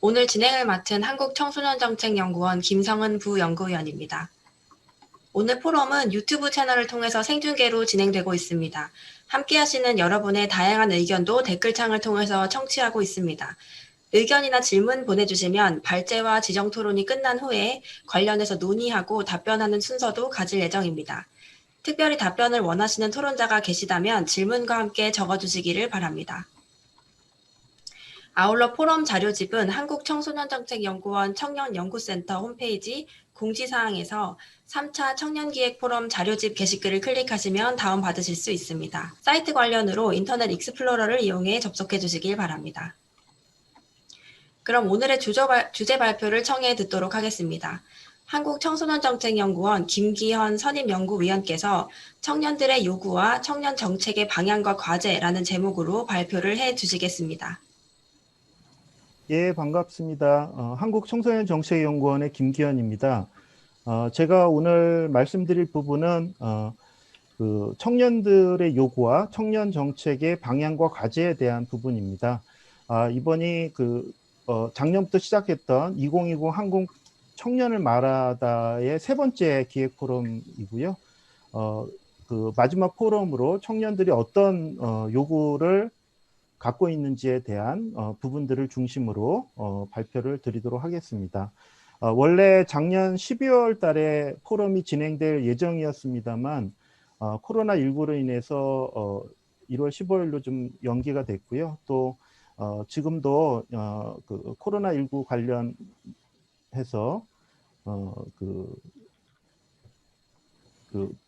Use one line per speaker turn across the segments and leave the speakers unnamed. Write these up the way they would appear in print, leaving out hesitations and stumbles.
오늘 진행을 맡은 한국청소년정책연구원 김성은 부연구위원입니다. 오늘 포럼은 유튜브 채널을 통해서 생중계로 진행되고 있습니다. 함께 하시는 여러분의 다양한 의견도 댓글창을 통해서 청취하고 있습니다. 의견이나 질문 보내주시면 발제와 지정 토론이 끝난 후에 관련해서 논의하고 답변하는 순서도 가질 예정입니다. 특별히 답변을 원하시는 토론자가 계시다면 질문과 함께 적어주시기를 바랍니다. 아울러 포럼 자료집은 한국청소년정책연구원 청년연구센터 홈페이지 공지사항에서 3차 청년기획 포럼 자료집 게시글을 클릭하시면 다운받으실 수 있습니다. 사이트 관련으로 인터넷 익스플로러를 이용해 접속해 주시길 바랍니다. 그럼 오늘의 주제 발표를 청해 듣도록 하겠습니다. 한국청소년정책연구원 김기현 선임연구위원께서 청년들의 요구와 청년 정책의 방향과 과제라는 제목으로 발표를 해 주시겠습니다.
예, 반갑습니다. 한국청소년정책연구원의 김기현입니다. 제가 오늘 말씀드릴 부분은 그 청년들의 요구와 청년 정책의 방향과 과제에 대한 부분입니다. 이번이 작년부터 시작했던 2020 한국 청년을 말하다의 세 번째 기획 포럼이고요. 그 마지막 포럼으로 청년들이 어떤 요구를 갖고 있는지에 대한 부분들을 중심으로 발표를 드리도록 하겠습니다. 원래 작년 12월 달에 포럼이 진행될 예정이었습니다만 코로나19로 인해서 1월 15일로 좀 연기가 됐고요. 또 지금도 그 코로나19 관련해서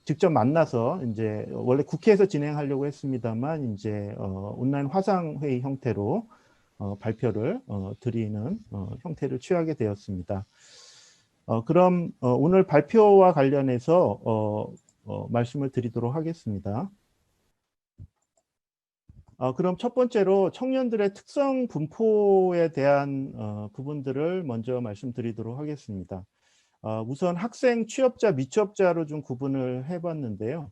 직접 만나서 이제 원래 국회에서 진행하려고 했습니다만 이제 온라인 화상 회의 형태로 발표를 드리는 형태를 취하게 되었습니다. 그럼 오늘 발표와 관련해서 말씀을 드리도록 하겠습니다. 그럼 첫 번째로 청년들의 특성 분포에 대한 부분들을 먼저 말씀드리도록 하겠습니다. 우선 학생, 취업자, 미취업자로 좀 구분을 해봤는데요.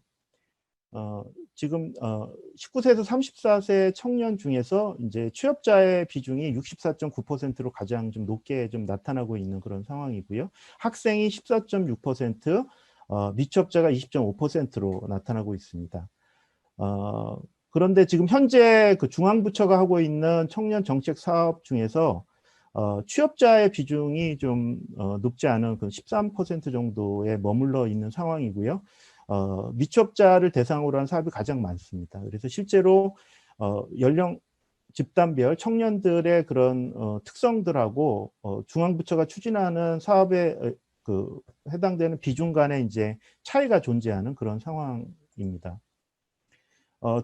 지금 19세에서 34세 청년 중에서 이제 취업자의 비중이 64.9%로 가장 좀 높게 좀 나타나고 있는 그런 상황이고요. 학생이 14.6%, 미취업자가 20.5%로 나타나고 있습니다. 그런데 지금 현재 그 중앙부처가 하고 있는 청년 정책 사업 중에서 취업자의 비중이 좀 높지 않은 그 13% 정도에 머물러 있는 상황이고요. 미취업자를 대상으로 한 사업이 가장 많습니다. 그래서 실제로 연령 집단별 청년들의 그런 특성들하고 중앙부처가 추진하는 사업에 해당되는 비중 간에 이제 차이가 존재하는 그런 상황입니다.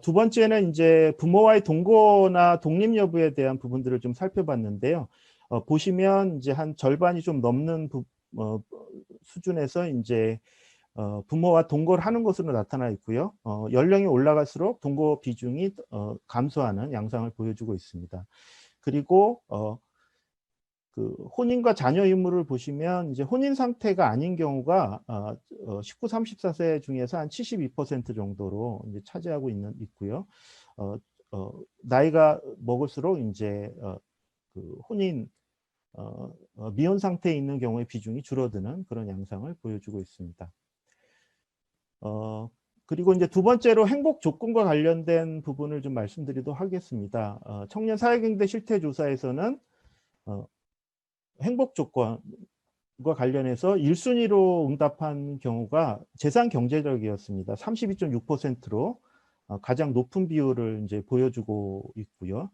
두 번째는 이제 부모와의 동거나 독립 여부에 대한 부분들을 좀 살펴봤는데요. 보시면 이제 한 절반이 좀 넘는 수준에서 이제 부모와 동거를 하는 것으로 나타나 있고요. 연령이 올라갈수록 동거 비중이 감소하는 양상을 보여주고 있습니다. 그리고 그 혼인과 자녀 의무를 보시면 이제 혼인 상태가 아닌 경우가 19, 34세 중에서 한 72% 정도로 이제 차지하고 있고요. 나이가 먹을수록 이제 그 혼인 미혼 상태에 있는 경우의 비중이 줄어드는 그런 양상을 보여주고 있습니다. 그리고 이제 두 번째로 행복 조건과 관련된 부분을 좀 말씀드리도록 하겠습니다. 청년 사회경제 실태 조사에서는 행복 조건과 관련해서 1순위로 응답한 경우가 재산 경제력이었습니다. 32.6%로 가장 높은 비율을 이제 보여주고 있고요.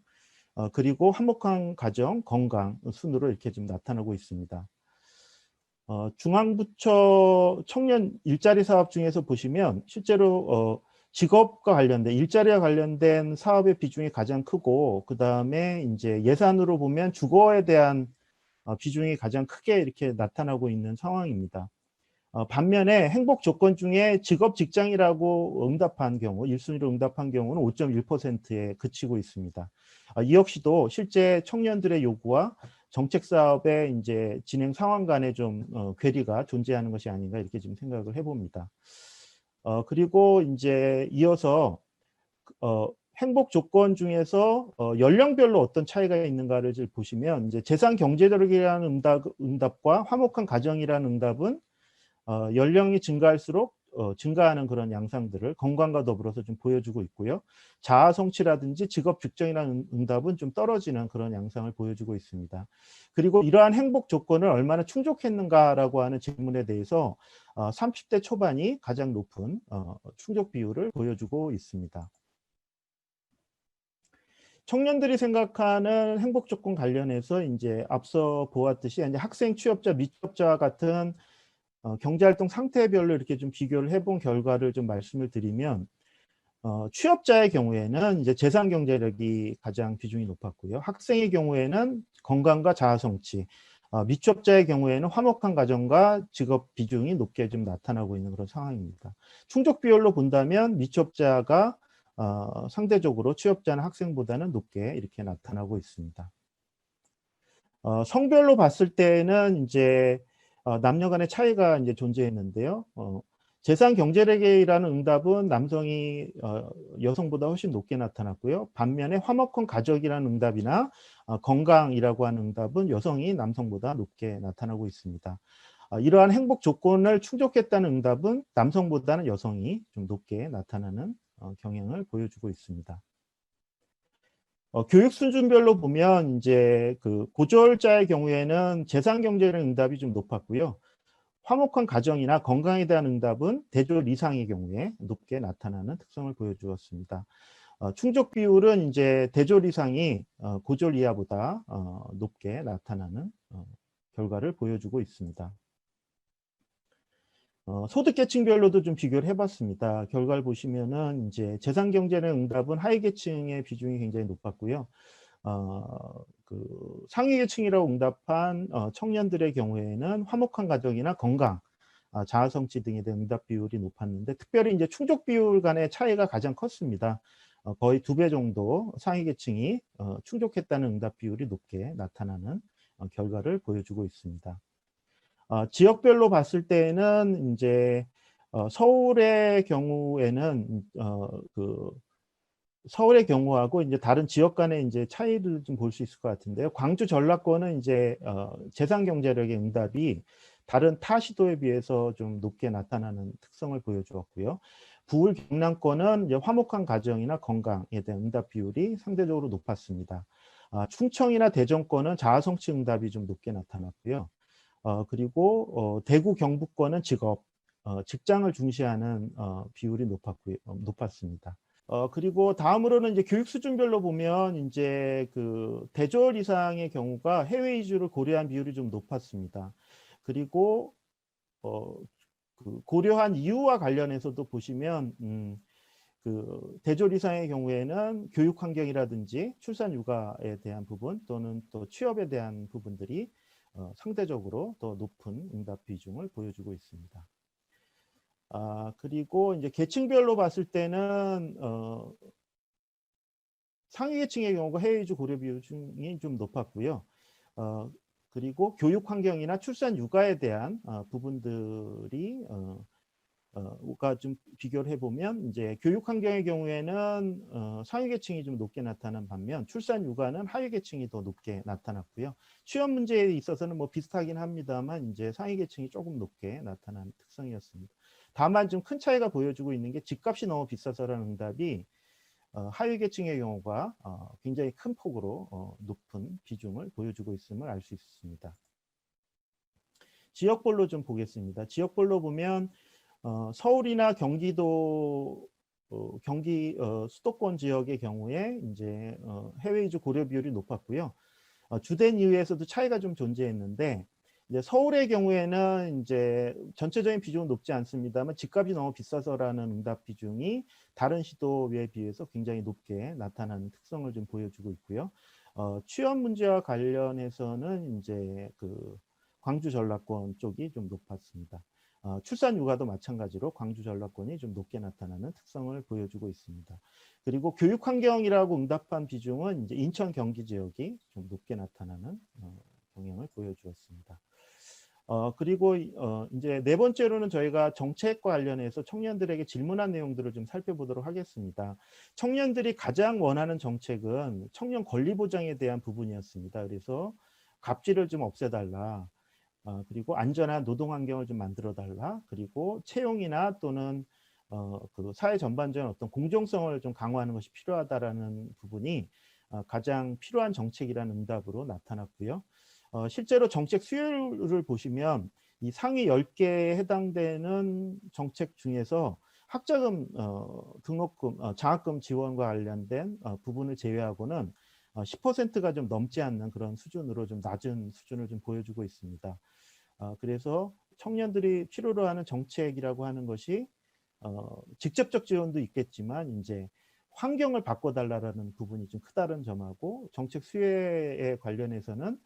그리고 화목한 가정, 건강 순으로 이렇게 좀 나타나고 있습니다. 중앙부처 청년 일자리 사업 중에서 보시면 실제로 직업과 관련된 일자리와 관련된 사업의 비중이 가장 크고 그 다음에 이제 예산으로 보면 주거에 대한 비중이 가장 크게 이렇게 나타나고 있는 상황입니다. 반면에 행복 조건 중에 직업 직장이라고 응답한 경우, 1순위로 응답한 경우는 5.1%에 그치고 있습니다. 이 역시도 실제 청년들의 요구와 정책 사업의 이제 진행 상황 간에 좀 괴리가 존재하는 것이 아닌가 이렇게 좀 생각을 해봅니다. 그리고 이제 이어서 행복 조건 중에서 연령별로 어떤 차이가 있는가를 보시면 이제 재산 경제력이라는 응답과 화목한 가정이라는 응답은 연령이 증가할수록 증가하는 그런 양상들을 건강과 더불어서 좀 보여주고 있고요. 자아 성취라든지 직업 직정이라는 응답은 좀 떨어지는 그런 양상을 보여주고 있습니다. 그리고 이러한 행복 조건을 얼마나 충족했는가라고 하는 질문에 대해서 30대 초반이 가장 높은 충족 비율을 보여주고 있습니다. 청년들이 생각하는 행복 조건 관련해서 이제 앞서 보았듯이 이제 학생, 취업자, 미취업자와 같은 경제활동 상태별로 이렇게 좀 비교를 해본 결과를 좀 말씀을 드리면 취업자의 경우에는 이제 재산 경제력이 가장 비중이 높았고요. 학생의 경우에는 건강과 자아 성취, 미취업자의 경우에는 화목한 가정과 직업 비중이 높게 좀 나타나고 있는 그런 상황입니다. 충족 비율로 본다면 미취업자가 상대적으로 취업자나 학생보다는 높게 이렇게 나타나고 있습니다. 성별로 봤을 때는 이제 남녀 간의 차이가 이제 존재했는데요. 재산 경제력이라는 응답은 남성이 여성보다 훨씬 높게 나타났고요. 반면에 화목한 가족이라는 응답이나 건강이라고 하는 응답은 여성이 남성보다 높게 나타나고 있습니다. 이러한 행복 조건을 충족했다는 응답은 남성보다는 여성이 좀 높게 나타나는 경향을 보여주고 있습니다. 교육 수준별로 보면 이제 그 고졸자의 경우에는 재산 경제력 응답이 좀 높았고요. 화목한 가정이나 건강에 대한 응답은 대졸 이상의 경우에 높게 나타나는 특성을 보여주었습니다. 충족 비율은 이제 대졸 이상이 고졸 이하보다 높게 나타나는 결과를 보여주고 있습니다. 소득 계층별로도 좀 비교를 해봤습니다. 결과를 보시면은 이제 재산 경제력 응답은 하위 계층의 비중이 굉장히 높았고요. 그 상위 계층이라고 응답한 청년들의 경우에는 화목한 가정이나 건강, 자아 성취 등에 대한 응답 비율이 높았는데 특별히 이제 충족 비율 간의 차이가 가장 컸습니다. 거의 2배 정도 상위 계층이 충족했다는 응답 비율이 높게 나타나는 결과를 보여주고 있습니다. 지역별로 봤을 때는 이제 서울의 경우에는 그 서울의 경우하고 이제 다른 지역 간의 이제 차이를 좀 볼 수 있을 것 같은데요. 광주 전라권은 이제 재산 경제력의 응답이 다른 타 시도에 비해서 좀 높게 나타나는 특성을 보여주었고요. 부울 경남권은 이제 화목한 가정이나 건강에 대한 응답 비율이 상대적으로 높았습니다. 충청이나 대전권은 자아 성취 응답이 좀 높게 나타났고요. 그리고 대구 경북권은 직업, 직장을 중시하는 비율이 높았습니다. 그리고 다음으로는 이제 교육 수준별로 보면 이제 그 대졸 이상의 경우가 해외 이주를 고려한 비율이 좀 높았습니다. 그리고 그 고려한 이유와 관련해서도 보시면 그 대졸 이상의 경우에는 교육 환경이라든지 출산 육아에 대한 부분 또는 또 취업에 대한 부분들이 상대적으로 더 높은 응답 비중을 보여주고 있습니다. 그리고 이제 계층별로 봤을 때는 상위 계층의 경우가 해외 이주 고려 비중이 좀 높았고요. 그리고 교육 환경이나 출산 육아에 대한 부분들이 좀 비교를 해보면 이제 교육 환경의 경우에는 상위 계층이 좀 높게 나타난 반면 출산 육아는 하위 계층이 더 높게 나타났고요. 취업 문제에 있어서는 뭐 비슷하긴 합니다만 이제 상위 계층이 조금 높게 나타난 특성이었습니다. 다만 좀 큰 차이가 보여주고 있는 게 집값이 너무 비싸서라는 응답이 하위 계층의 경우가 굉장히 큰 폭으로 높은 비중을 보여주고 있음을 알 수 있습니다. 지역별로 좀 보겠습니다. 지역별로 보면 서울이나 경기도, 경기 수도권 지역의 경우에 이제 해외 이주 고려 비율이 높았고요. 주된 이유에서도 차이가 좀 존재했는데 이제 서울의 경우에는 이제 전체적인 비중은 높지 않습니다만 집값이 너무 비싸서라는 응답 비중이 다른 시도에 비해서 굉장히 높게 나타나는 특성을 좀 보여주고 있고요. 취업 문제와 관련해서는 이제 그 광주 전라권 쪽이 좀 높았습니다. 출산 육아도 마찬가지로 광주 전라권이 좀 높게 나타나는 특성을 보여주고 있습니다. 그리고 교육 환경이라고 응답한 비중은 이제 인천 경기 지역이 좀 높게 나타나는 경향을 보여주었습니다. 그리고 이제 네 번째로는 저희가 정책과 관련해서 청년들에게 질문한 내용들을 좀 살펴보도록 하겠습니다. 청년들이 가장 원하는 정책은 청년 권리 보장에 대한 부분이었습니다. 그래서 갑질을 좀 없애달라. 그리고 안전한 노동 환경을 좀 만들어 달라. 그리고 채용이나 또는 그 사회 전반적인 어떤 공정성을 좀 강화하는 것이 필요하다라는 부분이 가장 필요한 정책이라는 응답으로 나타났고요. 실제로 정책 수요를 보시면 이 상위 10개에 해당되는 정책 중에서 학자금 등록금, 장학금 지원과 관련된 부분을 제외하고는 10%가 좀 넘지 않는 그런 수준으로 좀 낮은 수준을 좀 보여주고 있습니다. 그래서 청년들이 필요로 하는 정책이라고 하는 것이 직접적 지원도 있겠지만 이제 환경을 바꿔달라는 부분이 좀 크다는 점하고 정책 수혜에 관련해서는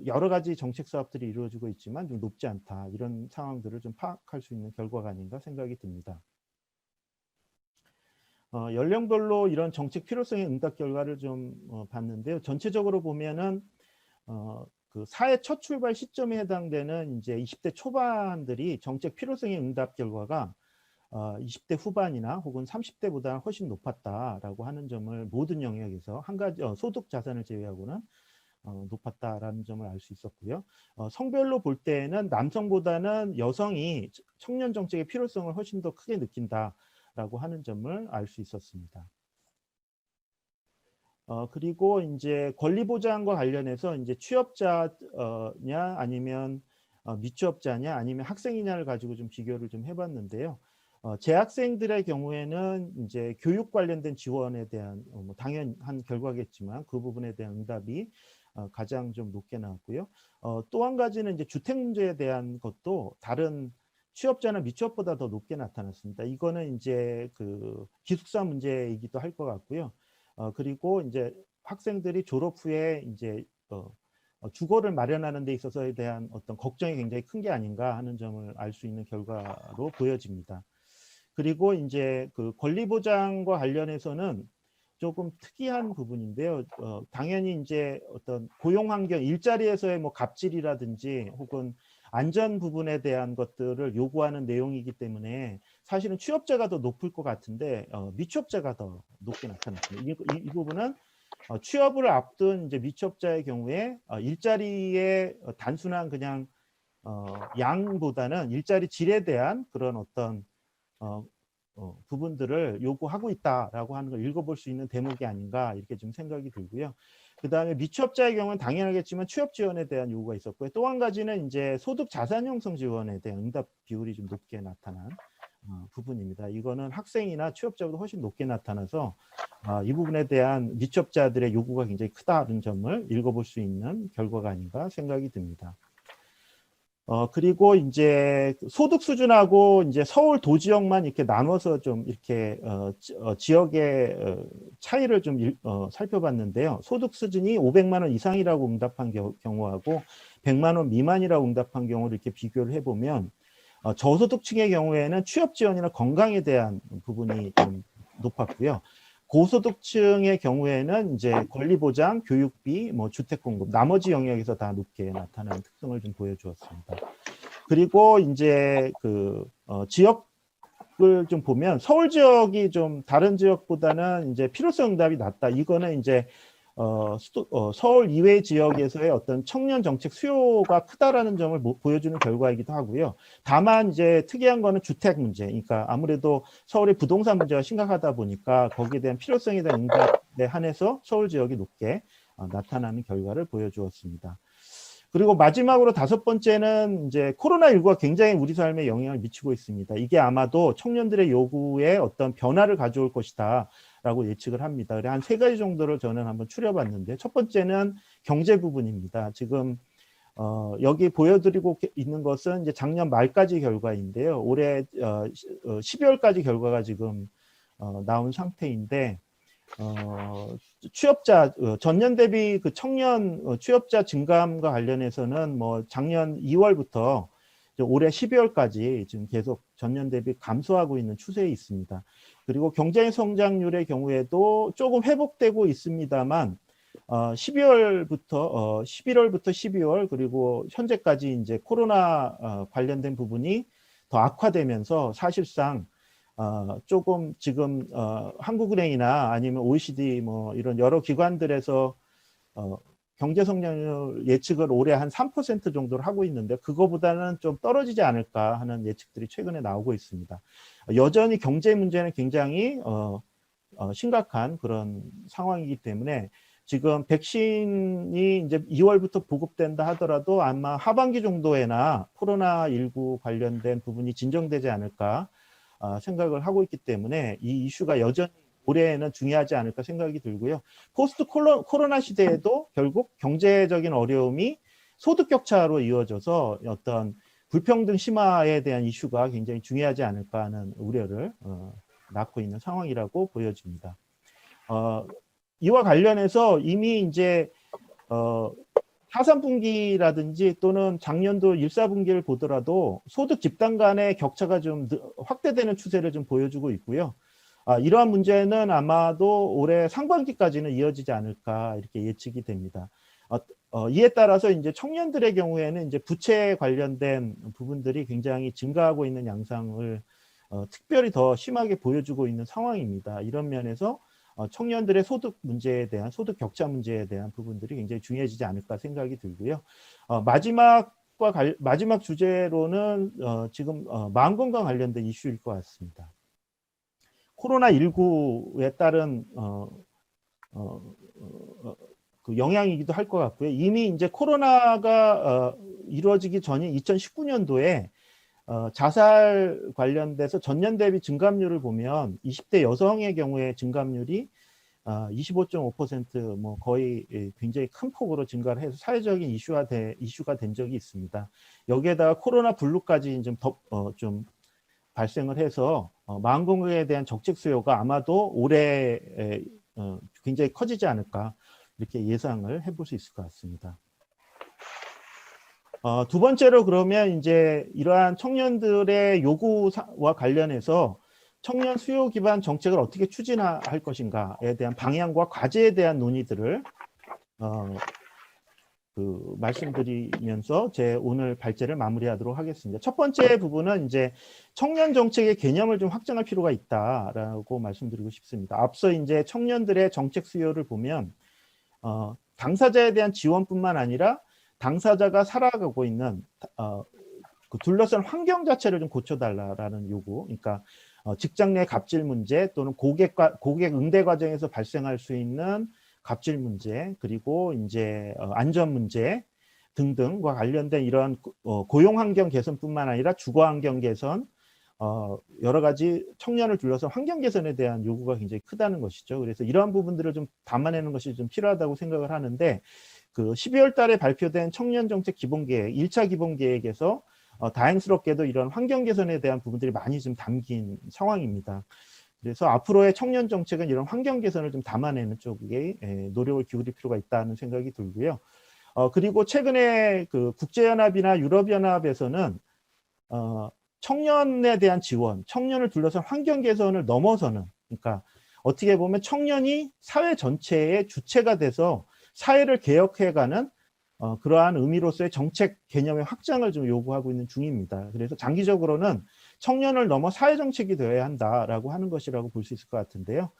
여러 가지 정책 사업들이 이루어지고 있지만 좀 높지 않다 이런 상황들을 좀 파악할 수 있는 결과가 아닌가 생각이 듭니다. 연령별로 이런 정책 필요성의 응답 결과를 좀 봤는데요. 전체적으로 보면은 그 사회 첫 출발 시점에 해당되는 이제 20대 초반들이 정책 필요성의 응답 결과가 20대 후반이나 혹은 30대보다 훨씬 높았다라고 하는 점을 모든 영역에서 한 가지 소득 자산을 제외하고는 높았다라는 점을 알 수 있었고요. 성별로 볼 때에는 남성보다는 여성이 청년 정책의 필요성을 훨씬 더 크게 느낀다라고 하는 점을 알 수 있었습니다. 그리고 이제 권리 보장과 관련해서 이제 취업자냐 아니면 미취업자냐 아니면 학생이냐를 가지고 좀 비교를 좀 해봤는데요. 재학생들의 경우에는 이제 교육 관련된 지원에 대한 뭐 당연한 결과겠지만 그 부분에 대한 응답이 가장 좀 높게 나왔고요. 또 한 가지는 이제 주택 문제에 대한 것도 다른 취업자나 미취업보다 더 높게 나타났습니다. 이거는 이제 그 기숙사 문제이기도 할 것 같고요. 그리고 이제 학생들이 졸업 후에 이제 주거를 마련하는 데 있어서에 대한 어떤 걱정이 굉장히 큰 게 아닌가 하는 점을 알 수 있는 결과로 보여집니다. 그리고 이제 그 권리 보장과 관련해서는 조금 특이한 부분인데요. 당연히 이제 어떤 고용 환경, 일자리에서의 뭐 갑질이라든지 혹은 안전 부분에 대한 것들을 요구하는 내용이기 때문에 사실은 취업자가 더 높을 것 같은데 미취업자가 더 높게 나타났습니다. 이 부분은 취업을 앞둔 이제 미취업자의 경우에 일자리의 단순한 그냥 양보다는 일자리 질에 대한 그런 어떤 부분들을 요구하고 있다라고 하는 걸 읽어볼 수 있는 대목이 아닌가 이렇게 좀 생각이 들고요. 그 다음에 미취업자의 경우는 당연하겠지만 취업 지원에 대한 요구가 있었고요. 또 한 가지는 이제 소득 자산 형성 지원에 대한 응답 비율이 좀 높게 나타난 부분입니다. 이거는 학생이나 취업자보다 훨씬 높게 나타나서 이 부분에 대한 미취업자들의 요구가 굉장히 크다는 점을 읽어볼 수 있는 결과가 아닌가 생각이 듭니다. 그리고 이제 소득 수준하고 이제 서울 도지역만 이렇게 나눠서 좀 이렇게 지역의 차이를 좀 살펴봤는데요. 소득 수준이 500만 원 이상이라고 응답한 경우하고 100만 원 미만이라고 응답한 경우를 이렇게 비교를 해보면 저소득층의 경우에는 취업 지원이나 건강에 대한 부분이 좀 높았고요. 고소득층의 경우에는 이제 권리 보장, 교육비, 뭐 주택 공급, 나머지 영역에서 다 높게 나타나는 특성을 좀 보여주었습니다. 그리고 이제 그 지역을 좀 보면 서울 지역이 좀 다른 지역보다는 이제 필요성 응답이 낮다. 이거는 이제 서울 이외 지역에서의 어떤 청년 정책 수요가 크다라는 점을 보여주는 결과이기도 하고요. 다만 이제 특이한 거는 주택 문제. 그러니까 아무래도 서울의 부동산 문제가 심각하다 보니까 거기에 대한 필요성에 대한 응답에 한해서 서울 지역이 높게 나타나는 결과를 보여주었습니다. 그리고 마지막으로 다섯 번째는 이제 코로나19가 굉장히 우리 삶에 영향을 미치고 있습니다. 이게 아마도 청년들의 요구에 어떤 변화를 가져올 것이다. 라고 예측을 합니다. 그래 한 세 가지 정도를 저는 한번 추려봤는데 첫 번째는 경제 부분입니다. 지금 여기 보여드리고 있는 것은 이제 작년 말까지 결과인데요. 올해 12월까지 결과가 지금 나온 상태인데 취업자 전년 대비 그 청년 취업자 증감과 관련해서는 뭐 작년 2월부터 올해 12월까지 지금 계속 전년 대비 감소하고 있는 추세에 있습니다. 그리고 경제 성장률의 경우에도 조금 회복되고 있습니다만 12월부터 11월부터 12월 그리고 현재까지 이제 코로나 관련된 부분이 더 악화되면서 사실상 조금 지금 한국은행이나 아니면 OECD 뭐 이런 여러 기관들에서 경제 성장률 예측을 올해 한 3% 정도를 하고 있는데 그거보다는 좀 떨어지지 않을까 하는 예측들이 최근에 나오고 있습니다. 여전히 경제 문제는 굉장히 심각한 그런 상황이기 때문에 지금 백신이 이제 2월부터 보급된다 하더라도 아마 하반기 정도에나 코로나19 관련된 부분이 진정되지 않을까 생각을 하고 있기 때문에 이 이슈가 여전히 올해에는 중요하지 않을까 생각이 들고요. 포스트 코로나 시대에도 결국 경제적인 어려움이 소득 격차로 이어져서 어떤 불평등 심화에 대한 이슈가 굉장히 중요하지 않을까 하는 우려를 낳고 있는 상황이라고 보여집니다. 이와 관련해서 이미 이제 4분기라든지 또는 작년도 1분기를 보더라도 소득 집단 간의 격차가 좀 확대되는 추세를 좀 보여주고 있고요. 이러한 문제는 아마도 올해 상반기까지는 이어지지 않을까 이렇게 예측이 됩니다. 이에 따라서 이제 청년들의 경우에는 이제 부채 관련된 부분들이 굉장히 증가하고 있는 양상을 특별히 더 심하게 보여주고 있는 상황입니다. 이런 면에서 청년들의 소득 문제에 대한 소득 격차 문제에 대한 부분들이 굉장히 중요해지지 않을까 생각이 들고요. 마지막 주제로는 지금 마음건강 관련된 이슈일 것 같습니다. 코로나19에 따른 그 영향이기도 할 것 같고요. 이미 이제 코로나가 이루어지기 전인 2019년도에 자살 관련돼서 전년 대비 증감률을 보면 20대 여성의 경우에 증감률이 25.5% 거의 굉장히 큰 폭으로 증가를 해서 사회적인 이슈가 된 적이 있습니다. 여기에다가 코로나 블루까지 좀 발생을 해서 마음건강에 대한 정책 수요가 아마도 올해 굉장히 커지지 않을까 이렇게 예상을 해볼 수 있을 것 같습니다. 두 번째로 그러면 이제 이러한 청년들의 요구와 관련해서 청년 수요 기반 정책을 어떻게 추진할 것인가에 대한 방향과 과제에 대한 논의들을 말씀드리면서 제 오늘 발제를 마무리하도록 하겠습니다. 첫 번째 부분은 이제 청년 정책의 개념을 좀 확장할 필요가 있다라고 말씀드리고 싶습니다. 앞서 이제 청년들의 정책 수요를 보면 당사자에 대한 지원뿐만 아니라 당사자가 살아가고 있는 그 둘러싼 환경 자체를 좀 고쳐달라라는 요구. 그러니까 직장 내 갑질 문제 또는 고객 응대 과정에서 발생할 수 있는 갑질 문제 그리고 이제 안전 문제 등등과 관련된 이러한 고용 환경 개선뿐만 아니라 주거 환경 개선 여러 가지 청년을 둘러싼 환경 개선에 대한 요구가 굉장히 크다는 것이죠. 그래서 이러한 부분들을 좀 담아내는 것이 좀 필요하다고 생각을 하는데 그 12월 달에 발표된 청년 정책 기본계획 1차 기본계획에서 다행스럽게도 이런 환경 개선에 대한 부분들이 많이 좀 담긴 상황입니다. 그래서 앞으로의 청년 정책은 이런 환경 개선을 좀 담아내는 쪽에 노력을 기울일 필요가 있다는 생각이 들고요. 그리고 최근에 그 국제연합이나 유럽연합에서는 청년에 대한 지원, 청년을 둘러싼 환경 개선을 넘어서는, 그러니까 어떻게 보면 청년이 사회 전체의 주체가 돼서 사회를 개혁해가는 그러한 의미로서의 정책 개념의 확장을 좀 요구하고 있는 중입니다. 그래서 장기적으로는 청년을 넘어 사회정책이 되어야 한다라고 하는 것이라고 볼 수 있을 것 같은데요.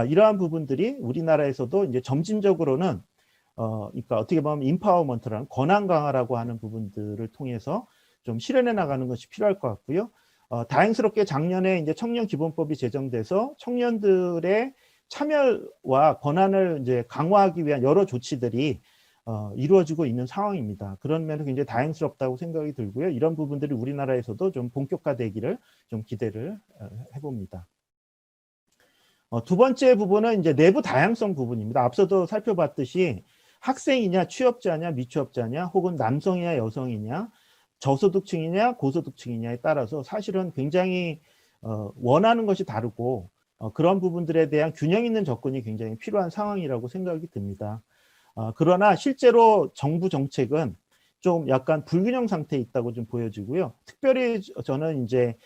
이러한 부분들이 우리나라에서도 이제 점진적으로는 그러니까 어떻게 보면 인파워먼트라는 권한 강화라고 하는 부분들을 통해서 좀 실현해 나가는 것이 필요할 것 같고요. 다행스럽게 작년에 이제 청년 기본법이 제정돼서 청년들의 참여와 권한을 이제 강화하기 위한 여러 조치들이 이루어지고 있는 상황입니다. 그런 면에서 굉장히 다행스럽다고 생각이 들고요. 이런 부분들이 우리나라에서도 좀 본격화되기를 좀 기대를 해봅니다. 두 번째 부분은 이제 내부 다양성 부분입니다. 앞서도 살펴봤듯이 학생이냐, 취업자냐, 미취업자냐, 혹은 남성이냐, 여성이냐, 저소득층이냐, 고소득층이냐에 따라서 사실은 굉장히 원하는 것이 다르고 그런 부분들에 대한 균형 있는 접근이 굉장히 필요한 상황이라고 생각이 듭니다. 그러나 실제로 정부 정책은 좀 약간 불균형 상태에 있다고 좀 보여지고요. 특별히 저는 이제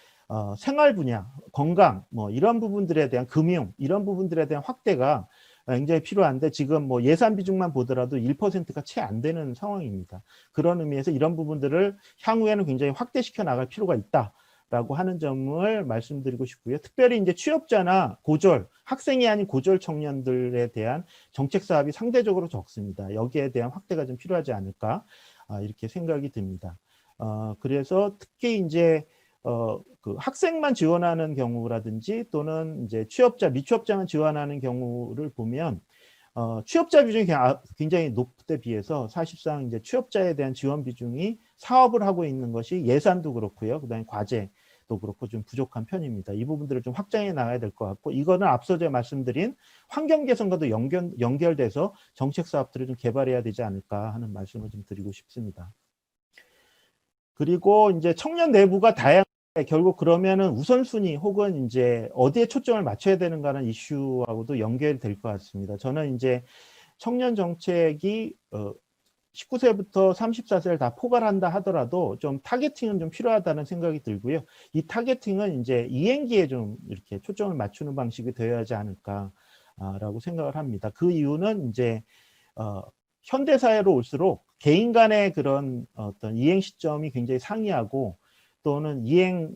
생활 분야, 건강, 뭐 이런 부분들에 대한 금융, 이런 부분들에 대한 확대가 굉장히 필요한데 지금 뭐 예산 비중만 보더라도 1%가 채 안 되는 상황입니다. 그런 의미에서 이런 부분들을 향후에는 굉장히 확대시켜 나갈 필요가 있다라고 하는 점을 말씀드리고 싶고요. 특별히 이제 취업자나 고졸, 학생이 아닌 고졸 청년들에 대한 정책 사업이 상대적으로 적습니다. 여기에 대한 확대가 좀 필요하지 않을까 이렇게 생각이 듭니다. 그래서 특히 이제 그 학생만 지원하는 경우라든지 또는 이제 취업자, 미취업자만 지원하는 경우를 보면 취업자 비중이 굉장히 높을 때 비해서 사실상 이제 취업자에 대한 지원 비중이 사업을 하고 있는 것이 예산도 그렇고요. 그다음에 과제도 그렇고 좀 부족한 편입니다. 이 부분들을 좀 확장해 나가야 될 것 같고 이거는 앞서 제가 말씀드린 환경 개선과도 연결돼서 정책 사업들을 좀 개발해야 되지 않을까 하는 말씀을 좀 드리고 싶습니다. 그리고 이제 청년 내부가 다양해 결국 그러면은 우선순위 혹은 이제 어디에 초점을 맞춰야 되는가는 이슈하고도 연결될 것 같습니다. 저는 이제 청년 정책이 19세부터 34세를 다 포괄한다 하더라도 좀 타겟팅은 좀 필요하다는 생각이 들고요. 이 타겟팅은 이제 이행기에 좀 이렇게 초점을 맞추는 방식이 되어야 하지 않을까라고 생각을 합니다. 그 이유는 이제 현대 사회로 올수록 개인 간의 그런 어떤 이행 시점이 굉장히 상이하고 또는 이행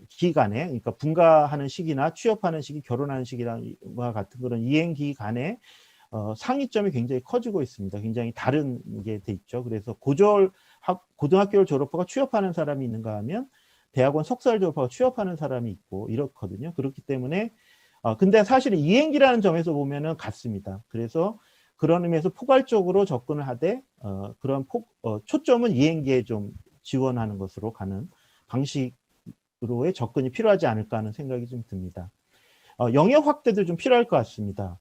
기간에 그러니까 분가하는 시기나 취업하는 시기, 결혼하는 시기와 같은 그런 이행 기간에 상이점이 굉장히 커지고 있습니다. 굉장히 다른 게 돼 있죠. 그래서 고등학교를 졸업하고 취업하는 사람이 있는가 하면 대학원 석사를 졸업하고 취업하는 사람이 있고 이렇거든요. 그렇기 때문에 근데 사실은 이행기라는 점에서 보면은 같습니다. 그래서 그런 의미에서 포괄적으로 접근을 하되 그런 초점은 이행기에 좀 지원하는 것으로 가는 방식으로의 접근이 필요하지 않을까 하는 생각이 좀 듭니다. 영역 확대도 좀 필요할 것 같습니다.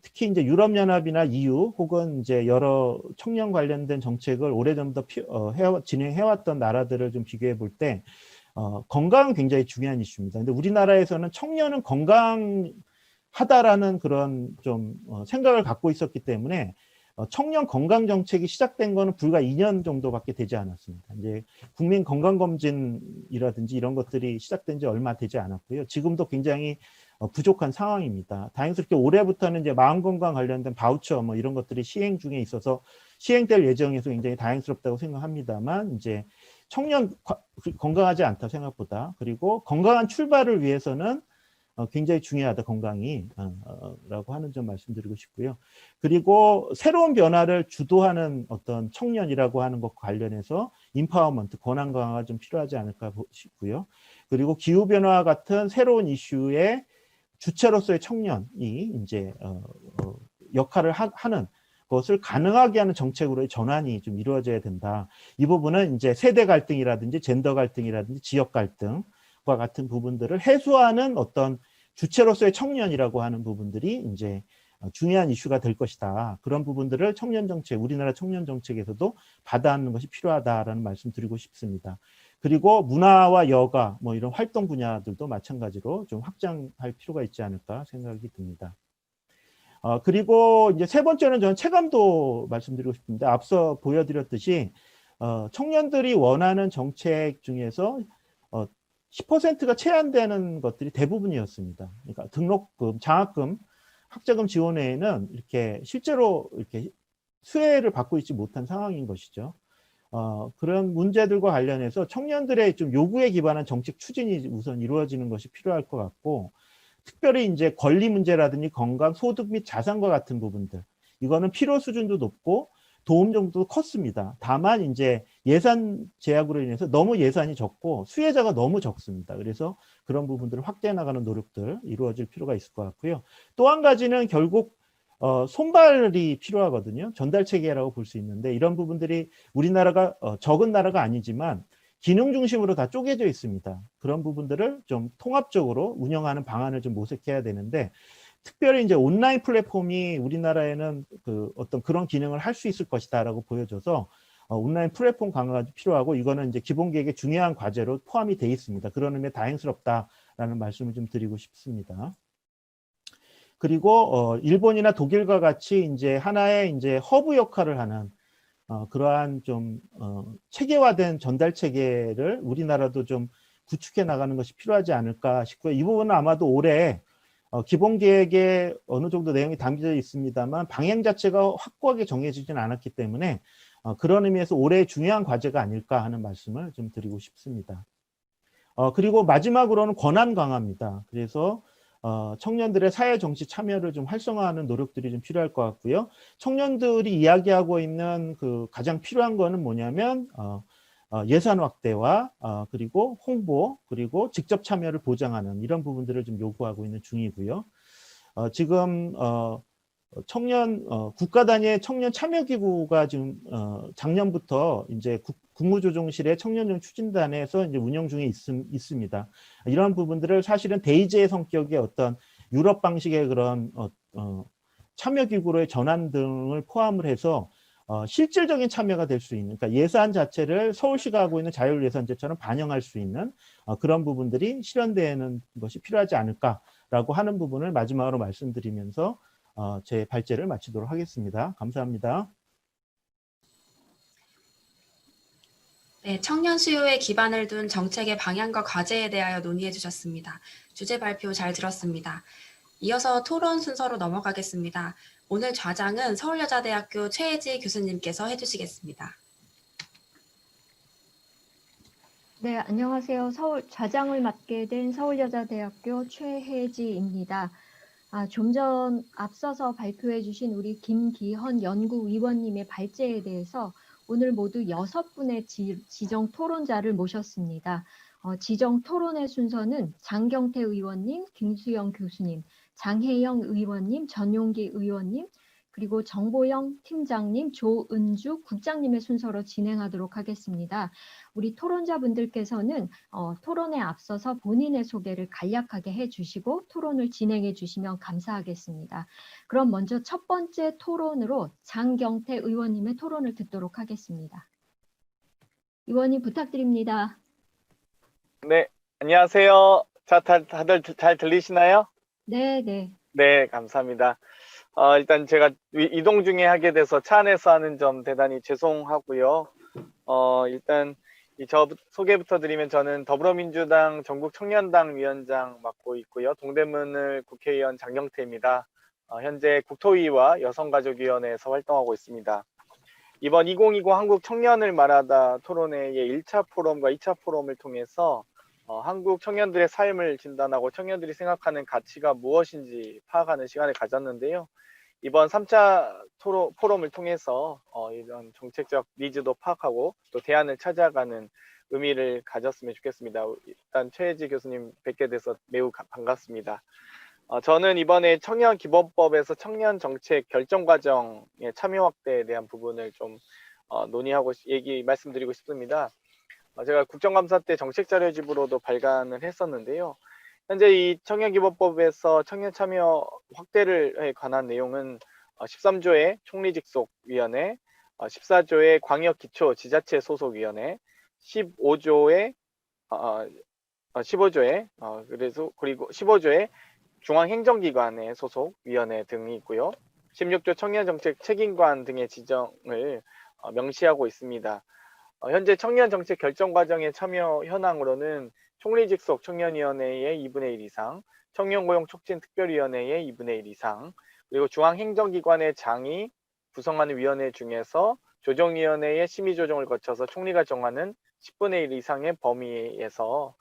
특히 이제 유럽연합이나 EU 혹은 이제 여러 청년 관련된 정책을 오래전부터 진행해왔던 나라들을 좀 비교해 볼 때 건강은 굉장히 중요한 이슈입니다. 근데 우리나라에서는 청년은 건강하다라는 그런 좀 생각을 갖고 있었기 때문에 청년 건강 정책이 시작된 거는 불과 2년 정도밖에 되지 않았습니다. 이제 국민 건강검진이라든지 이런 것들이 시작된 지 얼마 되지 않았고요. 지금도 굉장히 부족한 상황입니다. 다행스럽게 올해부터는 이제 마음건강 관련된 바우처 뭐 이런 것들이 시행 중에 있어서 시행될 예정에서 굉장히 다행스럽다고 생각합니다만 이제 청년 건강하지 않다 생각보다 그리고 건강한 출발을 위해서는 굉장히 중요하다 건강이 라고 하는 점 말씀드리고 싶고요. 그리고 새로운 변화를 주도하는 어떤 청년이라고 하는 것과 관련해서 인파워먼트 권한 강화가 좀 필요하지 않을까 싶고요. 그리고 기후변화 같은 새로운 이슈에 주체로서의 청년이 이제 역할을 하는 것을 가능하게 하는 정책으로의 전환이 좀 이루어져야 된다. 이 부분은 이제 세대 갈등이라든지 젠더 갈등이라든지 지역 갈등과 같은 부분들을 해소하는 어떤 주체로서의 청년이라고 하는 부분들이 이제 중요한 이슈가 될 것이다. 그런 부분들을 청년 정책, 우리나라 청년 정책에서도 받아안는 것이 필요하다라는 말씀 드리고 싶습니다. 그리고 문화와 여가 뭐 이런 활동 분야들도 마찬가지로 좀 확장할 필요가 있지 않을까 생각이 듭니다. 그리고 이제 세 번째는 저는 체감도 말씀드리고 싶은데 앞서 보여드렸듯이 청년들이 원하는 정책 중에서 10%가 채 안 되는 것들이 대부분이었습니다. 그러니까 등록금, 장학금, 학자금 지원 외에는 이렇게 실제로 이렇게 수혜를 받고 있지 못한 상황인 것이죠. 그런 문제들과 관련해서 청년들의 좀 요구에 기반한 정책 추진이 우선 이루어지는 것이 필요할 것 같고, 특별히 이제 권리 문제라든지 건강, 소득 및 자산과 같은 부분들, 이거는 필요 수준도 높고 도움 정도도 컸습니다. 다만 이제 예산 제약으로 인해서 너무 예산이 적고 수혜자가 너무 적습니다. 그래서 그런 부분들을 확대해 나가는 노력들 이루어질 필요가 있을 것 같고요. 또 한 가지는 결국 손발이 필요하거든요. 전달 체계라고 볼 수 있는데 이런 부분들이 우리나라가 적은 나라가 아니지만 기능 중심으로 다 쪼개져 있습니다. 그런 부분들을 좀 통합적으로 운영하는 방안을 좀 모색해야 되는데 특별히 이제 온라인 플랫폼이 우리나라에는 어떤 그런 기능을 할 수 있을 것이다라고 보여져서 온라인 플랫폼 강화가 필요하고 이거는 이제 기본 계획의 중요한 과제로 포함이 돼 있습니다. 그런 의미에 다행스럽다라는 말씀을 좀 드리고 싶습니다. 그리고 일본이나 독일과 같이 이제 하나의 이제 허브 역할을 하는 그러한 좀 체계화된 전달 체계를 우리나라도 좀 구축해 나가는 것이 필요하지 않을까 싶고요. 이 부분은 아마도 올해 기본 계획에 어느 정도 내용이 담겨져 있습니다만 방향 자체가 확고하게 정해지진 않았기 때문에 그런 의미에서 올해 중요한 과제가 아닐까 하는 말씀을 좀 드리고 싶습니다. 그리고 마지막으로는 권한 강화입니다. 그래서 청년들의 사회 정치 참여를 좀 활성화하는 노력들이 좀 필요할 것 같고요. 청년들이 이야기하고 있는 그 가장 필요한 거는 뭐냐면 예산 확대와 그리고 홍보 그리고 직접 참여를 보장하는 이런 부분들을 좀 요구하고 있는 중이고요. 지금 국가 단위의 청년 참여 기구가 지금 작년부터 이제 국무조정실의 청년정 추진단에서 이제 운영 중에 있습니다. 이런 부분들을 사실은 대의제의 성격의 어떤 유럽 방식의 그런 참여 기구로의 전환 등을 포함을 해서 실질적인 참여가 될 수 있는, 그러니까 예산 자체를 서울시가 하고 있는 자율예산제처럼 반영할 수 있는 그런 부분들이 실현되는 것이 필요하지 않을까라고 하는 부분을 마지막으로 말씀드리면서 제 발제를 마치도록 하겠습니다. 감사합니다.
네, 청년 수요에 기반을 둔 정책의 방향과 과제에 대하여 논의해 주셨습니다. 주제 발표 잘 들었습니다. 이어서 토론 순서로 넘어가겠습니다. 오늘 좌장은 서울여자대학교 최혜지 교수님께서 해주시겠습니다.
네, 안녕하세요. 좌장을 맡게 된 서울여자대학교 최혜지입니다. 좀 전 앞서서 발표해 주신 우리 김기헌 연구위원님의 발제에 대해서 오늘 모두 6분의 지정 토론자를 모셨습니다. 지정 토론의 순서는 장경태 의원님, 김수영 교수님, 장혜영 의원님, 전용기 의원님, 그리고 정보영 팀장님, 조은주 국장님의 순서로 진행하도록 하겠습니다. 우리 토론자분들께서는 토론에 앞서서 본인의 소개를 간략하게 해주시고 토론을 진행해 주시면 감사하겠습니다. 그럼 먼저 첫 번째 토론으로 장경태 의원님의 토론을 듣도록 하겠습니다. 의원님 부탁드립니다.
네, 안녕하세요. 다들 잘 들리시나요?
네, 네.
네, 감사합니다. 일단 제가 이동 중에 하게 돼서 차 안에서 하는 점 대단히 죄송하고요. 일단 저 소개부터 드리면 저는 더불어민주당 전국청년당 위원장 맡고 있고요. 동대문을 국회의원 장경태입니다. 현재 국토위와 여성가족위원회에서 활동하고 있습니다. 이번 2020 한국 청년을 말하다 토론회의 1차 포럼과 2차 포럼을 통해서 한국 청년들의 삶을 진단하고 청년들이 생각하는 가치가 무엇인지 파악하는 시간을 가졌는데요. 이번 3차 포럼을 통해서 이런 정책적 니즈도 파악하고 또 대안을 찾아가는 의미를 가졌으면 좋겠습니다. 일단 최혜지 교수님 뵙게 돼서 매우 반갑습니다. 저는 이번에 청년기본법에서 청년정책 결정과정의 참여 확대에 대한 부분을 좀 논의하고 말씀드리고 싶습니다. 제가 국정감사 때 정책자료집으로도 발간을 했었는데요. 현재 이 청년기본법에서 청년 참여 확대를 관한 내용은 13조의 총리직속위원회, 14조의 광역기초지자체 소속위원회, 15조의 그리고 15조의 중앙행정기관의 소속위원회 등이 있고요. 16조 청년정책 책임관 등의 지정을 명시하고 있습니다. 현재 청년정책 결정과정의 참여 현황으로는 총리직속 청년위원회의 2분의 1 이상, 청년고용촉진특별위원회의 2분의 1 이상, 그리고 중앙행정기관의 장이 구성하는 위원회 중에서 조정위원회의 심의조정을 거쳐서 총리가 정하는 10분의 1 이상의 범위에서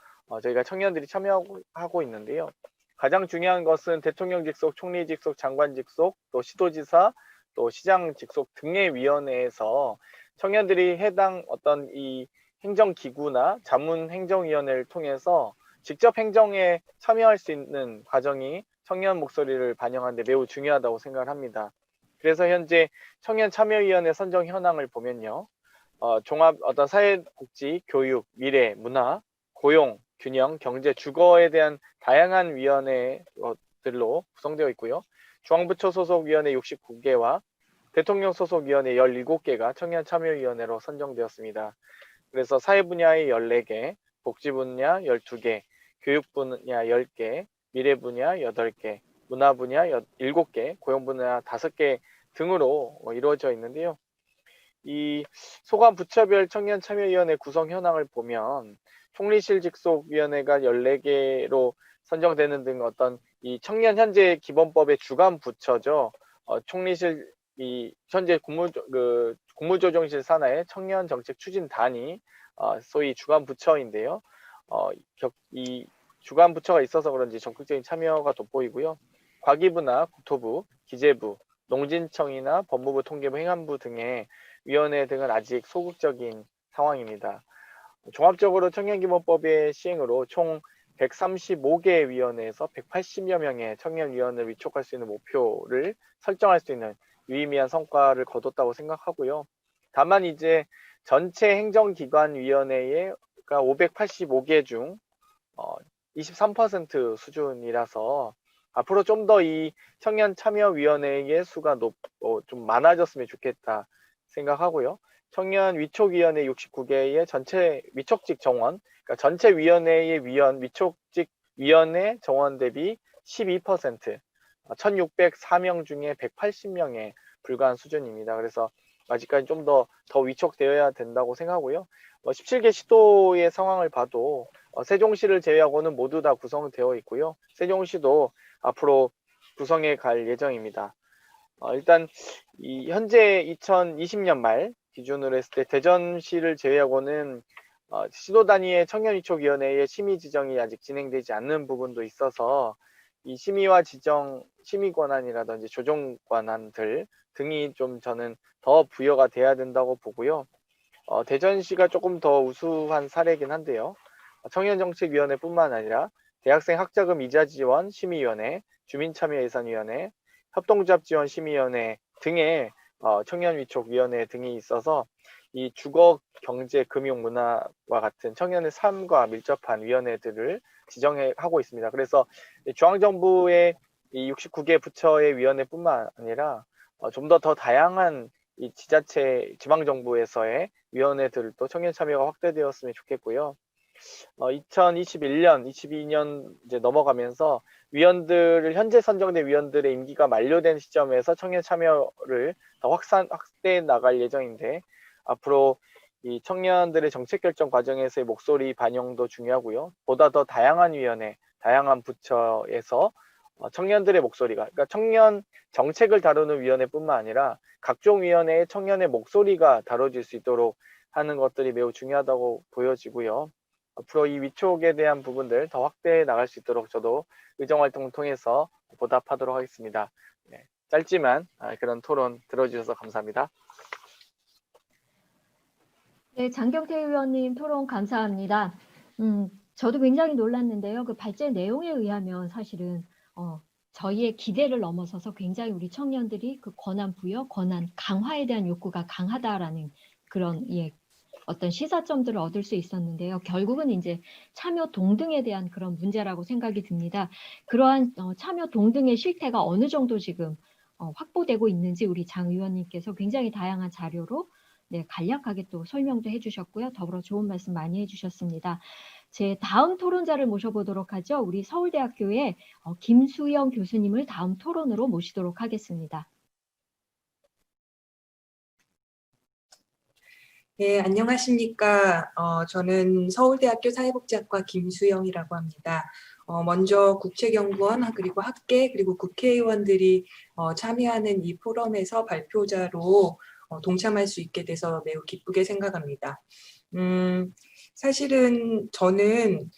저희가 청년들이 참여하고 있는데요. 가장 중요한 것은 대통령 직속, 총리 직속, 장관 직속, 또 시도지사, 또 시장 직속 등의 위원회에서 청년들이 해당 어떤 이 행정기구나 자문행정위원회를 통해서 직접 행정에 참여할 수 있는 과정이 청년 목소리를 반영하는 데 매우 중요하다고 생각을 합니다. 그래서 현재 청년 참여위원회 선정 현황을 보면요. 종합 어떤 사회복지, 교육, 미래, 문화, 고용, 균형, 경제, 주거에 대한 다양한 위원회들로 구성되어 있고요. 중앙부처 소속위원회 69개와 대통령 소속위원회 17개가 청년 참여위원회로 선정되었습니다. 그래서 사회 분야의 14개, 복지 분야 12개, 교육 분야 10개, 미래 분야 8개, 문화 분야 7개, 고용 분야 5개 등으로 이루어져 있는데요. 이 소관 부처별 청년 참여위원회 구성 현황을 보면 총리실 직속위원회가 14개로 선정되는 등 어떤 이 청년 현재 기본법의 주관 부처죠. 총리실 현재 국무조정실 산하의 청년 정책 추진단이 소위 주관 부처인데요. 이 주관 부처가 있어서 그런지 적극적인 참여가 돋보이고요. 과기부나 국토부, 기재부, 농진청이나 법무부, 통계부, 행안부 등의 위원회 등은 아직 소극적인 상황입니다. 종합적으로 청년기본법의 시행으로 총 135개 위원회에서 180여 명의 청년위원을 위촉할 수 있는 목표를 설정할 수 있는 유의미한 성과를 거뒀다고 생각하고요. 다만 이제 전체 행정기관위원회가 585개 중 23% 수준이라서 앞으로 좀 더 이 청년 참여위원회의 수가 좀 많아졌으면 좋겠다 생각하고요. 청년 위촉위원회 69개의 전체 위촉직 정원, 그러니까 전체 위원회의 위촉직 위원회 정원 대비 12%, 1604명 중에 180명에 불과한 수준입니다. 그래서 아직까지 좀 더 위촉되어야 된다고 생각하고요. 17개 시도의 상황을 봐도 세종시를 제외하고는 모두 다 구성되어 있고요. 세종시도 앞으로 구성해 갈 예정입니다. 일단 현재 2020년 말 기준으로 했을 때 대전시를 제외하고는 시도 단위의 청년위촉위원회의 심의 지정이 아직 진행되지 않는 부분도 있어서 이 심의와 지정, 심의 권한이라든지 조정 권한들 등이 좀 저는 더 부여가 돼야 된다고 보고요. 대전시가 조금 더 우수한 사례이긴 한데요. 청년정책위원회뿐만 아니라 대학생 학자금 이자 지원 심의위원회, 주민참여예산위원회, 협동조합지원심의위원회 등의 청년위촉위원회 등이 있어서 이 주거, 경제, 금융, 문화와 같은 청년의 삶과 밀접한 위원회들을 지정하고 있습니다. 그래서 중앙정부의 이 69개 부처의 위원회뿐만 아니라 좀 더 다양한 이 지자체, 지방정부에서의 위원회들도 청년 참여가 확대되었으면 좋겠고요. 2021년, 22년 이제 넘어가면서 현재 선정된 위원들의 임기가 만료된 시점에서 청년 참여를 더 확대해 나갈 예정인데, 앞으로 이 청년들의 정책 결정 과정에서의 목소리 반영도 중요하고요. 보다 더 다양한 위원회, 다양한 부처에서 청년들의 목소리가, 그러니까 청년 정책을 다루는 위원회뿐만 아니라 각종 위원회의 청년의 목소리가 다뤄질 수 있도록 하는 것들이 매우 중요하다고 보여지고요. 앞으로 이 위촉에 대한 부분들 더 확대해 나갈 수 있도록 저도 의정활동을 통해서 보답하도록 하겠습니다. 네, 짧지만 그런 토론 들어주셔서 감사합니다.
네, 장경태 의원님 토론 감사합니다. 저도 굉장히 놀랐는데요. 그 발제 내용에 의하면 사실은 저희의 기대를 넘어서서 굉장히 우리 청년들이 그 권한 부여, 권한 강화에 대한 욕구가 강하다라는 그런 어떤 시사점들을 얻을 수 있었는데요. 결국은 이제 참여 동등에 대한 그런 문제라고 생각이 듭니다. 그러한 참여 동등의 실태가 어느 정도 지금 확보되고 있는지 우리 장 의원님께서 굉장히 다양한 자료로 간략하게 또 설명도 해주셨고요. 더불어 좋은 말씀 많이 해주셨습니다. 제 다음 토론자를 모셔보도록 하죠. 우리 서울대학교의 김수영 교수님을 다음 토론으로 모시도록 하겠습니다.
네, 안녕하십니까. 저는 서울대학교 사회복지학과 김수영이라고 합니다. 먼저 국책연구원 그리고 학계 그리고 국회의원들이 참여하는 이 포럼에서 발표자로 동참할 수 있게 돼서 매우 기쁘게 생각합니다. 사실은 저는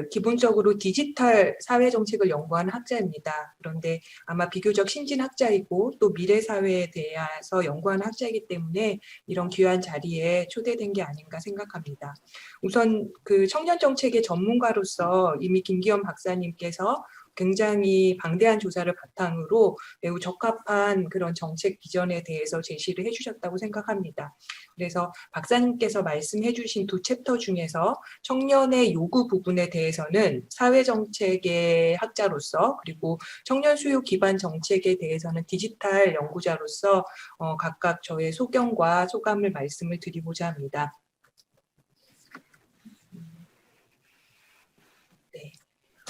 기본적으로 디지털 사회정책을 연구하는 학자입니다. 그런데 아마 비교적 신진 학자이고 또 미래 사회에 대해서 연구하는 학자이기 때문에 이런 귀한 자리에 초대된 게 아닌가 생각합니다. 우선 청년 정책의 전문가로서 이미 김기현 박사님께서 굉장히 방대한 조사를 바탕으로 매우 적합한 그런 정책 비전에 대해서 제시를 해주셨다고 생각합니다. 그래서 박사님께서 말씀해 주신 두 챕터 중에서 청년의 요구 부분에 대해서는 사회정책의 학자로서 그리고 청년 수요 기반 정책에 대해서는 디지털 연구자로서 각각 저의 소견과 소감을 말씀을 드리고자 합니다. 네.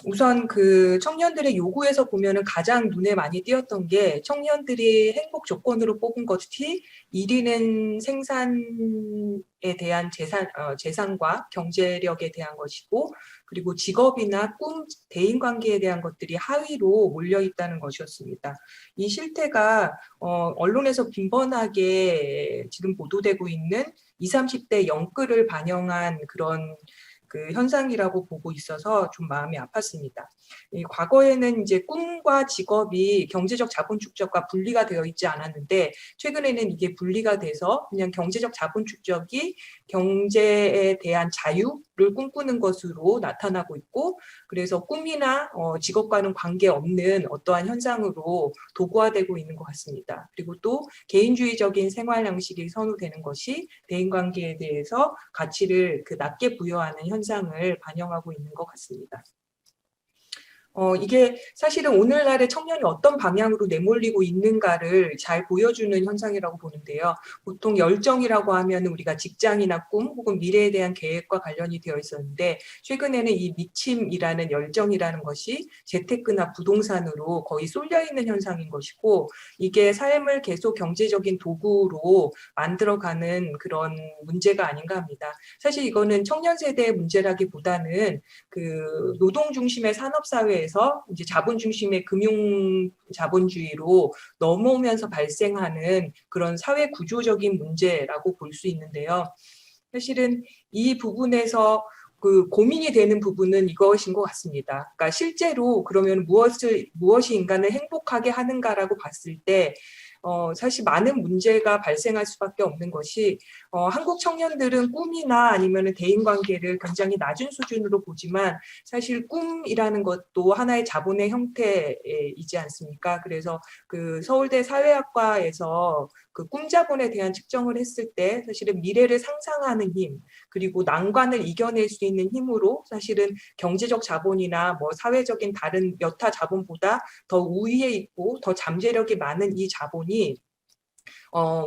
우선 그 청년들의 요구에서 보면은 가장 눈에 많이 띄었던 게 청년들이 행복 조건으로 뽑은 것이 1위는 생산에 대한 재산과 경제력에 대한 것이고, 그리고 직업이나 꿈, 대인관계에 대한 것들이 하위로 몰려 있다는 것이었습니다. 이 실태가 언론에서 빈번하게 지금 보도되고 있는 20, 30대 영끌을 반영한 그런 그 현상이라고 보고 있어서 좀 마음이 아팠습니다. 과거에는 이제 꿈과 직업이 경제적 자본 축적과 분리가 되어 있지 않았는데 최근에는 이게 분리가 돼서 그냥 경제적 자본 축적이 경제에 대한 자유를 꿈꾸는 것으로 나타나고 있고, 그래서 꿈이나 직업과는 관계없는 어떠한 현상으로 도구화되고 있는 것 같습니다. 그리고 또 개인주의적인 생활 양식이 선호되는 것이 대인관계에 대해서 가치를 낮게 부여하는 현상을 반영하고 있는 것 같습니다. 이게 사실은 오늘날의 청년이 어떤 방향으로 내몰리고 있는가를 잘 보여주는 현상이라고 보는데요. 보통 열정이라고 하면 우리가 직장이나 꿈 혹은 미래에 대한 계획과 관련이 되어 있었는데 최근에는 이 미침이라는 열정이라는 것이 재테크나 부동산으로 거의 쏠려 있는 현상인 것이고, 이게 삶을 계속 경제적인 도구로 만들어가는 그런 문제가 아닌가 합니다. 사실 이거는 청년 세대의 문제라기보다는 그 노동 중심의 산업 사회에서 이제 자본 중심의 금융 자본주의로 넘어오면서 발생하는 그런 사회 구조적인 문제라고 볼 수 있는데요. 사실은 이 부분에서 그 고민이 되는 부분은 이것인 것 같습니다. 그러니까 실제로 그러면 무엇이 인간을 행복하게 하는가라고 봤을 때 사실 많은 문제가 발생할 수밖에 없는 것이, 한국 청년들은 꿈이나 아니면 대인관계를 굉장히 낮은 수준으로 보지만 사실 꿈이라는 것도 하나의 자본의 형태이지 않습니까? 그래서 그 서울대 사회학과에서 그 꿈자본에 대한 측정을 했을 때 사실은 미래를 상상하는 힘, 그리고 난관을 이겨낼 수 있는 힘으로 사실은 경제적 자본이나 뭐 사회적인 다른 여타 자본보다 더 우위에 있고 더 잠재력이 많은 이 자본이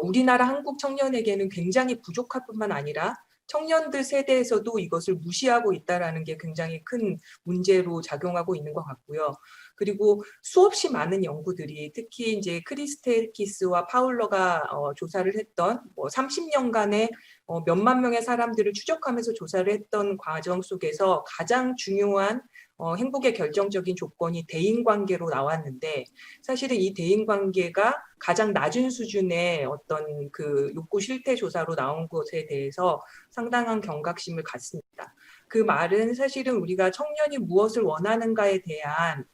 우리나라 한국 청년에게는 굉장히 부족할 뿐만 아니라 청년들 세대에서도 이것을 무시하고 있다는 게 굉장히 큰 문제로 작용하고 있는 것 같고요. 그리고 수없이 많은 연구들이, 특히 이제 크리스테키스와 파울러가 조사를 했던 30년간의 몇만 명의 사람들을 추적하면서 조사를 했던 과정 속에서 가장 중요한 행복의 결정적인 조건이 대인관계로 나왔는데, 사실은 이 대인관계가 가장 낮은 수준의 어떤 그 욕구 실태 조사로 나온 것에 대해서 상당한 경각심을 갖습니다. 그 말은 사실은 우리가 청년이 무엇을 원하는가에 대한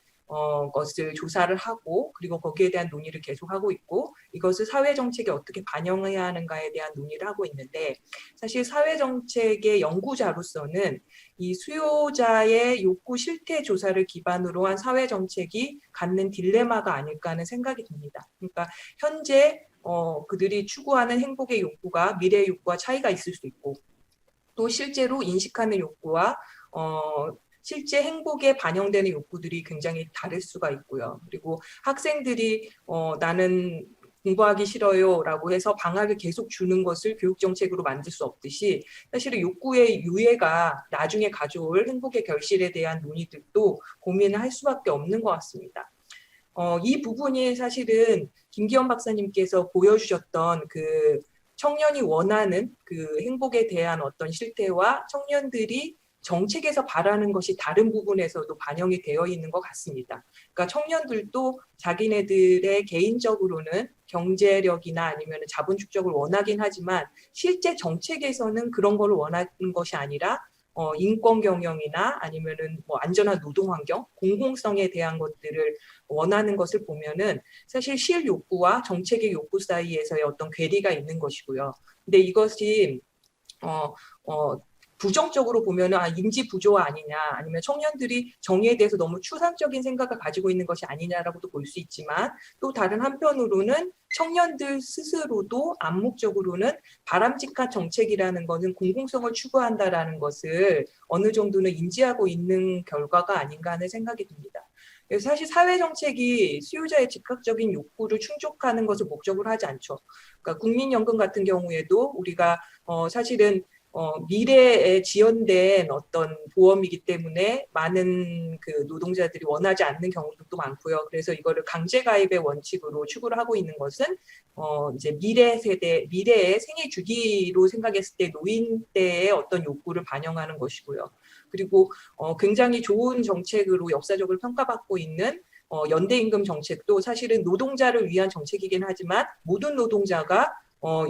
것을 조사를 하고, 그리고 거기에 대한 논의를 계속하고 있고, 이것을 사회정책에 어떻게 반영해야 하는가에 대한 논의를 하고 있는데, 사실 사회정책의 연구자로서는 이 수요자의 욕구 실태 조사를 기반으로 한 사회정책이 갖는 딜레마가 아닐까 하는 생각이 듭니다. 그러니까 현재 그들이 추구하는 행복의 욕구가 미래의 욕구와 차이가 있을 수 있고, 또 실제로 인식하는 욕구와 실제 행복에 반영되는 욕구들이 굉장히 다를 수가 있고요. 그리고 학생들이 나는 공부하기 싫어요 라고 해서 방학을 계속 주는 것을 교육정책으로 만들 수 없듯이, 사실은 욕구의 유예가 나중에 가져올 행복의 결실에 대한 논의들도 고민을 할 수밖에 없는 것 같습니다. 이 부분이 사실은 김기현 박사님께서 보여주셨던 그 청년이 원하는 그 행복에 대한 어떤 실태와 청년들이 정책에서 바라는 것이 다른 부분에서도 반영이 되어 있는 것 같습니다. 그러니까 청년들도 자기네들의 개인적으로는 경제력이나 아니면 자본 축적을 원하긴 하지만 실제 정책에서는 그런 걸 원하는 것이 아니라 인권 경영이나 아니면은 뭐 안전한 노동 환경, 공공성에 대한 것들을 원하는 것을 보면은 사실 실 욕구와 정책의 욕구 사이에서의 어떤 괴리가 있는 것이고요. 근데 이것이 부정적으로 보면은 인지 부조화 아니냐, 아니면 청년들이 정의에 대해서 너무 추상적인 생각을 가지고 있는 것이 아니냐라고도 볼 수 있지만, 또 다른 한편으로는 청년들 스스로도 암묵적으로는 바람직한 정책이라는 것은 공공성을 추구한다라는 것을 어느 정도는 인지하고 있는 결과가 아닌가 하는 생각이 듭니다. 그래서 사실 사회정책이 수요자의 즉각적인 욕구를 충족하는 것을 목적으로 하지 않죠. 그러니까 국민연금 같은 경우에도 우리가 사실은 미래에 지연된 어떤 보험이기 때문에 많은 그 노동자들이 원하지 않는 경우도 많고요. 그래서 이거를 강제 가입의 원칙으로 추구를 하고 있는 것은 이제 미래의 생애 주기로 생각했을 때 노인 때의 어떤 욕구를 반영하는 것이고요. 그리고 굉장히 좋은 정책으로 역사적으로 평가받고 있는 연대임금 정책도 사실은 노동자를 위한 정책이긴 하지만 모든 노동자가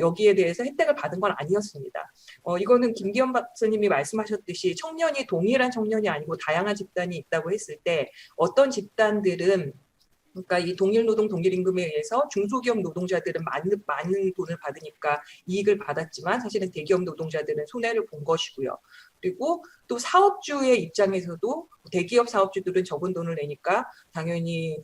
여기에 대해서 혜택을 받은 건 아니었습니다. 이거는 김기현 박사님이 말씀하셨듯이 청년이 동일한 청년이 아니고 다양한 집단이 있다고 했을 때 어떤 집단들은 그러니까 이 동일노동 동일임금에 의해서 중소기업 노동자들은 많은 돈을 받으니까 이익을 받았지만 사실은 대기업 노동자들은 손해를 본 것이고요. 그리고 또 사업주의 입장에서도 대기업 사업주들은 적은 돈을 내니까 당연히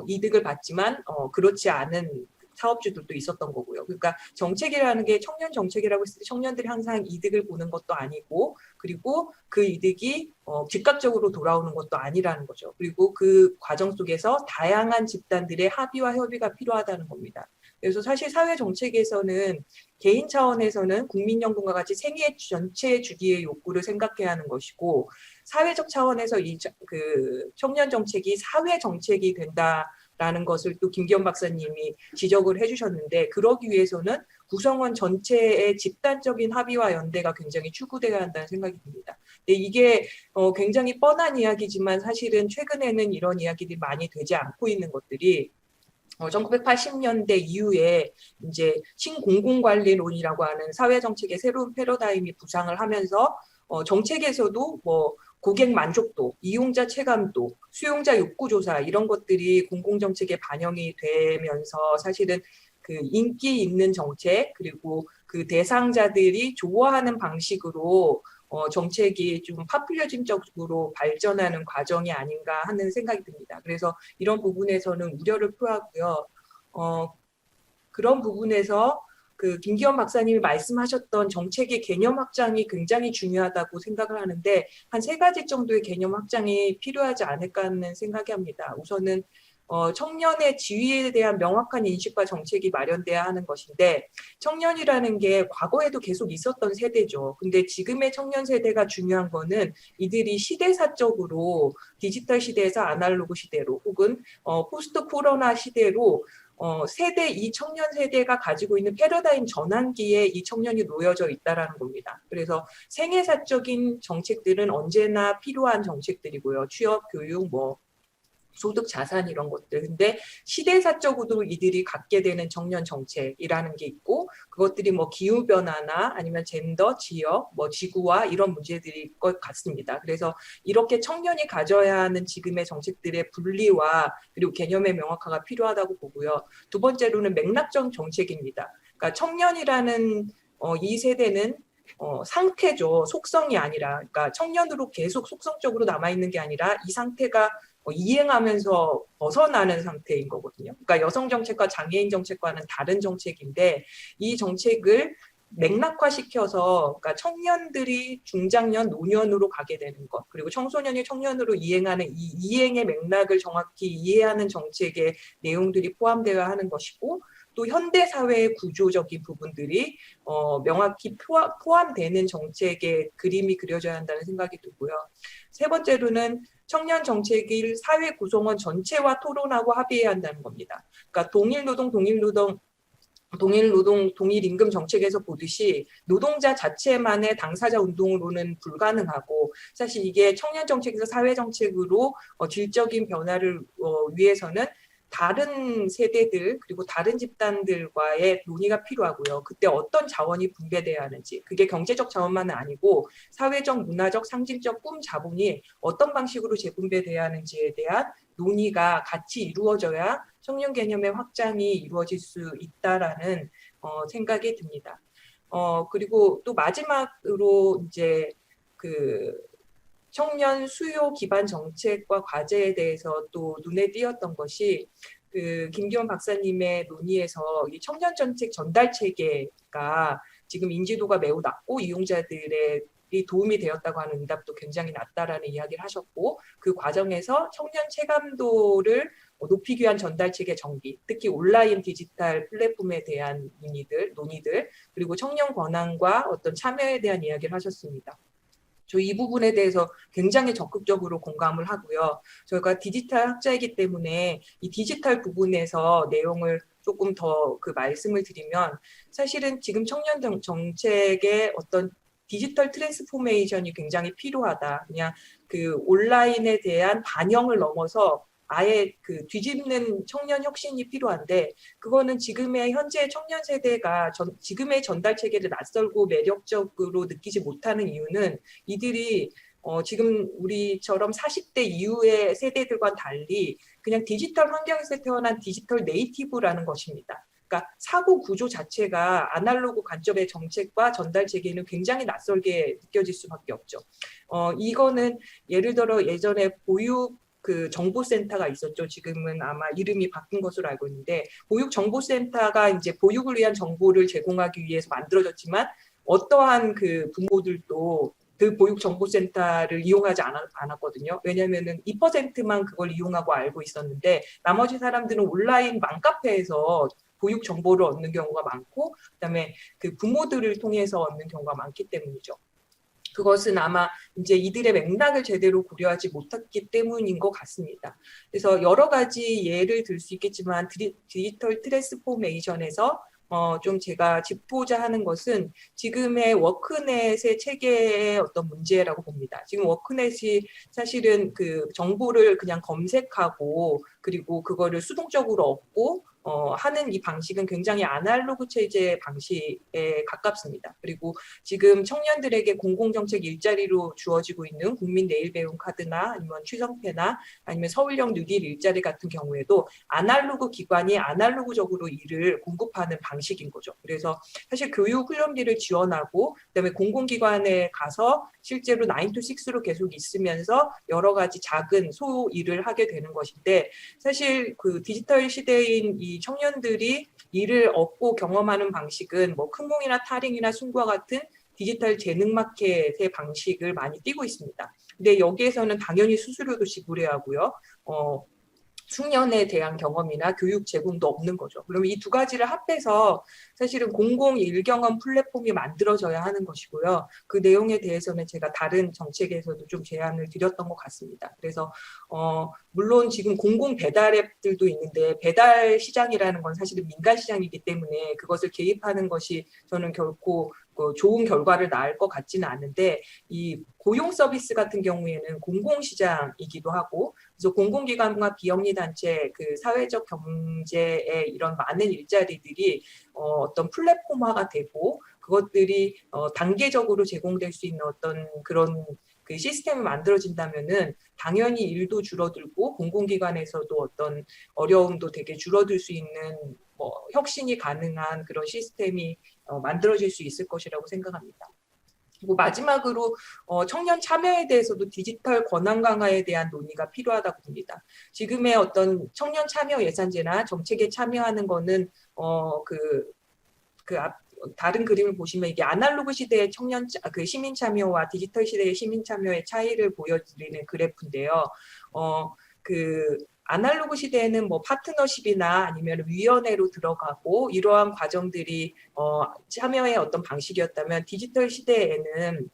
이득을 받지만 그렇지 않은 사업주들도 있었던 거고요. 그러니까 정책이라는 게 청년 정책이라고 했을 때 청년들이 항상 이득을 보는 것도 아니고 그리고 그 이득이 즉각적으로 돌아오는 것도 아니라는 거죠. 그리고 그 과정 속에서 다양한 집단들의 합의와 협의가 필요하다는 겁니다. 그래서 사실 사회 정책에서는 개인 차원에서는 국민연금과 같이 생애 전체 주기의 욕구를 생각해야 하는 것이고 사회적 차원에서 그 청년 정책이 사회 정책이 된다라는 것을 또 김기현 박사님이 지적을 해주셨는데 그러기 위해서는 구성원 전체의 집단적인 합의와 연대가 굉장히 추구돼야 한다는 생각이 듭니다. 근데 이게 굉장히 뻔한 이야기지만 사실은 최근에는 이런 이야기들이 많이 되지 않고 있는 것들이 1980년대 이후에 이제 신공공관리론이라고 하는 사회정책의 새로운 패러다임이 부상을 하면서 정책에서도 뭐 고객 만족도, 이용자 체감도, 수용자 욕구조사 이런 것들이 공공정책에 반영이 되면서 사실은 그 인기 있는 정책 그리고 그 대상자들이 좋아하는 방식으로 정책이 좀 파퓰리즘적으로 발전하는 과정이 아닌가 하는 생각이 듭니다. 그래서 이런 부분에서는 우려를 표하고요. 그런 부분에서 그 김기현 박사님이 말씀하셨던 정책의 개념 확장이 굉장히 중요하다고 생각을 하는데 한 3가지 정도의 개념 확장이 필요하지 않을까 하는 생각이 합니다. 우선은 청년의 지위에 대한 명확한 인식과 정책이 마련돼야 하는 것인데 청년이라는 게 과거에도 계속 있었던 세대죠. 근데 지금의 청년 세대가 중요한 거는 이들이 시대사적으로 디지털 시대에서 아날로그 시대로 혹은 포스트 코로나 시대로 이 청년 세대가 가지고 있는 패러다임 전환기에 이 청년이 놓여져 있다라는 겁니다. 그래서 생애사적인 정책들은 언제나 필요한 정책들이고요. 취업, 교육, 소득, 자산 이런 것들. 근데 시대사적으로도 이들이 갖게 되는 청년 정책이라는 게 있고 그것들이 기후 변화나 아니면 젠더, 지역, 지구와 이런 문제들일 것 같습니다. 그래서 이렇게 청년이 가져야 하는 지금의 정책들의 분리와 그리고 개념의 명확화가 필요하다고 보고요. 2번째로는 맥락적 정책입니다. 그러니까 청년이라는 이 세대는 상태죠. 속성이 아니라 그러니까 청년으로 계속 속성적으로 남아있는 게 아니라 이 상태가 이행하면서 벗어나는 상태인 거거든요. 그러니까 여성 정책과 장애인 정책과는 다른 정책인데 이 정책을 맥락화시켜서 그러니까 청년들이 중장년, 노년으로 가게 되는 것 그리고 청소년이 청년으로 이행하는 이 이행의 맥락을 정확히 이해하는 정책의 내용들이 포함되어야 하는 것이고 또 현대사회의 구조적인 부분들이 명확히 포함되는 정책의 그림이 그려져야 한다는 생각이 들고요. 3번째로는 청년 정책을 사회 구성원 전체와 토론하고 합의해야 한다는 겁니다. 그러니까 동일임금 정책에서 보듯이 노동자 자체만의 당사자 운동으로는 불가능하고 사실 이게 청년 정책에서 사회 정책으로 질적인 변화를 위해서는 다른 세대들 그리고 다른 집단들과의 논의가 필요하고요. 그때 어떤 자원이 분배돼야 하는지 그게 경제적 자원만은 아니고 사회적, 문화적, 상징적 꿈 자본이 어떤 방식으로 재분배돼야 하는지에 대한 논의가 같이 이루어져야 청년 개념의 확장이 이루어질 수 있다라는 생각이 듭니다. 그리고 또 마지막으로 이제 청년 수요 기반 정책과 과제에 대해서 또 눈에 띄었던 것이 김기현 박사님의 논의에서 이 청년 정책 전달 체계가 지금 인지도가 매우 낮고 이용자들의 도움이 되었다고 하는 응답도 굉장히 낮다라는 이야기를 하셨고 그 과정에서 청년 체감도를 높이기 위한 전달체계 정비, 특히 온라인 디지털 플랫폼에 대한 논의들, 그리고 청년 권한과 어떤 참여에 대한 이야기를 하셨습니다. 저 이 부분에 대해서 굉장히 적극적으로 공감을 하고요. 저희가 디지털 학자이기 때문에 이 디지털 부분에서 내용을 조금 더 그 말씀을 드리면, 사실은 지금 청년 정책의 어떤 디지털 트랜스포메이션이 굉장히 필요하다. 그냥 그 온라인에 대한 반영을 넘어서 아예 그 뒤집는 청년 혁신이 필요한데, 그거는 지금의 현재 청년 세대가 지금의 전달 체계를 낯설고 매력적으로 느끼지 못하는 이유는, 이들이 지금 우리처럼 40대 이후의 세대들과는 달리 그냥 디지털 환경에서 태어난 디지털 네이티브라는 것입니다. 그러니까 사고 구조 자체가 아날로그 관점의 정책과 전달 체계는 굉장히 낯설게 느껴질 수밖에 없죠. 이거는 예를 들어 예전에 보육 그 정보센터가 있었죠. 지금은 아마 이름이 바뀐 것으로 알고 있는데, 보육정보센터가 이제 보육을 위한 정보를 제공하기 위해서 만들어졌지만, 어떠한 그 부모들도 그 보육정보센터를 이용하지 않았거든요. 왜냐하면은 2%만 그걸 이용하고 알고 있었는데, 나머지 사람들은 온라인 맘카페에서 보육 정보를 얻는 경우가 많고, 그다음에 그 부모들을 통해서 얻는 경우가 많기 때문이죠. 그것은 아마 이제 이들의 맥락을 제대로 고려하지 못했기 때문인 것 같습니다. 그래서 여러 가지 예를 들 수 있겠지만, 디지털 트랜스포메이션에서 좀 제가 짚고자 하는 것은 지금의 워크넷의 체계의 어떤 문제라고 봅니다. 지금 워크넷이 사실은 그 정보를 그냥 검색하고 그리고 그거를 수동적으로 얻고 하는 이 방식은 굉장히 아날로그 체제 방식에 가깝습니다. 그리고 지금 청년들에게 공공정책 일자리로 주어지고 있는 국민 내일 배움 카드나 아니면 취성패나 아니면 서울형 뉴딜 일자리 같은 경우에도 아날로그 기관이 아날로그적으로 일을 공급하는 방식인 거죠. 그래서 사실 교육 훈련비를 지원하고 그다음에 공공기관에 가서 실제로 9to6로 계속 있으면서 여러 가지 작은 소 일을 하게 되는 것인데, 사실 그 디지털 시대인 이 청년들이 일을 얻고 경험하는 방식은 뭐 큰몽이나 타링이나 순과 같은 디지털 재능 마켓의 방식을 많이 띠고 있습니다. 근데 여기에서는 당연히 수수료도 지불해야 하고요. 숙련에 대한 경험이나 교육 제공도 없는 거죠. 그러면 이 두 가지를 합해서 사실은 공공 일경험 플랫폼이 만들어져야 하는 것이고요. 그 내용에 대해서는 제가 다른 정책에서도 좀 제안을 드렸던 것 같습니다. 그래서 물론 지금 공공 배달 앱들도 있는데, 배달 시장이라는 건 사실은 민간 시장이기 때문에 그것을 개입하는 것이 저는 결코 좋은 결과를 낳을 것 같지는 않은데, 이 고용 서비스 같은 경우에는 공공시장이기도 하고, 그래서 공공기관과 비영리단체 그 사회적 경제의 이런 많은 일자리들이 어떤 플랫폼화가 되고, 그것들이 단계적으로 제공될 수 있는 어떤 그런 그 시스템이 만들어진다면은 당연히 일도 줄어들고 공공기관에서도 어떤 어려움도 되게 줄어들 수 있는 뭐 혁신이 가능한 그런 시스템이 만들어질 수 있을 것이라고 생각합니다. 그리고 마지막으로 청년 참여에 대해서도 디지털 권한 강화에 대한 논의가 필요하다고 봅니다. 지금의 어떤 청년 참여 예산제나 정책에 참여하는 거는 다른 그림을 보시면 이게 아날로그 시대의 시민 참여와 디지털 시대의 시민 참여의 차이를 보여드리는 그래프인데요. 아날로그 시대에는 뭐 파트너십이나 아니면 위원회로 들어가고 이러한 과정들이 참여의 어떤 방식이었다면, 디지털 시대에는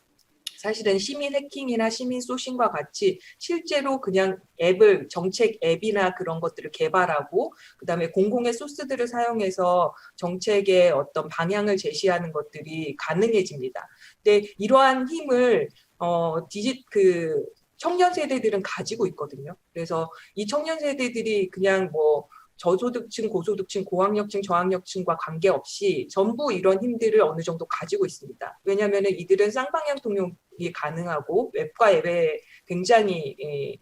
사실은 시민 해킹이나 시민 소싱과 같이 실제로 그냥 정책 앱이나 그런 것들을 개발하고 그다음에 공공의 소스들을 사용해서 정책의 어떤 방향을 제시하는 것들이 가능해집니다. 근데 이러한 힘을 청년 세대들은 가지고 있거든요. 그래서 이 청년 세대들이 그냥 뭐 저소득층, 고소득층, 고학력층, 저학력층과 관계없이 전부 이런 힘들을 어느 정도 가지고 있습니다. 왜냐하면 이들은 쌍방향 통용이 가능하고 웹과 앱에 굉장히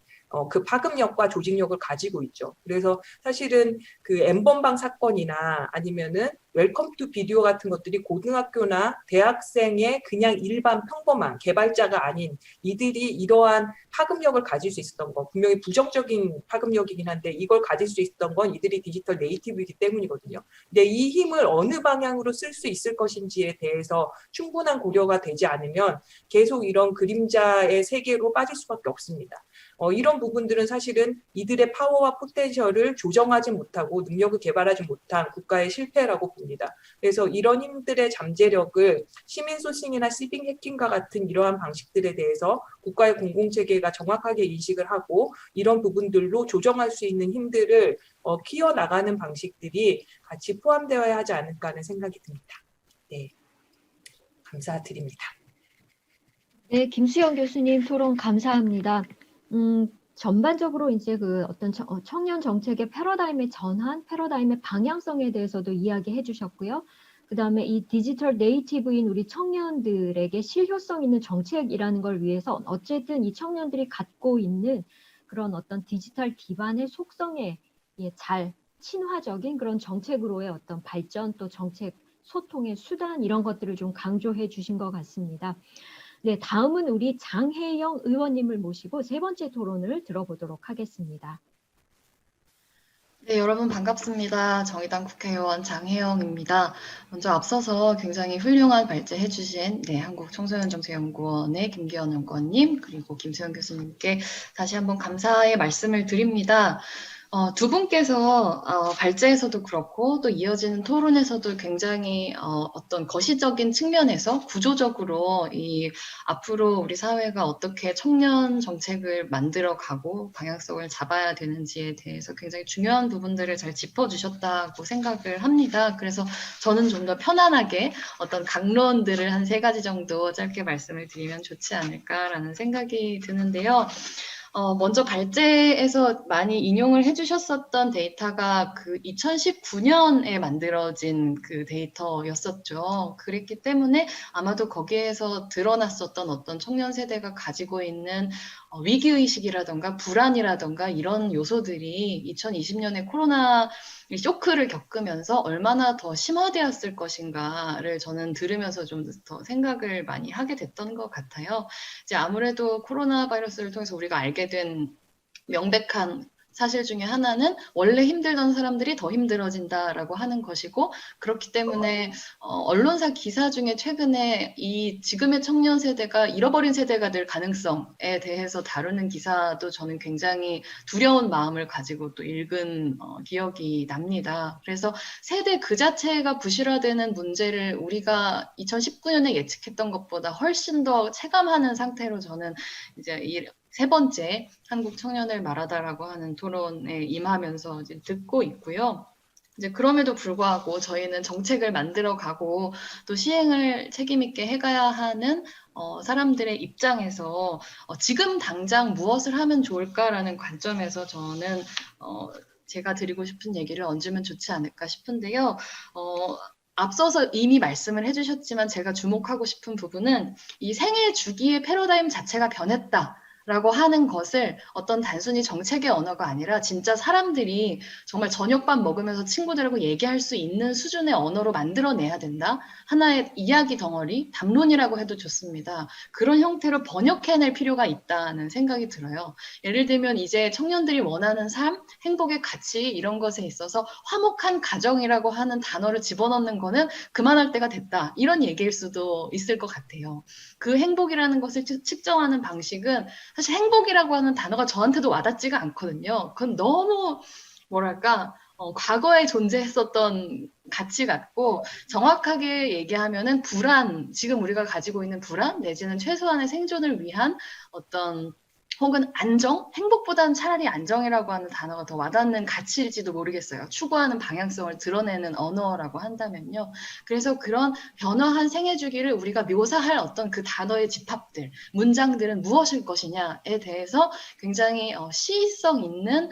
그 파급력과 조직력을 가지고 있죠. 그래서 사실은 그 N번방 사건이나 아니면은 웰컴 투 비디오 같은 것들이 고등학교나 대학생의 그냥 일반 평범한 개발자가 아닌 이들이 이러한 파급력을 가질 수 있었던 거, 분명히 부정적인 파급력이긴 한데 이걸 가질 수 있었던 건 이들이 디지털 네이티브이기 때문이거든요. 근데 이 힘을 어느 방향으로 쓸 수 있을 것인지에 대해서 충분한 고려가 되지 않으면 계속 이런 그림자의 세계로 빠질 수밖에 없습니다. 이런 부분들은 사실은 이들의 파워와 포텐셜을 조정하지 못하고 능력을 개발하지 못한 국가의 실패라고 봅니다. 그래서 이런 힘들의 잠재력을 시민 소싱이나 시빙 해킹과 같은 이러한 방식들에 대해서 국가의 공공체계가 정확하게 인식을 하고 이런 부분들로 조정할 수 있는 힘들을 키워나가는 방식들이 같이 포함되어야 하지 않을까 하는 생각이 듭니다. 네, 감사드립니다.
네, 김수영 교수님 토론 감사합니다. 전반적으로 이제 그 어떤 청년 정책의 패러다임의 전환, 패러다임의 방향성에 대해서도 이야기해 주셨고요. 그 다음에 이 디지털 네이티브인 우리 청년들에게 실효성 있는 정책이라는 걸 위해서 어쨌든 이 청년들이 갖고 있는 그런 어떤 디지털 기반의 속성에 잘 친화적인 그런 정책으로의 어떤 발전 또 정책 소통의 수단 이런 것들을 좀 강조해 주신 것 같습니다. 네, 다음은 우리 장혜영 의원님을 모시고 세 번째 토론을 들어보도록 하겠습니다.
네, 여러분 반갑습니다. 정의당 국회의원 장혜영입니다. 먼저 앞서서 굉장히 훌륭한 발제해주신 한국청소년정책연구원의 김기현 연구원님 그리고 김수영 교수님께 다시 한번 감사의 말씀을 드립니다. 두 분께서 발제에서도 그렇고 또 이어지는 토론에서도 굉장히 어떤 거시적인 측면에서 구조적으로 이 앞으로 우리 사회가 어떻게 청년 정책을 만들어가고 방향성을 잡아야 되는지에 대해서 굉장히 중요한 부분들을 잘 짚어주셨다고 생각을 합니다. 그래서 저는 좀 더 편안하게 어떤 강론들을 한 3가지 정도 짧게 말씀을 드리면 좋지 않을까라는 생각이 드는데요. 먼저 발제에서 많이 인용을 해주셨었던 데이터가 그 2019년에 만들어진 그 데이터였었죠. 그랬기 때문에 아마도 거기에서 드러났었던 어떤 청년 세대가 가지고 있는 위기의식이라던가 불안이라던가 이런 요소들이 2020년에 코로나 쇼크를 겪으면서 얼마나 더 심화되었을 것인가를 저는 들으면서 좀 더 생각을 많이 하게 됐던 것 같아요. 이제 아무래도 코로나 바이러스를 통해서 우리가 알게 된 명백한 사실 중에 하나는 원래 힘들던 사람들이 더 힘들어진다라고 하는 것이고 그렇기 때문에 언론사 기사 중에 최근에 이 지금의 청년 세대가 잃어버린 세대가 될 가능성에 대해서 다루는 기사도 저는 굉장히 두려운 마음을 가지고 또 읽은 기억이 납니다. 그래서 세대 그 자체가 부실화되는 문제를 우리가 2019년에 예측했던 것보다 훨씬 더 체감하는 상태로 저는 이제 이 3번째 한국 청년을 말하다라고 하는 토론에 임하면서 이제 듣고 있고요. 이제 그럼에도 불구하고 저희는 정책을 만들어가고 또 시행을 책임 있게 해가야 하는 사람들의 입장에서 지금 당장 무엇을 하면 좋을까라는 관점에서 저는 제가 드리고 싶은 얘기를 얹으면 좋지 않을까 싶은데요. 앞서서 이미 말씀을 해주셨지만 제가 주목하고 싶은 부분은 이 생애 주기의 패러다임 자체가 변했다. 라고 하는 것을 어떤 단순히 정책의 언어가 아니라 진짜 사람들이 정말 저녁밥 먹으면서 친구들하고 얘기할 수 있는 수준의 언어로 만들어내야 된다. 하나의 이야기 덩어리, 담론이라고 해도 좋습니다. 그런 형태로 번역해낼 필요가 있다는 생각이 들어요. 예를 들면 이제 청년들이 원하는 삶, 행복의 가치 이런 것에 있어서 화목한 가정이라고 하는 단어를 집어넣는 거는 그만할 때가 됐다. 이런 얘기일 수도 있을 것 같아요. 그 행복이라는 것을 측정하는 방식은 사실 행복이라고 하는 단어가 저한테도 와닿지가 않거든요. 그건 너무 뭐랄까 과거에 존재했었던 가치 같고 정확하게 얘기하면은 불안, 지금 우리가 가지고 있는 불안 내지는 최소한의 생존을 위한 어떤 혹은 안정? 행복보다는 차라리 안정이라고 하는 단어가 더 와닿는 가치일지도 모르겠어요. 추구하는 방향성을 드러내는 언어라고 한다면요. 그래서 그런 변화한 생애 주기를 우리가 묘사할 어떤 그 단어의 집합들, 문장들은 무엇일 것이냐에 대해서 굉장히 시의성 있는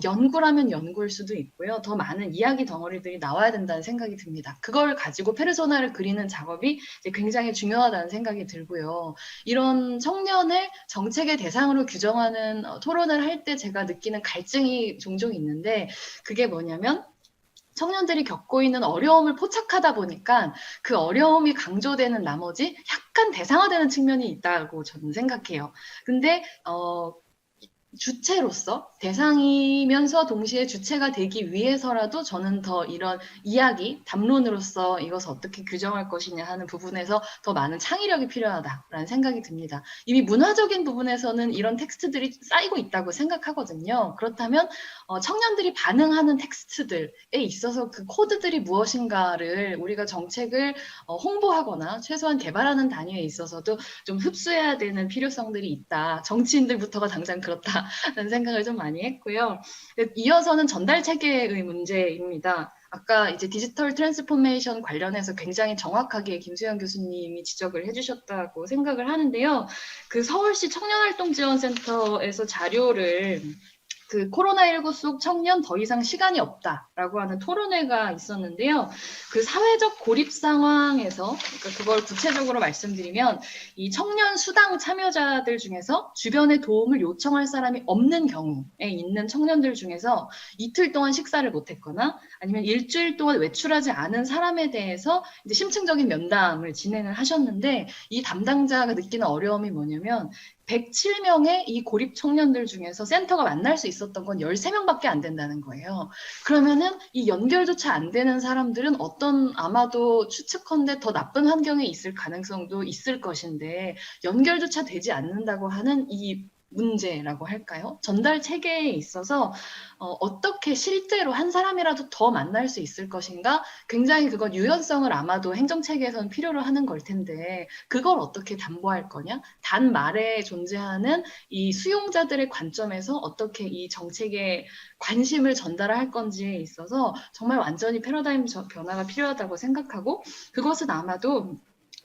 연구라면 연구일 수도 있고요. 더 많은 이야기 덩어리들이 나와야 된다는 생각이 듭니다. 그걸 가지고 페르소나를 그리는 작업이 이제 굉장히 중요하다는 생각이 들고요. 이런 청년을 정책의 대상으로 규정하는 토론을 할 때 제가 느끼는 갈증이 종종 있는데 그게 뭐냐면 청년들이 겪고 있는 어려움을 포착하다 보니까 그 어려움이 강조되는 나머지 약간 대상화되는 측면이 있다고 저는 생각해요. 근데 주체로서 대상이면서 동시에 주체가 되기 위해서라도 저는 더 이런 이야기, 담론으로서 이것을 어떻게 규정할 것이냐 하는 부분에서 더 많은 창의력이 필요하다라는 생각이 듭니다. 이미 문화적인 부분에서는 이런 텍스트들이 쌓이고 있다고 생각하거든요. 그렇다면 청년들이 반응하는 텍스트들에 있어서 그 코드들이 무엇인가를 우리가 정책을 홍보하거나 최소한 개발하는 단위에 있어서도 좀 흡수해야 되는 필요성들이 있다. 정치인들부터가 당장 그렇다. 라는 생각을 좀 많이 했고요. 이어서는 전달 체계의 문제입니다. 아까 이제 디지털 트랜스포메이션 관련해서 굉장히 정확하게 김수현 교수님이 지적을 해주셨다고 생각을 하는데요. 그 서울시 청년활동지원센터에서 자료를 그 코로나19 속 청년 더 이상 시간이 없다라고 하는 토론회가 있었는데요. 그 사회적 고립 상황에서 그러니까 그걸 구체적으로 말씀드리면 이 청년 수당 참여자들 중에서 주변에 도움을 요청할 사람이 없는 경우에 있는 청년들 중에서 이틀 동안 식사를 못했거나 아니면 일주일 동안 외출하지 않은 사람에 대해서 이제 심층적인 면담을 진행을 하셨는데 이 담당자가 느끼는 어려움이 뭐냐면 107명의 이 고립 청년들 중에서 센터가 만날 수 있었던 건 13명밖에 안 된다는 거예요. 그러면은 이 연결조차 안 되는 사람들은 어떤 아마도 추측컨대 더 나쁜 환경에 있을 가능성도 있을 것인데 연결조차 되지 않는다고 하는 이 문제라고 할까요? 전달 체계에 있어서 어떻게 실제로 한 사람이라도 더 만날 수 있을 것인가? 굉장히 그건 유연성을 아마도 행정체계에서는 필요로 하는 걸 텐데 그걸 어떻게 담보할 거냐? 단 말에 존재하는 이 수용자들의 관점에서 어떻게 이 정책에 관심을 전달할 건지에 있어서 정말 완전히 패러다임 변화가 필요하다고 생각하고 그것은 아마도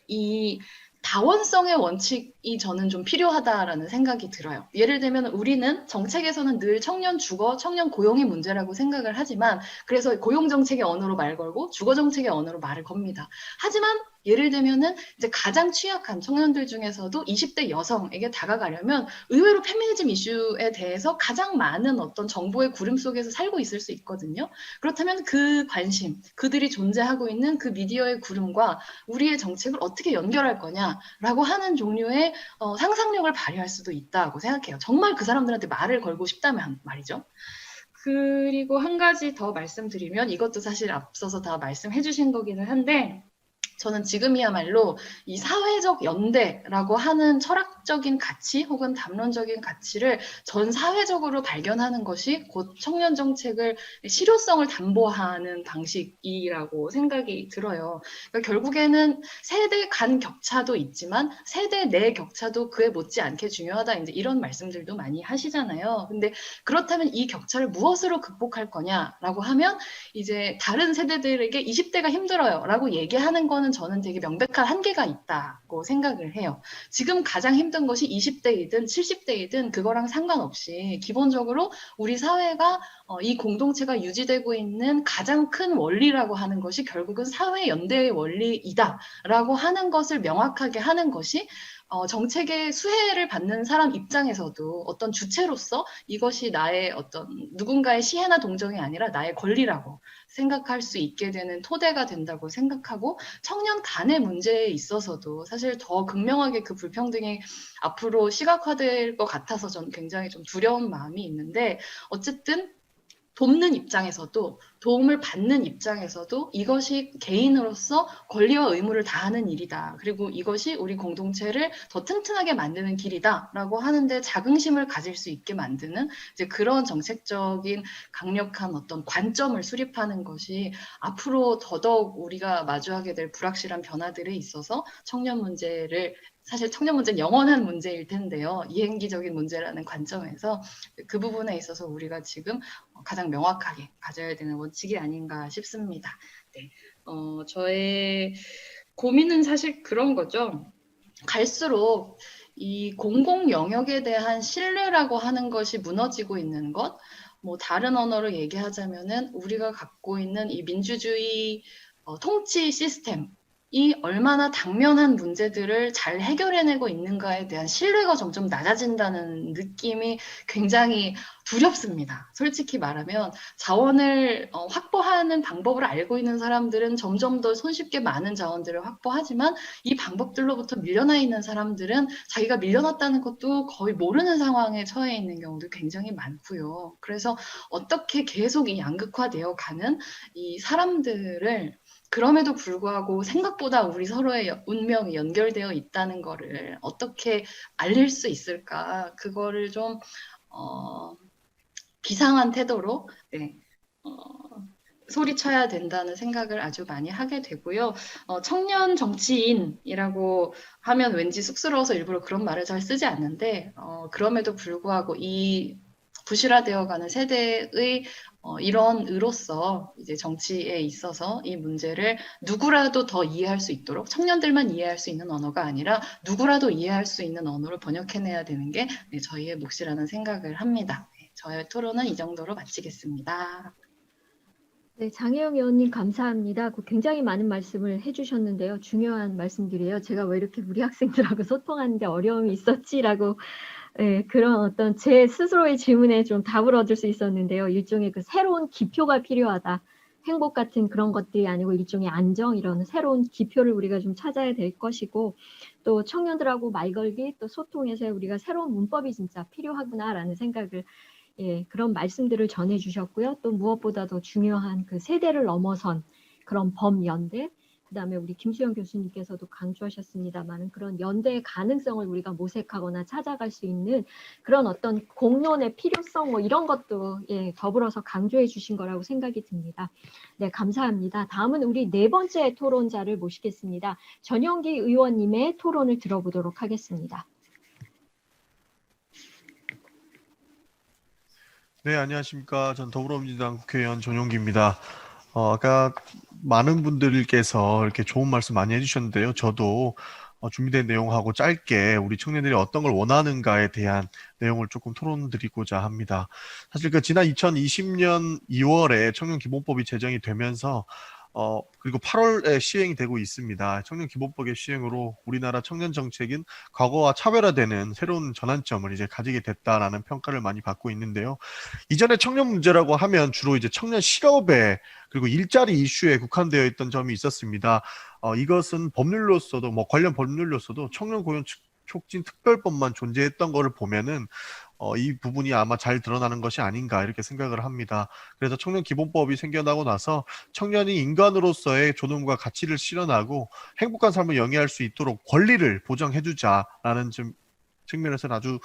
이 다원성의 원칙이 저는 좀 필요하다라는 생각이 들어요. 예를 들면 우리는 정책에서는 늘 청년 주거, 청년 고용의 문제라고 생각을 하지만 그래서 고용 정책의 언어로 말 걸고 주거 정책의 언어로 말을 겁니다. 하지만 예를 들면은 이제 가장 취약한 청년들 중에서도 20대 여성에게 다가가려면 의외로 페미니즘 이슈에 대해서 가장 많은 어떤 정보의 구름 속에서 살고 있을 수 있거든요. 그렇다면 그 관심, 그들이 존재하고 있는 그 미디어의 구름과 우리의 정책을 어떻게 연결할 거냐라고 하는 종류의 상상력을 발휘할 수도 있다고 생각해요. 정말 그 사람들한테 말을 걸고 싶다면 말이죠. 그리고 한 가지 더 말씀드리면 이것도 사실 앞서서 다 말씀해 주신 거기는 한데 저는 지금이야말로 이 사회적 연대라고 하는 철학적인 가치 혹은 담론적인 가치를 전 사회적으로 발견하는 것이 곧 청년 정책을 실효성을 담보하는 방식이라고 생각이 들어요. 그러니까 결국에는 세대 간 격차도 있지만 세대 내 격차도 그에 못지않게 중요하다. 이제 이런 말씀들도 많이 하시잖아요. 근데 그렇다면 이 격차를 무엇으로 극복할 거냐라고 하면 이제 다른 세대들에게 20대가 힘들어요라고 얘기하는 거는 저는 되게 명백한 한계가 있다고 생각을 해요. 지금 가장 힘든 것이 20대이든 70대이든 그거랑 상관없이 기본적으로 우리 사회가 이 공동체가 유지되고 있는 가장 큰 원리라고 하는 것이 결국은 사회 연대의 원리이다라고 하는 것을 명확하게 하는 것이 정책의 수혜를 받는 사람 입장에서도 어떤 주체로서 이것이 나의 어떤 누군가의 시혜나 동정이 아니라 나의 권리라고 생각할 수 있게 되는 토대가 된다고 생각하고 청년 간의 문제에 있어서도 사실 더 극명하게 그 불평등이 앞으로 시각화될 것 같아서 저는 굉장히 좀 두려운 마음이 있는데 어쨌든 돕는 입장에서도 도움을 받는 입장에서도 이것이 개인으로서 권리와 의무를 다하는 일이다. 그리고 이것이 우리 공동체를 더 튼튼하게 만드는 길이다라고 하는데 자긍심을 가질 수 있게 만드는 이제 그런 정책적인 강력한 어떤 관점을 수립하는 것이 앞으로 더더욱 우리가 마주하게 될 불확실한 변화들에 있어서 청년 문제를 사실 청년 문제는 영원한 문제일 텐데요. 이행기적인 문제라는 관점에서 그 부분에 있어서 우리가 지금 가장 명확하게 가져야 되는 원칙이 아닌가 싶습니다. 네, 저의 고민은 사실 그런 거죠. 갈수록 이 공공 영역에 대한 신뢰라고 하는 것이 무너지고 있는 것, 뭐 다른 언어로 얘기하자면은 우리가 갖고 있는 이 민주주의 통치 시스템 얼마나 당면한 문제들을 잘 해결해내고 있는가에 대한 신뢰가 점점 낮아진다는 느낌이 굉장히 두렵습니다. 솔직히 말하면 자원을 확보하는 방법을 알고 있는 사람들은 점점 더 손쉽게 많은 자원들을 확보하지만 이 방법들로부터 밀려나 있는 사람들은 자기가 밀려났다는 것도 거의 모르는 상황에 처해 있는 경우도 굉장히 많고요. 그래서 어떻게 계속 이 양극화되어 가는 이 사람들을 그럼에도 불구하고 생각보다 우리 서로의 운명이 연결되어 있다는 거를 어떻게 알릴 수 있을까? 그거를 좀 비상한 태도로 소리쳐야 된다는 생각을 아주 많이 하게 되고요. 청년 정치인이라고 하면 왠지 쑥스러워서 일부러 그런 말을 잘 쓰지 않는데 그럼에도 불구하고 이 부실화되어가는 세대의 일원으로서 이제 정치에 있어서 이 문제를 누구라도 더 이해할 수 있도록 청년들만 이해할 수 있는 언어가 아니라 누구라도 이해할 수 있는 언어로 번역해내야 되는 게 저희의 몫이라는 생각을 합니다. 저의 토론은 이 정도로 마치겠습니다.
네, 장혜영 의원님 감사합니다. 굉장히 많은 말씀을 해주셨는데요. 중요한 말씀들이에요. 제가 왜 이렇게 우리 학생들하고 소통하는데 어려움이 있었지라고 그런 어떤 제 스스로의 질문에 좀 답을 얻을 수 있었는데요. 일종의 그 새로운 기표가 필요하다. 행복 같은 그런 것들이 아니고 일종의 안정 이런 새로운 기표를 우리가 좀 찾아야 될 것이고 또 청년들하고 말 걸기 또 소통에서 우리가 새로운 문법이 진짜 필요하구나라는 생각을 그런 말씀들을 전해주셨고요. 또 무엇보다도 중요한 그 세대를 넘어선 그런 범연대, 그 다음에 우리 김수영 교수님께서도 강조하셨습니다만 그런 연대의 가능성을 우리가 모색하거나 찾아갈 수 있는 그런 어떤 공론의 필요성 뭐 이런 것도 더불어서 강조해 주신 거라고 생각이 듭니다. 네, 감사합니다. 다음은 우리 네 번째 토론자를 모시겠습니다. 전용기 의원님의 토론을 들어보도록 하겠습니다.
네, 안녕하십니까. 전 더불어민주당 국회의원 전용기입니다. 아까 많은 분들께서 이렇게 좋은 말씀 많이 해주셨는데요. 저도 준비된 내용하고 짧게 우리 청년들이 어떤 걸 원하는가에 대한 내용을 조금 토론드리고자 합니다. 사실 지난 2020년 2월에 청년기본법이 제정이 되면서 그리고 8월에 시행이 되고 있습니다. 청년기본법의 시행으로 우리나라 청년 정책은 과거와 차별화되는 새로운 전환점을 이제 가지게 됐다라는 평가를 많이 받고 있는데요. 이전에 청년 문제라고 하면 주로 이제 청년 실업에 그리고 일자리 이슈에 국한되어 있던 점이 있었습니다. 이것은 법률로서도 관련 법률로서도 청년 고용 촉진 특별법만 존재했던 거를 보면은 이 부분이 아마 잘 드러나는 것이 아닌가 이렇게 생각을 합니다. 그래서 청년기본법이 생겨나고 나서 청년이 인간으로서의 존엄과 가치를 실현하고 행복한 삶을 영위할 수 있도록 권리를 보장해주자라는 측면에서는 아주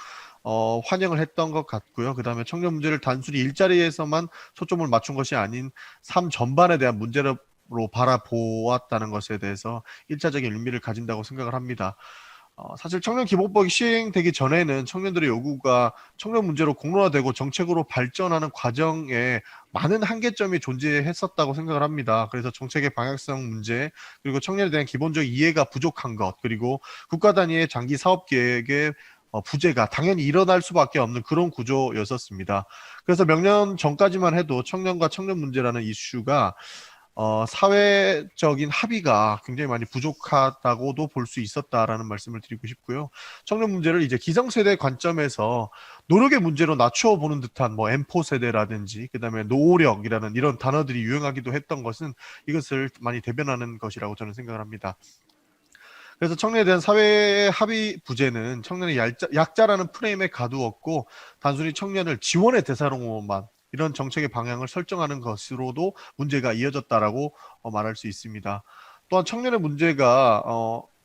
환영을 했던 것 같고요. 그 다음에 청년 문제를 단순히 일자리에서만 초점을 맞춘 것이 아닌 삶 전반에 대한 문제로 바라보았다는 것에 대해서 일차적인 의미를 가진다고 생각을 합니다. 사실 청년기본법이 시행되기 전에는 청년들의 요구가 청년 문제로 공론화되고 정책으로 발전하는 과정에 많은 한계점이 존재했었다고 생각을 합니다. 그래서 정책의 방향성 문제, 그리고 청년에 대한 기본적 이해가 부족한 것, 그리고 국가 단위의 장기 사업 계획의 부재가 당연히 일어날 수밖에 없는 그런 구조였었습니다. 그래서 몇 년 전까지만 해도 청년과 청년 문제라는 이슈가 사회적인 합의가 굉장히 많이 부족하다고도 볼 수 있었다라는 말씀을 드리고 싶고요. 청년 문제를 이제 기성세대 관점에서 노력의 문제로 낮추어 보는 듯한 M4 세대라든지 그다음에 노력이라는 이런 단어들이 유행하기도 했던 것은 이것을 많이 대변하는 것이라고 저는 생각을 합니다. 그래서 청년에 대한 사회의 합의 부재는 청년의 약자라는 프레임에 가두었고 단순히 청년을 지원의 대상으로만 이런 정책의 방향을 설정하는 것으로도 문제가 이어졌다라고 말할 수 있습니다. 또한 청년의 문제가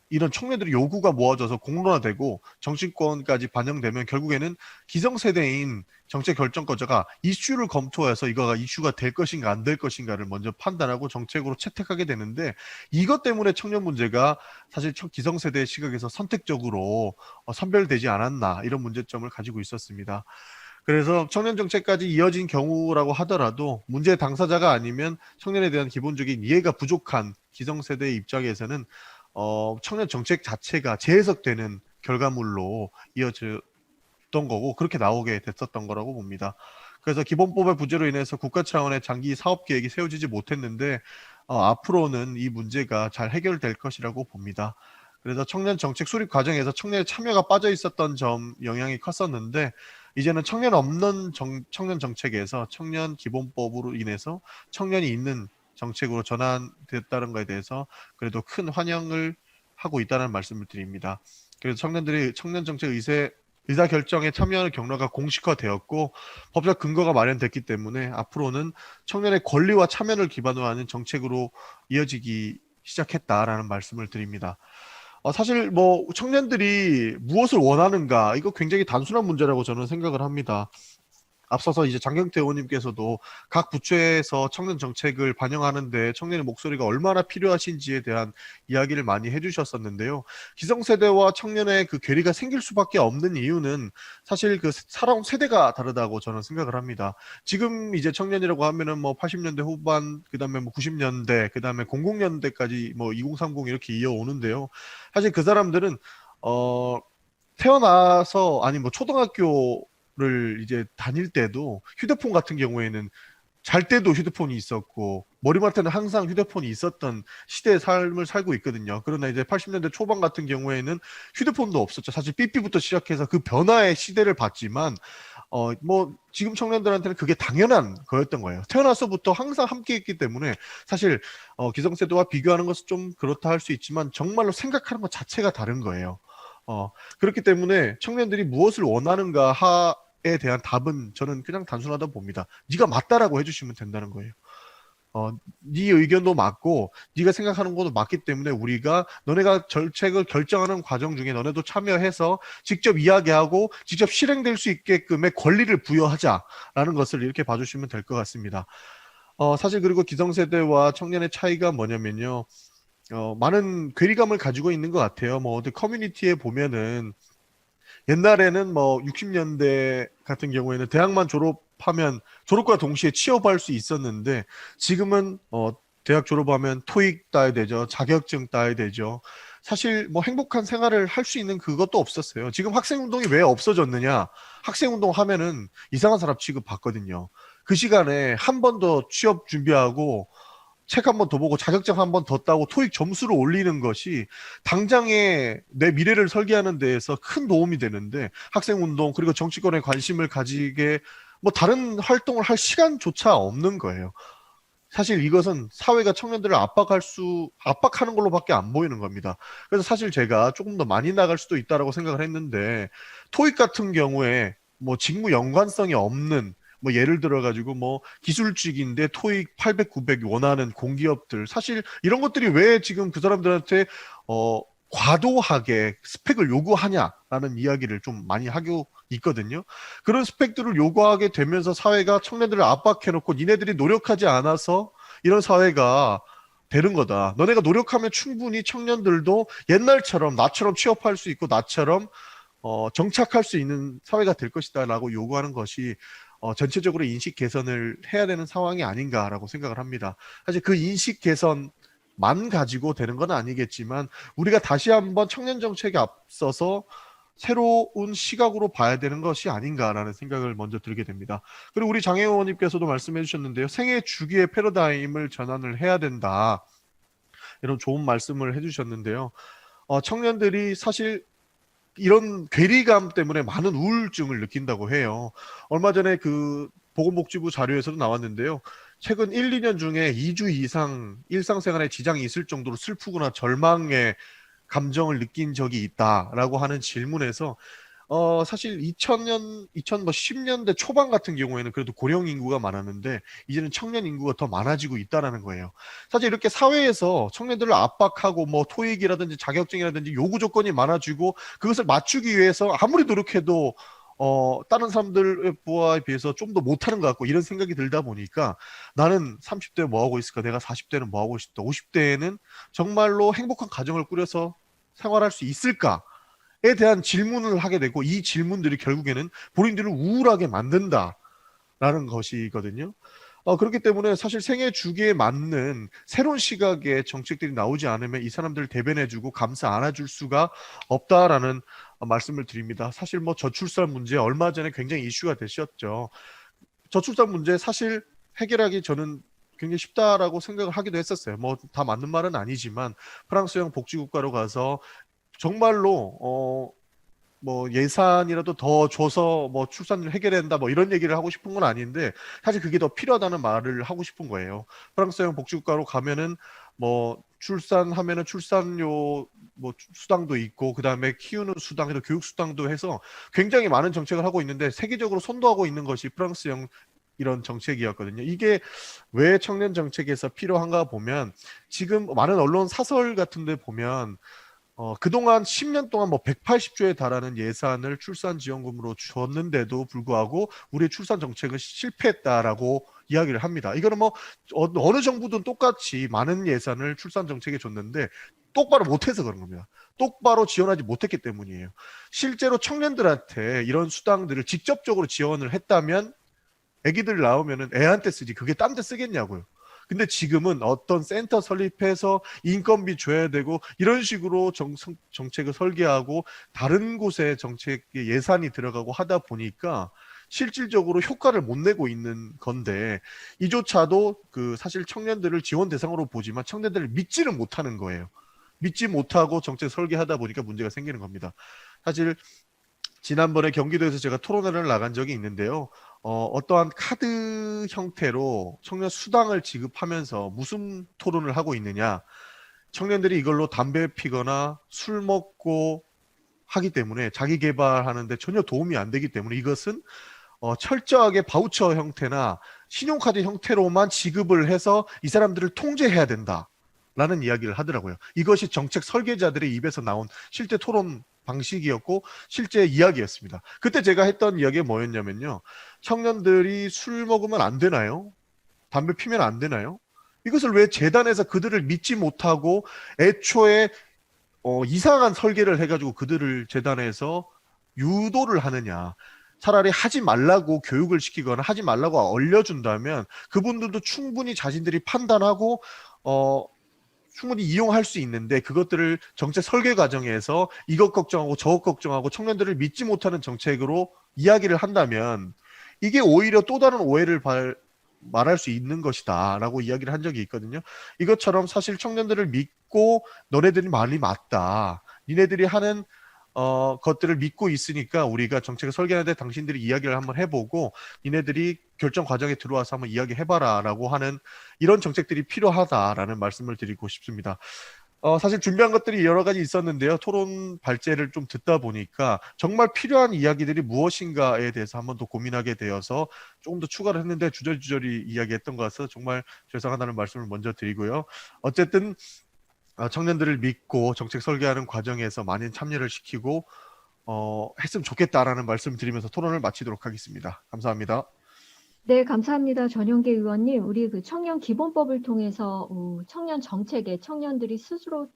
이런 청년들의 요구가 모아져서 공론화되고 정치권까지 반영되면 결국에는 기성세대인 정책 결정권자가 이슈를 검토해서 이거가 이슈가 될 것인가 안 될 것인가를 먼저 판단하고 정책으로 채택하게 되는데 이것 때문에 청년 문제가 사실 기성세대의 시각에서 선택적으로 선별되지 않았나 이런 문제점을 가지고 있었습니다. 그래서 청년 정책까지 이어진 경우라고 하더라도 문제 당사자가 아니면 청년에 대한 기본적인 이해가 부족한 기성세대의 입장에서는 청년 정책 자체가 재해석되는 결과물로 이어졌던 거고 그렇게 나오게 됐었던 거라고 봅니다. 그래서 기본법의 부재로 인해서 국가 차원의 장기 사업 계획이 세워지지 못했는데 앞으로는 이 문제가 잘 해결될 것이라고 봅니다. 그래서 청년 정책 수립 과정에서 청년의 참여가 빠져 있었던 점 영향이 컸었는데 이제는 청년 없는 청년 정책에서 청년 기본법으로 인해서 청년이 있는 정책으로 전환됐다는 것에 대해서 그래도 큰 환영을 하고 있다는 말씀을 드립니다. 그래서 청년들이 청년 정책 의사결정에 참여하는 경로가 공식화되었고 법적 근거가 마련됐기 때문에 앞으로는 청년의 권리와 참여를 기반으로 하는 정책으로 이어지기 시작했다라는 말씀을 드립니다. 사실 뭐 청년들이 무엇을 원하는가 이거 굉장히 단순한 문제라고 저는 생각을 합니다. 앞서서 이제 장경태 의원님께서도 각 부처에서 청년 정책을 반영하는데 청년의 목소리가 얼마나 필요하신지에 대한 이야기를 많이 해주셨었는데요. 기성세대와 청년의 그 괴리가 생길 수밖에 없는 이유는 사실 그 살아온 세대가 다르다고 저는 생각을 합니다. 지금 이제 청년이라고 하면은 뭐 80년대 후반, 그 다음에 뭐 90년대, 그 다음에 00년대까지 뭐 2030 이렇게 이어오는데요. 사실 그 사람들은 태어나서 아니 뭐 초등학교를 이제 다닐 때도 휴대폰 같은 경우에는 잘 때도 휴대폰이 있었고 머리맡에는 항상 휴대폰이 있었던 시대의 삶을 살고 있거든요. 그러나 이제 80년대 초반 같은 경우에는 휴대폰도 없었죠. 사실 삐삐부터 시작해서 그 변화의 시대를 봤지만 뭐 지금 청년들한테는 그게 당연한 거였던 거예요. 태어나서부터 항상 함께 있기 때문에 사실 기성세대와 비교하는 것은 좀 그렇다 할 수 있지만 정말로 생각하는 것 자체가 다른 거예요. 그렇기 때문에 청년들이 무엇을 원하는가에 대한 답은 저는 그냥 단순하다고 봅니다. 네가 맞다라고 해주시면 된다는 거예요. 네 의견도 맞고 네가 생각하는 것도 맞기 때문에 우리가 너네가 정책을 결정하는 과정 중에 너네도 참여해서 직접 이야기하고 직접 실행될 수 있게끔의 권리를 부여하자라는 것을 이렇게 봐주시면 될 것 같습니다. 사실 그리고 기성세대와 청년의 차이가 뭐냐면요. 많은 괴리감을 가지고 있는 것 같아요. 뭐 어디 커뮤니티에 보면은 옛날에는 뭐 60년대 같은 경우에는 대학만 졸업하면 졸업과 동시에 취업할 수 있었는데 지금은 대학 졸업하면 토익 따야 되죠. 자격증 따야 되죠. 사실 뭐 행복한 생활을 할 수 있는 그것도 없었어요. 지금 학생운동이 왜 없어졌느냐? 학생운동 하면은 이상한 사람 취급 받거든요. 그 시간에 한 번 더 취업 준비하고 책 한 번 더 보고 자격증 한 번 더 따고 토익 점수를 올리는 것이 당장에 내 미래를 설계하는 데에서 큰 도움이 되는데 학생운동 그리고 정치권에 관심을 가지게 뭐 다른 활동을 할 시간조차 없는 거예요. 사실 이것은 사회가 청년들을 압박하는 걸로밖에 안 보이는 겁니다. 그래서 사실 제가 조금 더 많이 나갈 수도 있다라고 생각을 했는데 토익 같은 경우에 뭐 직무 연관성이 없는 뭐 예를 들어 가지고 뭐 기술직인데 토익 800, 900 원하는 공기업들 사실 이런 것들이 왜 지금 그 사람들한테 과도하게 스펙을 요구하냐라는 이야기를 좀 많이 하고 있거든요. 그런 스펙들을 요구하게 되면서 사회가 청년들을 압박해놓고 니네들이 노력하지 않아서 이런 사회가 되는 거다. 너네가 노력하면 충분히 청년들도 옛날처럼 나처럼 취업할 수 있고 나처럼 정착할 수 있는 사회가 될 것이다 라고 요구하는 것이 전체적으로 인식 개선을 해야 되는 상황이 아닌가라고 생각을 합니다. 사실 그 인식 개선만 가지고 되는 건 아니겠지만 우리가 다시 한번 청년 정책에 앞서서 새로운 시각으로 봐야 되는 것이 아닌가라는 생각을 먼저 들게 됩니다. 그리고 우리 장혜원 의원님께서도 말씀해 주셨는데요. 생애 주기의 패러다임을 전환을 해야 된다. 이런 좋은 말씀을 해주셨는데요. 청년들이 사실 이런 괴리감 때문에 많은 우울증을 느낀다고 해요. 얼마 전에 그 보건복지부 자료에서도 나왔는데요. 최근 1, 2년 중에 2주 이상 일상생활에 지장이 있을 정도로 슬프거나 절망의 감정을 느낀 적이 있다라고 하는 질문에서 사실 2010년대 초반 같은 경우에는 그래도 고령 인구가 많았는데 이제는 청년 인구가 더 많아지고 있다라는 거예요. 사실 이렇게 사회에서 청년들을 압박하고 뭐 토익이라든지 자격증이라든지 요구 조건이 많아지고 그것을 맞추기 위해서 아무리 노력해도 다른 사람들에 비해서 좀 더 못하는 것 같고 이런 생각이 들다 보니까 나는 30대 뭐 하고 있을까? 내가 40대는 뭐 하고 있을까? 50대에는 정말로 행복한 가정을 꾸려서 생활할 수 있을까? 에 대한 질문을 하게 되고 이 질문들이 결국에는 본인들을 우울하게 만든다라는 것이거든요. 그렇기 때문에 사실 생애 주기에 맞는 새로운 시각의 정책들이 나오지 않으면 이 사람들을 대변해주고 감싸 안아줄 수가 없다라는 말씀을 드립니다. 사실 뭐 저출산 문제 얼마 전에 굉장히 이슈가 되셨죠. 저출산 문제 사실 해결하기 저는 굉장히 쉽다라고 생각을 하기도 했었어요. 뭐 다 맞는 말은 아니지만 프랑스형 복지국가로 가서 정말로 뭐 예산이라도 더 줘서 뭐 출산을 해결한다 뭐 이런 얘기를 하고 싶은 건 아닌데 사실 그게 더 필요하다는 말을 하고 싶은 거예요. 프랑스형 복지국가로 가면은 뭐 출산하면은 출산료 뭐 수당도 있고 그다음에 키우는 수당에도 교육 수당도 해서 굉장히 많은 정책을 하고 있는데 세계적으로 선도하고 있는 것이 프랑스형 이런 정책이었거든요. 이게 왜 청년 정책에서 필요한가 보면 지금 많은 언론 사설 같은 데 보면 그동안 10년 동안 뭐 180조에 달하는 예산을 출산 지원금으로 줬는데도 불구하고 우리의 출산 정책은 실패했다라고 이야기를 합니다. 이거는 뭐 어느 정부든 똑같이 많은 예산을 출산 정책에 줬는데 똑바로 못해서 그런 겁니다. 똑바로 지원하지 못했기 때문이에요. 실제로 청년들한테 이런 수당들을 직접적으로 지원을 했다면 애기들 나오면은 애한테 쓰지 그게 딴 데 쓰겠냐고요. 근데 지금은 어떤 센터 설립해서 인건비 줘야 되고 이런 식으로 정책을 설계하고 다른 곳에 정책에 예산이 들어가고 하다 보니까 실질적으로 효과를 못 내고 있는 건데 이조차도 그 사실 청년들을 지원 대상으로 보지만 청년들을 믿지는 못하는 거예요. 믿지 못하고 정책 설계하다 보니까 문제가 생기는 겁니다. 사실 지난번에 경기도에서 제가 토론회를 나간 적이 있는데요. 어떠한 카드 형태로 청년 수당을 지급하면서 무슨 토론을 하고 있느냐. 청년들이 이걸로 담배 피거나 술 먹고 하기 때문에 자기 개발하는데 전혀 도움이 안 되기 때문에 이것은 철저하게 바우처 형태나 신용카드 형태로만 지급을 해서 이 사람들을 통제해야 된다라는 이야기를 하더라고요. 이것이 정책 설계자들의 입에서 나온 실제 토론 방식이었고 실제 이야기였습니다. 그때 제가 했던 이야기가 뭐였냐면요. 청년들이 술 먹으면 안 되나요? 담배 피면 안 되나요? 이것을 왜 재단에서 그들을 믿지 못하고 애초에 이상한 설계를 해가지고 그들을 재단에서 유도를 하느냐. 차라리 하지 말라고 교육을 시키거나 하지 말라고 알려준다면 그분들도 충분히 자신들이 판단하고 충분히 이용할 수 있는데 그것들을 정책 설계 과정에서 이것 걱정하고 저것 걱정하고 청년들을 믿지 못하는 정책으로 이야기를 한다면 이게 오히려 또 다른 오해를 말할 수 있는 것이다 라고 이야기를 한 적이 있거든요. 이것처럼 사실 청년들을 믿고 너네들이 말이 맞다. 니네들이 하는 것들을 믿고 있으니까 우리가 정책을 설계하는데 당신들이 이야기를 한번 해보고 니네들이 결정 과정에 들어와서 한번 이야기해봐라 라고 하는 이런 정책들이 필요하다라는 말씀을 드리고 싶습니다. 사실 준비한 것들이 여러 가지 있었는데요. 토론 발제를 좀 듣다 보니까 정말 필요한 이야기들이 무엇인가에 대해서 한번 더 고민하게 되어서 조금 더 추가를 했는데 주저리주저리 이야기했던 것 같아서 정말 죄송하다는 말씀을 먼저 드리고요. 어쨌든 청년들을 믿고 정책 설계하는 과정에서 많은 참여를 시키고 했으면 좋겠다라는 말씀 드리면서 토론을 마치도록 하겠습니다. 감사합니다.
네, 감사합니다. 전용기 의원님. 우리 그 청년 기본법을 통해서 청년 정책에 청년들이 스스로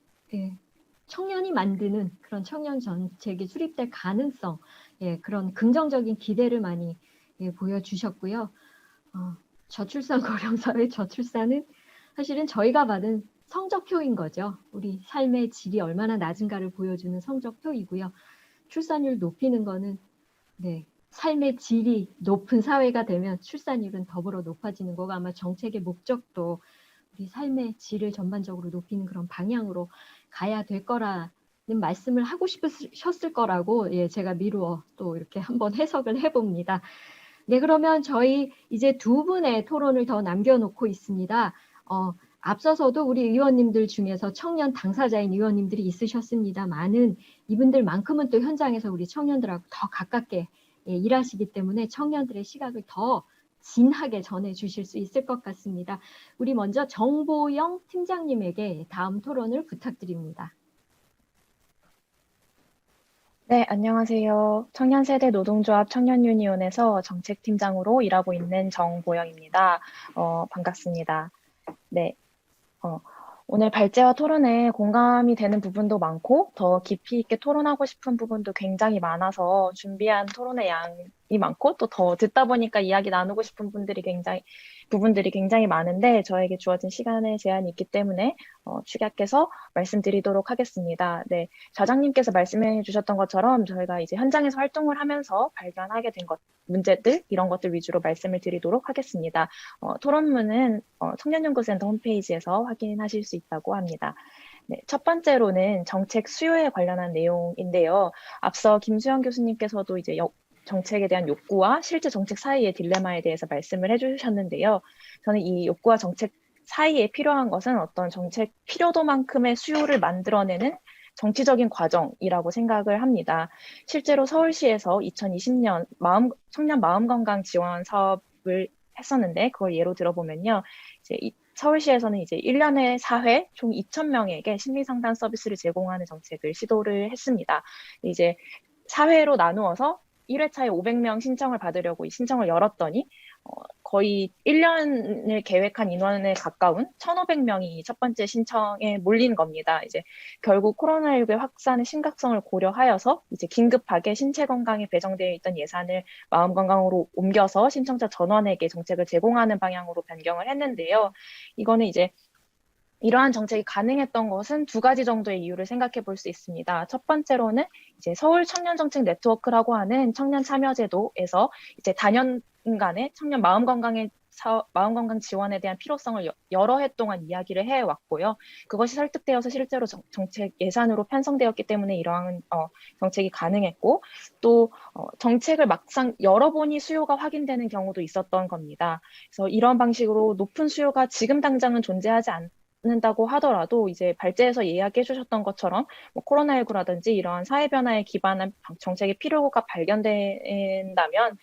청년이 만드는 그런 청년 정책이 수립될 가능성, 그런 긍정적인 기대를 많이 보여주셨고요. 저출산 고령 사회 저출산은 사실은 저희가 받은 성적표인 거죠. 우리 삶의 질이 얼마나 낮은가를 보여주는 성적표이고요. 출산율 높이는 거는 삶의 질이 높은 사회가 되면 출산율은 더불어 높아지는 거고 아마 정책의 목적도 우리 삶의 질을 전반적으로 높이는 그런 방향으로 가야 될 거라는 말씀을 하고 싶으셨을 거라고 제가 미루어 또 이렇게 한번 해석을 해봅니다. 네, 그러면 저희 이제 두 분의 토론을 더 남겨놓고 있습니다. 앞서서도 우리 의원님들 중에서 청년 당사자인 의원님들이 있으셨습니다만은 이분들만큼은 또 현장에서 우리 청년들하고 더 가깝게 일하시기 때문에 청년들의 시각을 더 진하게 전해주실 수 있을 것 같습니다. 우리 먼저 정보영 팀장님에게 다음 토론을 부탁드립니다.
네, 안녕하세요. 청년세대 노동조합 청년유니온에서 정책팀장으로 일하고 있는 정보영입니다. 반갑습니다. 네, 오늘 발제와 토론에 공감이 되는 부분도 많고 더 깊이 있게 토론하고 싶은 부분도 굉장히 많아서 준비한 토론의 양 많고 또 더 듣다 보니까 이야기 나누고 싶은 부분들이 굉장히 많은데 저에게 주어진 시간의 제한이 있기 때문에 축약해서 말씀드리도록 하겠습니다. 네, 좌장님께서 말씀해 주셨던 것처럼 저희가 이제 현장에서 활동을 하면서 발견하게 된 문제들 이런 것들 위주로 말씀을 드리도록 하겠습니다. 토론문은 청년연구센터 홈페이지에서 확인하실 수 있다고 합니다. 네, 첫 번째로는 정책 수요에 관련한 내용인데요. 앞서 김수영 교수님께서도 이제 정책에 대한 욕구와 실제 정책 사이의 딜레마에 대해서 말씀을 해주셨는데요. 저는 이 욕구와 정책 사이에 필요한 것은 어떤 정책 필요도만큼의 수요를 만들어내는 정치적인 과정이라고 생각을 합니다. 실제로 서울시에서 2020년 청년 마음건강 지원 사업을 했었는데 그걸 예로 들어보면요. 이제 서울시에서는 이제 1년에 4회 총 2,000명에게 심리상담 서비스를 제공하는 정책을 시도를 했습니다. 이제 4회로 나누어서 1회차에 500명 신청을 받으려고 이 신청을 열었더니 거의 1년을 계획한 인원에 가까운 1,500명이 첫 번째 신청에 몰린 겁니다. 이제 결국 코로나19의 확산의 심각성을 고려하여서 이제 긴급하게 신체 건강에 배정되어 있던 예산을 마음 건강으로 옮겨서 신청자 전원에게 정책을 제공하는 방향으로 변경을 했는데요. 이거는 이제 이러한 정책이 가능했던 것은 두 가지 정도의 이유를 생각해 볼 수 있습니다. 첫 번째로는 이제 서울 청년 정책 네트워크라고 하는 청년 참여제도에서 이제 다년간의 청년 마음 건강 지원에 대한 필요성을 여러 해 동안 이야기를 해왔고요. 그것이 설득되어서 실제로 정책 예산으로 편성되었기 때문에 이러한 정책이 가능했고 또 정책을 막상 열어보니 수요가 확인되는 경우도 있었던 겁니다. 그래서 이런 방식으로 높은 수요가 지금 당장은 존재하지 않는다고 하더라도 이제 발제에서 이야기해 주셨던 것처럼 코로나19라든지 이러한 사회 변화에 기반한 정책의 필요가 발견된다면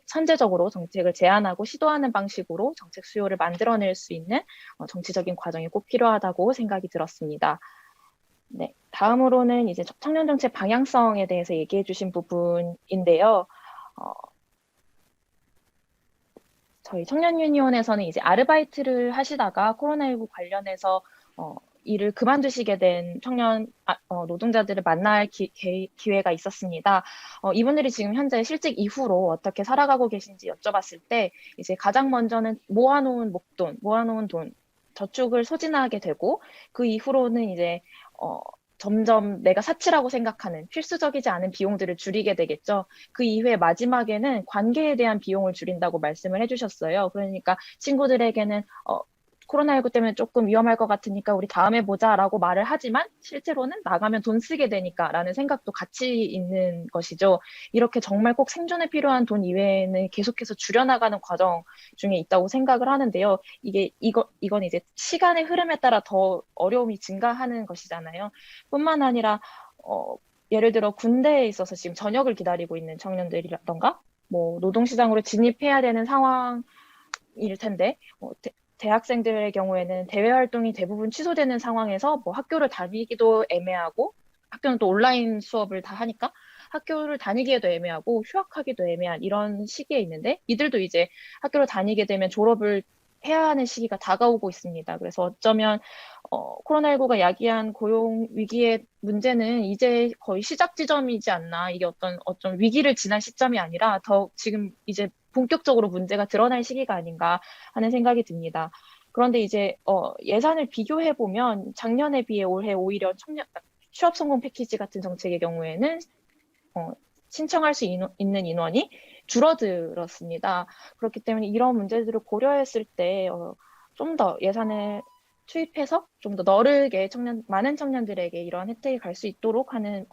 선제적으로 정책을 제안하고 시도하는 방식으로 정책 수요를 만들어낼 수 있는 정치적인 과정이 꼭 필요하다고 생각이 들었습니다. 네, 다음으로는 이제 청년 정책 방향성에 대해서 얘기해 주신 부분인데요. 저희 청년유니온에서는 이제 아르바이트를 하시다가 코로나19 관련해서 일을 그만두시게 된 청년 노동자들을 만날 기회가 있었습니다. 이분들이 지금 현재 실직 이후로 어떻게 살아가고 계신지 여쭤봤을 때 이제 가장 먼저는 모아놓은 돈, 저축을 소진하게 되고 그 이후로는 이제 점점 내가 사치라고 생각하는 필수적이지 않은 비용들을 줄이게 되겠죠. 그 이후에 마지막에는 관계에 대한 비용을 줄인다고 말씀을 해주셨어요. 그러니까 친구들에게는 코로나19 때문에 조금 위험할 것 같으니까 우리 다음에 보자라고 말을 하지만 실제로는 나가면 돈 쓰게 되니까라는 생각도 같이 있는 것이죠. 이렇게 정말 꼭 생존에 필요한 돈 이외에는 계속해서 줄여나가는 과정 중에 있다고 생각을 하는데요. 이건 이제 시간의 흐름에 따라 더 어려움이 증가하는 것이잖아요. 뿐만 아니라 예를 들어 군대에 있어서 지금 전역을 기다리고 있는 청년들이라던가 노동시장으로 진입해야 되는 상황일 텐데 대학생들의 경우에는 대외 활동이 대부분 취소되는 상황에서 학교를 다니기도 애매하고 학교는 또 온라인 수업을 다 하니까 학교를 다니기에도 애매하고 휴학하기도 애매한 이런 시기에 있는데 이들도 이제 학교를 다니게 되면 졸업을 해야 하는 시기가 다가오고 있습니다. 그래서 어쩌면 코로나19가 야기한 고용 위기의 문제는 이제 거의 시작 지점이지 않나. 이게 어떤 위기를 지난 시점이 아니라 더 지금 이제 본격적으로 문제가 드러날 시기가 아닌가 하는 생각이 듭니다. 그런데 이제 예산을 비교해 보면 작년에 비해 올해 오히려 취업 성공 패키지 같은 정책의 경우에는 신청할 수 있는 인원이 줄어들었습니다. 그렇기 때문에 이런 문제들을 고려했을 때 좀 더 예산을 투입해서 좀 더 너르게 많은 청년들에게 이러한 혜택이 갈 수 있도록 하는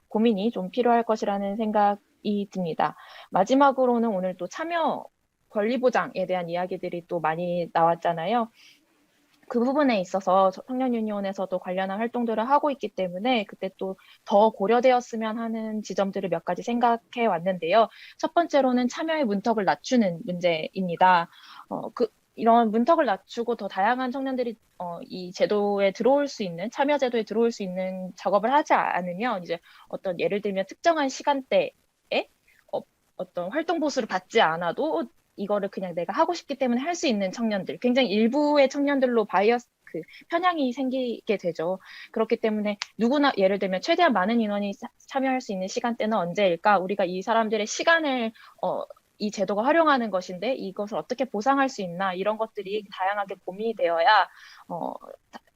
고민이 좀 필요할 것이라는 생각이 듭니다. 마지막으로는 오늘 또 참여 권리 보장에 대한 이야기들이 또 많이 나왔잖아요. 그 부분에 있어서 청년유니온에서도 관련한 활동들을 하고 있기 때문에 그때 또 더 고려되었으면 하는 지점들을 몇 가지 생각해 왔는데요. 첫 번째로는 참여의 문턱을 낮추는 문제입니다. 이런 문턱을 낮추고 더 다양한 청년들이 이 제도에 들어올 수 있는 참여 제도에 들어올 수 있는 작업을 하지 않으면 이제 예를 들면 특정한 시간대에 어떤 활동 보수를 받지 않아도 이거를 그냥 내가 하고 싶기 때문에 할 수 있는 청년들, 굉장히 일부의 청년들로 그 편향이 생기게 되죠. 그렇기 때문에 누구나 예를 들면 최대한 많은 인원이 참여할 수 있는 시간대는 언제일까? 우리가 이 사람들의 시간을 이 제도가 활용하는 것인데 이것을 어떻게 보상할 수 있나 이런 것들이 다양하게 고민이 되어야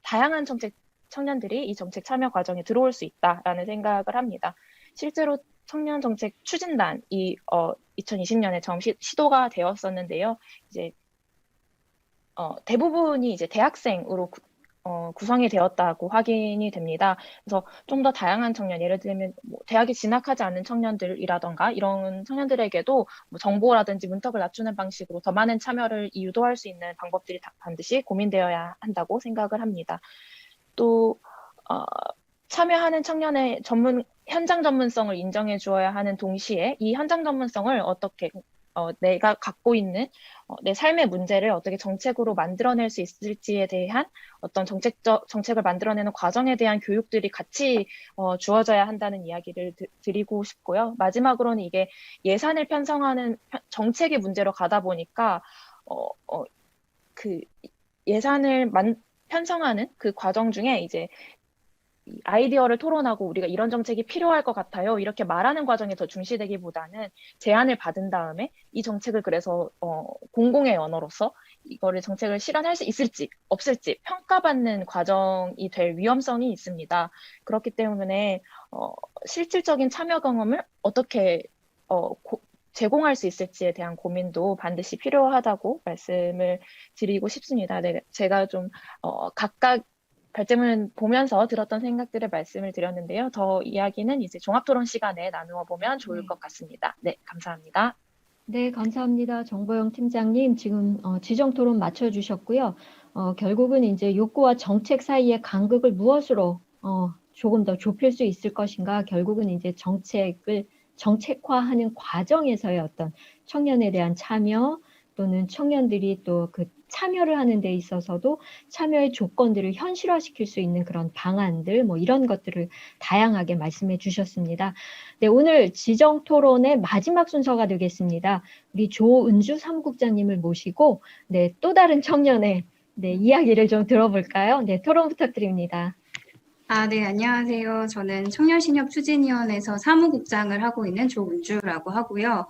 다양한 청년들이 이 정책 참여 과정에 들어올 수 있다라는 생각을 합니다. 실제로 청년 정책 추진단이 2020년에 처음 시도가 되었었는데요. 이제 대부분이 이제 대학생으로 구성이 되었다고 확인이 됩니다. 그래서 좀 더 다양한 청년, 예를 들면 뭐 대학에 진학하지 않는 청년들이라던가 이런 청년들에게도 뭐 정보라든지 문턱을 낮추는 방식으로 더 많은 참여를 유도할 수 있는 방법들이 반드시 고민되어야 한다고 생각을 합니다. 또 참여하는 청년의 현장 전문성을 인정해 주어야 하는 동시에 이 현장 전문성을 어떻게 내가 갖고 있는 내 삶의 문제를 어떻게 정책으로 만들어낼 수 있을지에 대한 어떤 정책을 만들어내는 과정에 대한 교육들이 같이 주어져야 한다는 이야기를 드리고 싶고요. 마지막으로는 이게 예산을 편성하는 정책의 문제로 가다 보니까 그 예산을 편성하는 그 과정 중에 이제 아이디어를 토론하고 우리가 이런 정책이 필요할 것 같아요. 이렇게 말하는 과정이 더 중시되기보다는 제안을 받은 다음에 이 정책을 그래서 공공의 언어로서 이거를 정책을 실현할 수 있을지 없을지 평가받는 과정이 될 위험성이 있습니다. 그렇기 때문에 실질적인 참여 경험을 어떻게 제공할 수 있을지에 대한 고민도 반드시 필요하다고 말씀을 드리고 싶습니다. 네, 제가 좀 각각 발제문 보면서 들었던 생각들을 말씀을 드렸는데요. 더 이야기는 이제 종합토론 시간에 나누어 보면 좋을 것 같습니다. 네, 감사합니다.
네, 감사합니다. 정보영 팀장님, 지금 지정토론 마쳐주셨고요. 결국은 이제 욕구와 정책 사이의 간극을 무엇으로 조금 더 좁힐 수 있을 것인가, 결국은 이제 정책을 정책화하는 과정에서의 어떤 청년에 대한 참여 또는 청년들이 또 그 참여를 하는 데 있어서도 참여의 조건들을 현실화시킬 수 있는 그런 방안들, 뭐 이런 것들을 다양하게 말씀해 주셨습니다. 네, 오늘 지정 토론의 마지막 순서가 되겠습니다. 우리 조은주 사무국장님을 모시고 네, 또 다른 청년의 이야기를 좀 들어볼까요? 네, 토론 부탁드립니다.
네, 안녕하세요. 저는 청년신협추진위원회에서 사무국장을 하고 있는 조은주라고 하고요.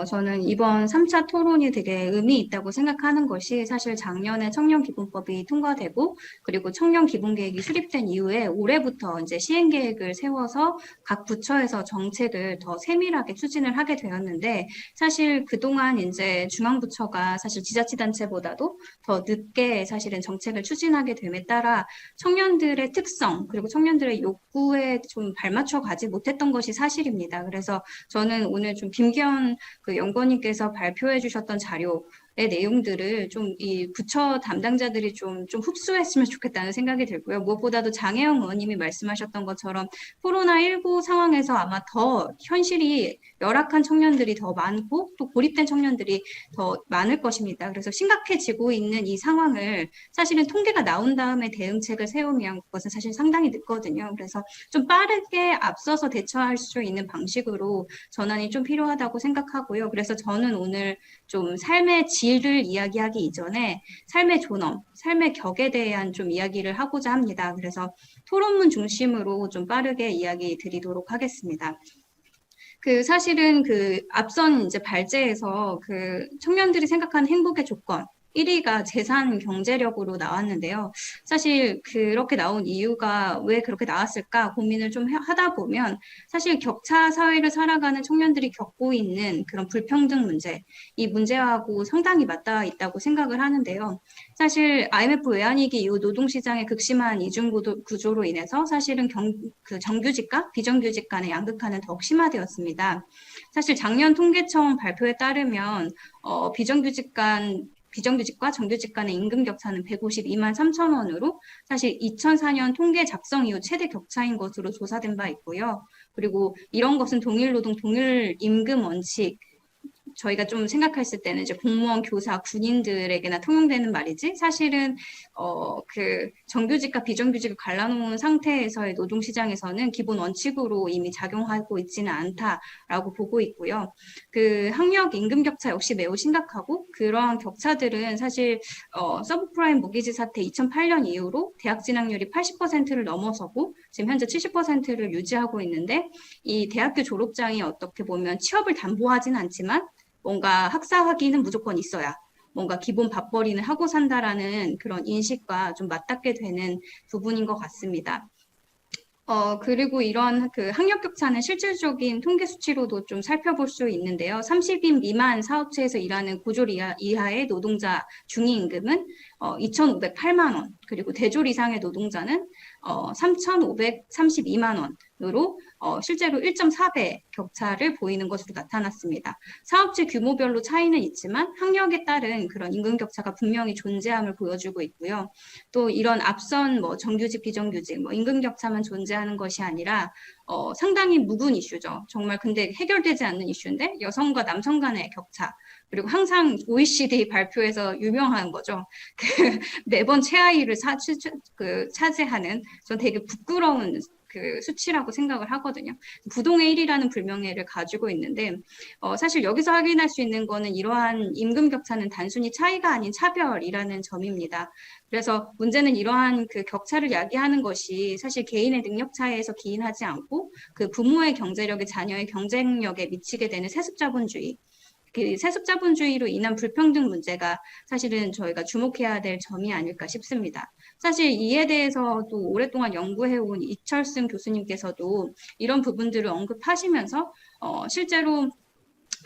저는 이번 3차 토론이 되게 의미 있다고 생각하는 것이, 사실 작년에 청년기본법이 통과되고 그리고 청년기본계획이 수립된 이후에 올해부터 이제 시행계획을 세워서 각 부처에서 정책을 더 세밀하게 추진을 하게 되었는데, 사실 그동안 이제 중앙부처가 사실 지자체단체보다도 더 늦게 사실은 정책을 추진하게 됨에 따라 청년들의 특성 그리고 청년들의 욕구에 좀 발맞춰 가지 못했던 것이 사실입니다. 그래서 저는 오늘 좀 김기현 그 연구원님께서 발표해 주셨던 자료의 내용들을 좀 이 부처 담당자들이 좀 흡수했으면 좋겠다는 생각이 들고요. 무엇보다도 장혜영 의원님이 말씀하셨던 것처럼 코로나19 상황에서 아마 더 현실이 열악한 청년들이 더 많고 또 고립된 청년들이 더 많을 것입니다. 그래서 심각해지고 있는 이 상황을 사실은 통계가 나온 다음에 대응책을 세우면 그것은 사실 상당히 늦거든요. 그래서 좀 빠르게 앞서서 대처할 수 있는 방식으로 전환이 좀 필요하다고 생각하고요. 그래서 저는 오늘 좀 삶의 질을 이야기하기 이전에 삶의 존엄, 삶의 격에 대한 좀 이야기를 하고자 합니다. 그래서 토론문 중심으로 좀 빠르게 이야기 드리도록 하겠습니다. 사실은 앞선 이제 발제에서 청년들이 생각하는 행복의 조건 1위가 재산 경제력으로 나왔는데요. 사실 그렇게 나온 이유가 왜 그렇게 나왔을까 고민을 좀 하다 보면, 사실 격차 사회를 살아가는 청년들이 겪고 있는 그런 불평등 문제, 이 문제하고 상당히 맞닿아 있다고 생각을 하는데요. 사실 IMF 외환위기 이후 노동시장의 극심한 이중 구조로 인해서 사실은 정규직과 비정규직 간의 양극화는 더욱 심화되었습니다. 사실 작년 통계청 발표에 따르면 비정규직과 정규직 간의 임금 격차는 152만 3천 원으로 사실 2004년 통계 작성 이후 최대 격차인 것으로 조사된 바 있고요. 그리고 이런 것은 동일 노동, 동일 임금 원칙 저희가 좀 생각했을 때는 이제 공무원, 교사, 군인들에게나 통용되는 말이지 사실은 그 정규직과 비정규직을 갈라놓은 상태에서의 노동시장에서는 기본 원칙으로 이미 작용하고 있지는 않다라고 보고 있고요. 그 학력 임금 격차 역시 매우 심각하고 그러한 격차들은 사실 서브프라임 모기지 사태 2008년 이후로 대학 진학률이 80%를 넘어서고 지금 현재 70%를 유지하고 있는데 이 대학교 졸업장이 어떻게 보면 취업을 담보하진 않지만 뭔가 학사 학위는 무조건 있어야 뭔가 기본 밥벌이는 하고 산다라는 그런 인식과 좀 맞닿게 되는 부분인 것 같습니다. 그리고 이런 그 학력 격차는 실질적인 통계 수치로도 좀 살펴볼 수 있는데요. 30인 미만 사업체에서 일하는 고졸 이하의 노동자 중위임금은 2,508만 원, 그리고 대졸 이상의 노동자는 3,532만 원으로 실제로 1.4배 격차를 보이는 것으로 나타났습니다. 사업체 규모별로 차이는 있지만 학력에 따른 그런 임금 격차가 분명히 존재함을 보여주고 있고요. 또 이런 앞선 뭐 정규직, 비정규직, 뭐 임금 격차만 존재하는 것이 아니라 상당히 묵은 이슈죠. 정말 근데 해결되지 않는 이슈인데 여성과 남성 간의 격차, 그리고 항상 OECD 발표에서 유명한 거죠. 매번 최하위를 차지하는 전 되게 부끄러운 그 수치라고 생각을 하거든요. 부동의 1위라는 불명예를 가지고 있는데 사실 여기서 확인할 수 있는 거는 이러한 임금 격차는 단순히 차이가 아닌 차별이라는 점입니다. 그래서 문제는 이러한 그 격차를 야기하는 것이 사실 개인의 능력 차이에서 기인하지 않고 그 부모의 경제력이 자녀의 경쟁력에 미치게 되는 세습자본주의, 그 세습자본주의로 인한 불평등 문제가 사실은 저희가 주목해야 될 점이 아닐까 싶습니다. 사실 이에 대해서도 오랫동안 연구해온 이철승 교수님께서도 이런 부분들을 언급하시면서 실제로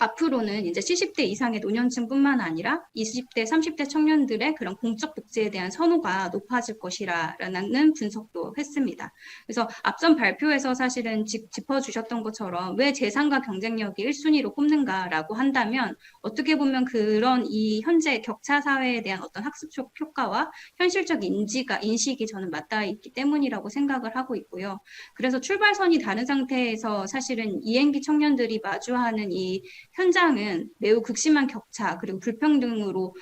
앞으로는 이제 70대 이상의 노년층뿐만 아니라 20대, 30대 청년들의 그런 공적 복지에 대한 선호가 높아질 것이라는 분석도 했습니다. 그래서 앞선 발표에서 사실은 짚어주셨던 것처럼 왜 재산과 경쟁력이 1순위로 꼽는가라고 한다면 어떻게 보면 그런 이 현재 격차 사회에 대한 어떤 학습 효과와 현실적 인식이 저는 맞닿아 있기 때문이라고 생각을 하고 있고요. 그래서 출발선이 다른 상태에서 사실은 이행기 청년들이 마주하는 이 현장은 매우 극심한 격차 그리고 불평등으로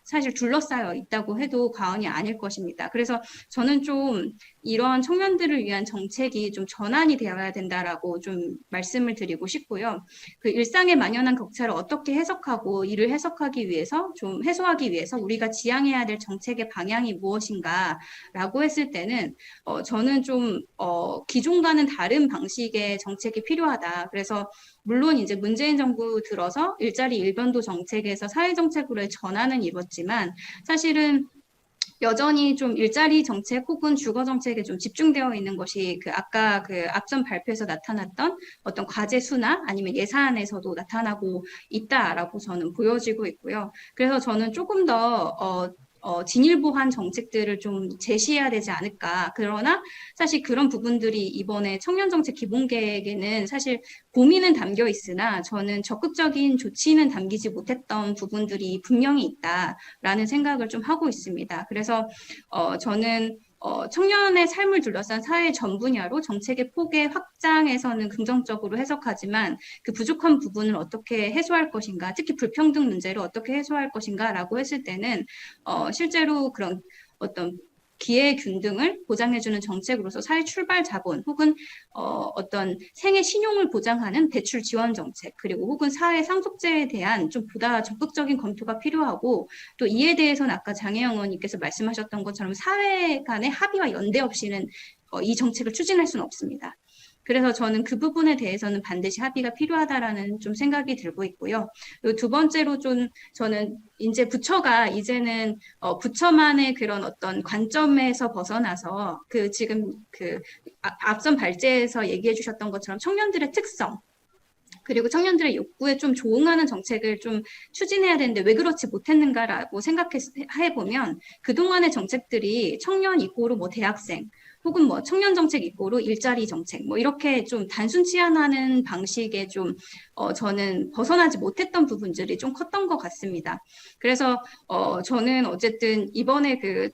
사실 둘러싸여 있다고 해도 과언이 아닐 것입니다. 그래서 저는 좀 이런 청년들을 위한 정책이 좀 전환이 되어야 된다라고 좀 말씀을 드리고 싶고요. 그 일상에 만연한 격차를 어떻게 해석하고 이를 해석하기 위해서 좀 해소하기 위해서 우리가 지향해야 될 정책의 방향이 무엇인가라고 했을 때는 저는 좀 기존과는 다른 방식의 정책이 필요하다. 그래서 물론 이제 문재인 정부 들어서 일자리 일변도 정책에서 사회정책으로의 전환은 이뤘지만 사실은 여전히 좀 일자리 정책 혹은 주거 정책에 좀 집중되어 있는 것이 그 아까 그 앞전 발표에서 나타났던 어떤 과제 수나 아니면 예산에서도 나타나고 있다라고 저는 보여지고 있고요. 그래서 저는 조금 더 진일보한 정책들을 좀 제시해야 되지 않을까. 그러나 사실 그런 부분들이 이번에 청년정책 기본계획에는 사실 고민은 담겨 있으나 저는 적극적인 조치는 담기지 못했던 부분들이 분명히 있다라는 생각을 좀 하고 있습니다. 그래서 저는 청년의 삶을 둘러싼 사회 전 분야로 정책의 폭의 확장에서는 긍정적으로 해석하지만 그 부족한 부분을 어떻게 해소할 것인가, 특히 불평등 문제를 어떻게 해소할 것인가라고 했을 때는 실제로 그런 어떤 기회 균등을 보장해주는 정책으로서 사회 출발 자본 혹은 어떤 생애 신용을 보장하는 대출 지원 정책 그리고 혹은 사회 상속제에 대한 좀 보다 적극적인 검토가 필요하고 또 이에 대해서는 아까 장혜영 의원님께서 말씀하셨던 것처럼 사회 간의 합의와 연대 없이는 이 정책을 추진할 수는 없습니다. 그래서 저는 그 부분에 대해서는 반드시 합의가 필요하다라는 좀 생각이 들고 있고요. 두 번째로 좀 저는 이제 부처가 이제는 부처만의 그런 어떤 관점에서 벗어나서 그 지금 그 앞선 발제에서 얘기해 주셨던 것처럼 청년들의 특성 그리고 청년들의 욕구에 좀 조응하는 정책을 좀 추진해야 되는데 왜 그렇지 못했는가라고 생각해보면 그동안의 정책들이 청년 이꼬르 뭐 대학생 혹은 뭐 청년 정책 이꼬르 일자리 정책 뭐 이렇게 좀 단순 치환하는 방식에 좀 저는 벗어나지 못했던 부분들이 좀 컸던 것 같습니다. 그래서 저는 어쨌든 이번에 그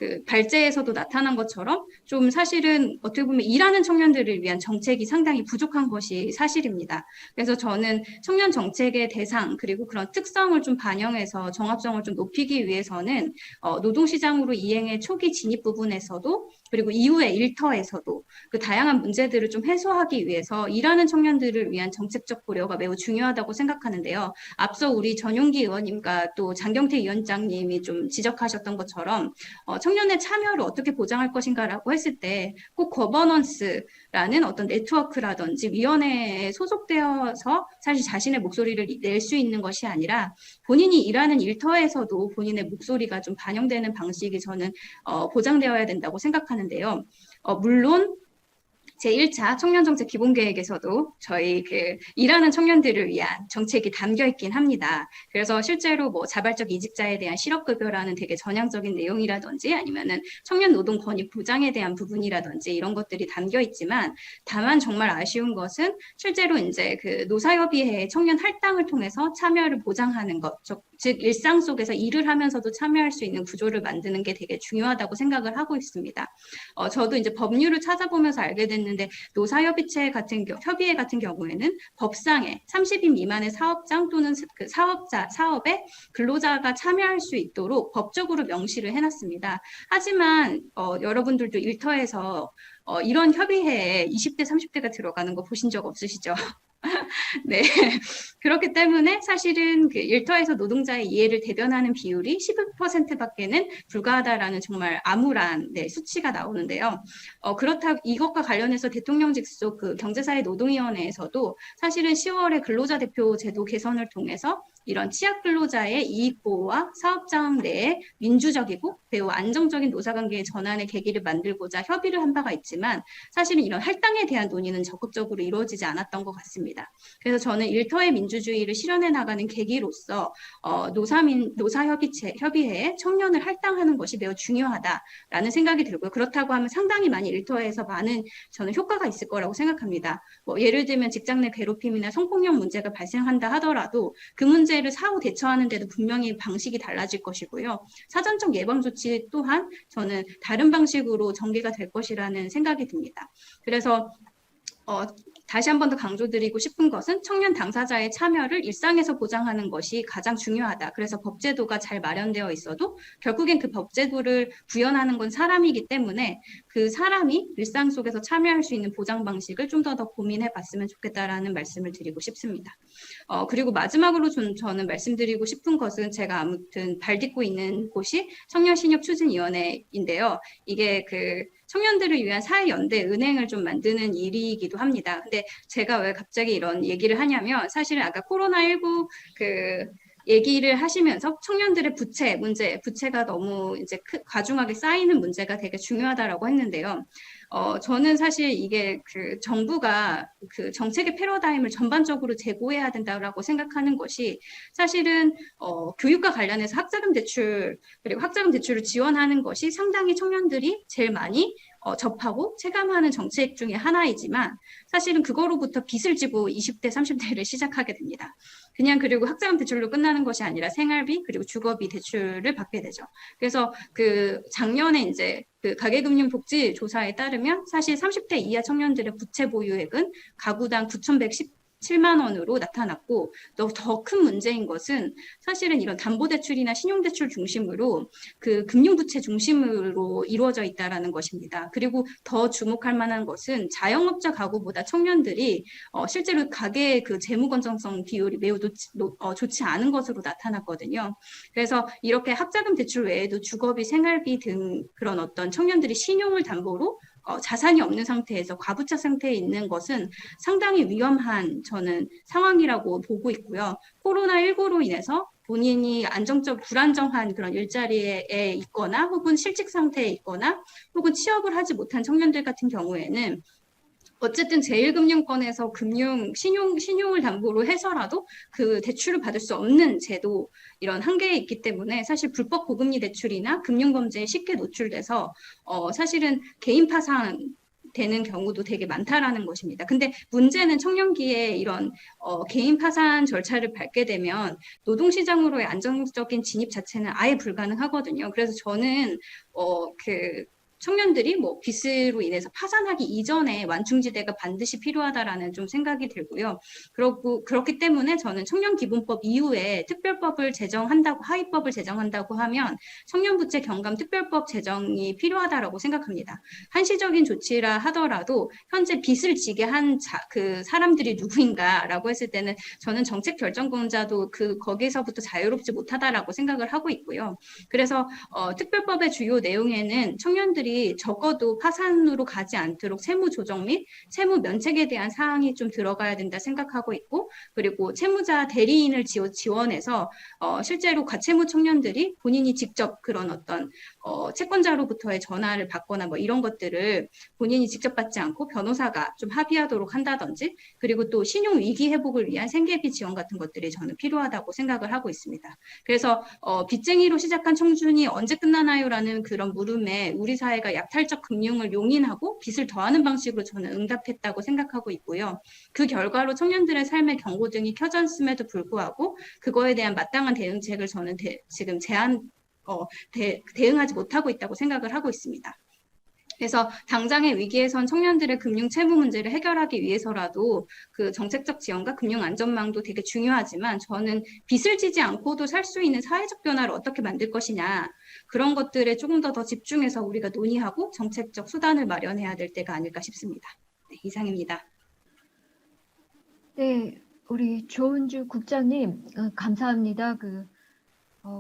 그 발제에서도 나타난 것처럼 좀 사실은 어떻게 보면 일하는 청년들을 위한 정책이 상당히 부족한 것이 사실입니다. 그래서 저는 청년 정책의 대상 그리고 그런 특성을 좀 반영해서 정합성을 좀 높이기 위해서는 노동시장으로 이행의 초기 진입 부분에서도 그리고 이후의 일터에서도 그 다양한 문제들을 좀 해소하기 위해서 일하는 청년들을 위한 정책적 고려가 매우 중요하다고 생각하는데요. 앞서 우리 전용기 의원님과 또 장경태 위원장님이 좀 지적하셨던 것처럼 청년의 참여를 어떻게 보장할 것인가라고 했을 때 꼭 거버넌스라는 어떤 네트워크라든지 위원회에 소속되어서 사실 자신의 목소리를 낼 수 있는 것이 아니라 본인이 일하는 일터에서도 본인의 목소리가 좀 반영되는 방식이 저는 보장되어야 된다고 생각하는데요. 물론 제1차 청년정책 기본계획에서도 저희 그 일하는 청년들을 위한 정책이 담겨 있긴 합니다. 그래서 실제로 뭐 자발적 이직자에 대한 실업급여라는 되게 전향적인 내용이라든지 아니면은 청년 노동 권익 보장에 대한 부분이라든지 이런 것들이 담겨 있지만 다만 정말 아쉬운 것은 실제로 이제 그 노사협의회의 청년 할당을 통해서 참여를 보장하는 것, 즉 일상 속에서 일을 하면서도 참여할 수 있는 구조를 만드는 게 되게 중요하다고 생각을 하고 있습니다. 저도 이제 법률을 찾아보면서 알게 됐는데 노사협의회 같은 경우에는 법상에 30인 미만의 사업장 또는 그 사업에 근로자가 참여할 수 있도록 법적으로 명시를 해놨습니다. 하지만 여러분들도 일터에서 이런 협의회에 20대, 30대가 들어가는 거 보신 적 없으시죠? 네. 그렇기 때문에 사실은 그 일터에서 노동자의 이해를 대변하는 비율이 11%밖에는 불과하다라는 정말 암울한 수치가 나오는데요. 그렇다고 이것과 관련해서 대통령직 속 그 경제사회 노동위원회에서도 사실은 10월에 근로자 대표 제도 개선을 통해서 이런 취약 근로자의 이익 보호와 사업장 내에 민주적이고 매우 안정적인 노사관계의 전환의 계기를 만들고자 협의를 한 바가 있지만 사실은 이런 할당에 대한 논의는 적극적으로 이루어지지 않았던 것 같습니다. 그래서 저는 일터의 민주주의를 실현해 나가는 계기로서 노사협의회에 청년을 할당하는 것이 매우 중요하다라는 생각이 들고요. 그렇다고 하면 상당히 많이 일터에서 많은 저는 효과가 있을 거라고 생각합니다. 예를 들면 직장 내 괴롭힘이나 성폭력 문제가 발생한다 하더라도 그 문제를 사후 대처하는 데도 분명히 방식이 달라질 것이고요. 사전적 예방 조치 또한 저는 다른 방식으로 전개가 될 것이라는 생각이 듭니다. 그래서 다시 한 번 더 강조드리고 싶은 것은 청년 당사자의 참여를 일상에서 보장하는 것이 가장 중요하다. 그래서 법제도가 잘 마련되어 있어도 결국엔 그 법제도를 구현하는 건 사람이기 때문에 그 사람이 일상 속에서 참여할 수 있는 보장 방식을 좀 더 고민해 봤으면 좋겠다라는 말씀을 드리고 싶습니다. 그리고 마지막으로 저는 말씀드리고 싶은 것은 제가 아무튼 발딛고 있는 곳이 청년신협추진위원회인데요. 이게 그 청년들을 위한 사회연대 은행을 좀 만드는 일이기도 합니다. 근데 제가 왜 갑자기 이런 얘기를 하냐면 사실은 아까 코로나19 그 얘기를 하시면서 청년들의 부채가 너무 이제 과중하게 쌓이는 문제가 되게 중요하다라고 했는데요. 저는 사실 이게 그 정부가 그 정책의 패러다임을 전반적으로 재고해야 된다라고 생각하는 것이 사실은 교육과 관련해서 학자금 대출 그리고 학자금 대출을 지원하는 것이 상당히 청년들이 제일 많이 접하고 체감하는 정책 중에 하나이지만 사실은 그거로부터 빚을 지고 20대, 30대를 시작하게 됩니다. 그리고 학자금 대출로 끝나는 것이 아니라 생활비 그리고 주거비 대출을 받게 되죠. 그래서 그 작년에 이제 그 가계금융복지조사에 따르면 사실 30대 이하 청년들의 부채 보유액은 가구당 9,117만 원으로 나타났고 더 큰 문제인 것은 사실은 이런 담보대출이나 신용대출 중심으로 그 금융부채 중심으로 이루어져 있다는 것입니다. 그리고 더 주목할 만한 것은 자영업자 가구보다 청년들이 실제로 가계의 그 재무 건전성 비율이 매우 좋지 않은 것으로 나타났거든요. 그래서 이렇게 학자금 대출 외에도 주거비, 생활비 등 그런 어떤 청년들이 신용을 담보로 자산이 없는 상태에서 과부채 상태에 있는 것은 상당히 위험한 저는 상황이라고 보고 있고요. 코로나19로 인해서 본인이 불안정한 그런 일자리에 있거나 혹은 실직 상태에 있거나 혹은 취업을 하지 못한 청년들 같은 경우에는 어쨌든 제1금융권에서 신용을 담보로 해서라도 그 대출을 받을 수 없는 제도 이런 한계에 있기 때문에 사실 불법 고금리 대출이나 금융범죄에 쉽게 노출돼서 사실은 개인 파산 되는 경우도 되게 많다라는 것입니다. 근데 문제는 청년기에 이런 개인 파산 절차를 밟게 되면 노동시장으로의 안정적인 진입 자체는 아예 불가능하거든요. 그래서 저는 그 청년들이 뭐 빚으로 인해서 파산하기 이전에 완충지대가 반드시 필요하다라는 좀 생각이 들고요. 그렇기 때문에 저는 청년기본법 이후에 특별법을 제정한다고, 하위법을 제정한다고 하면 청년부채 경감 특별법 제정이 필요하다라고 생각합니다. 한시적인 조치라 하더라도 현재 빚을 지게 한 그 사람들이 누구인가라고 했을 때는 저는 정책 결정권자도 거기서부터 자유롭지 못하다라고 생각을 하고 있고요. 그래서 특별법의 주요 내용에는 청년들이 적어도 파산으로 가지 않도록 채무 조정 및 채무 면책에 대한 사항이 좀 들어가야 된다 생각하고 있고, 그리고 채무자 대리인을 지원해서 실제로 과채무 청년들이 본인이 직접 그런 어떤 채권자로부터의 전화를 받거나 뭐 이런 것들을 본인이 직접 받지 않고 변호사가 좀 합의하도록 한다든지, 그리고 또 신용 위기 회복을 위한 생계비 지원 같은 것들이 저는 필요하다고 생각을 하고 있습니다. 그래서 빚쟁이로 시작한 청춘이 언제 끝나나요라는 그런 물음에 우리 사회가 약탈적 금융을 용인하고 빚을 더하는 방식으로 저는 응답했다고 생각하고 있고요. 그 결과로 청년들의 삶의 경고등이 켜졌음에도 불구하고 그거에 대한 마땅한 대응책을 저는 지금 대응하지 못하고 있다고 생각을 하고 있습니다. 그래서 당장의 위기에선 청년들의 금융 채무 문제를 해결하기 위해서라도 그 정책적 지원과 금융 안전망도 되게 중요하지만, 저는 빚을 지지 않고도 살 수 있는 사회적 변화를 어떻게 만들 것이냐, 그런 것들에 조금 더 집중해서 우리가 논의하고 정책적 수단을 마련해야 될 때가 아닐까 싶습니다. 네, 이상입니다.
네, 우리 조은주 국장님, 감사합니다.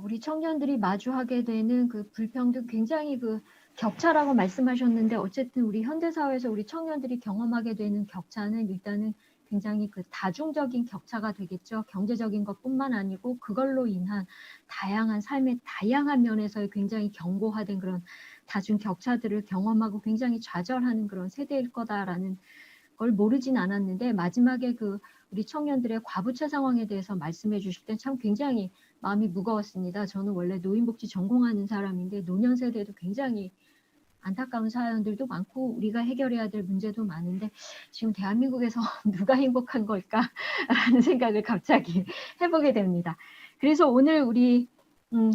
우리 청년들이 마주하게 되는 그 불평등, 굉장히 그 격차라고 말씀하셨는데, 어쨌든 우리 현대사회에서 우리 청년들이 경험하게 되는 격차는 일단은 굉장히 그 다중적인 격차가 되겠죠. 경제적인 것뿐만 아니고 그걸로 인한 다양한 삶의 다양한 면에서의 굉장히 견고화된 그런 다중 격차들을 경험하고 굉장히 좌절하는 그런 세대일 거다라는 걸 모르진 않았는데, 마지막에 우리 청년들의 과부채 상황에 대해서 말씀해 주실 때 참 굉장히 마음이 무거웠습니다. 저는 원래 노인복지 전공하는 사람인데 노년 세대도 굉장히 안타까운 사연들도 많고 우리가 해결해야 될 문제도 많은데, 지금 대한민국에서 누가 행복한 걸까라는 생각을 갑자기 해보게 됩니다. 그래서 오늘 우리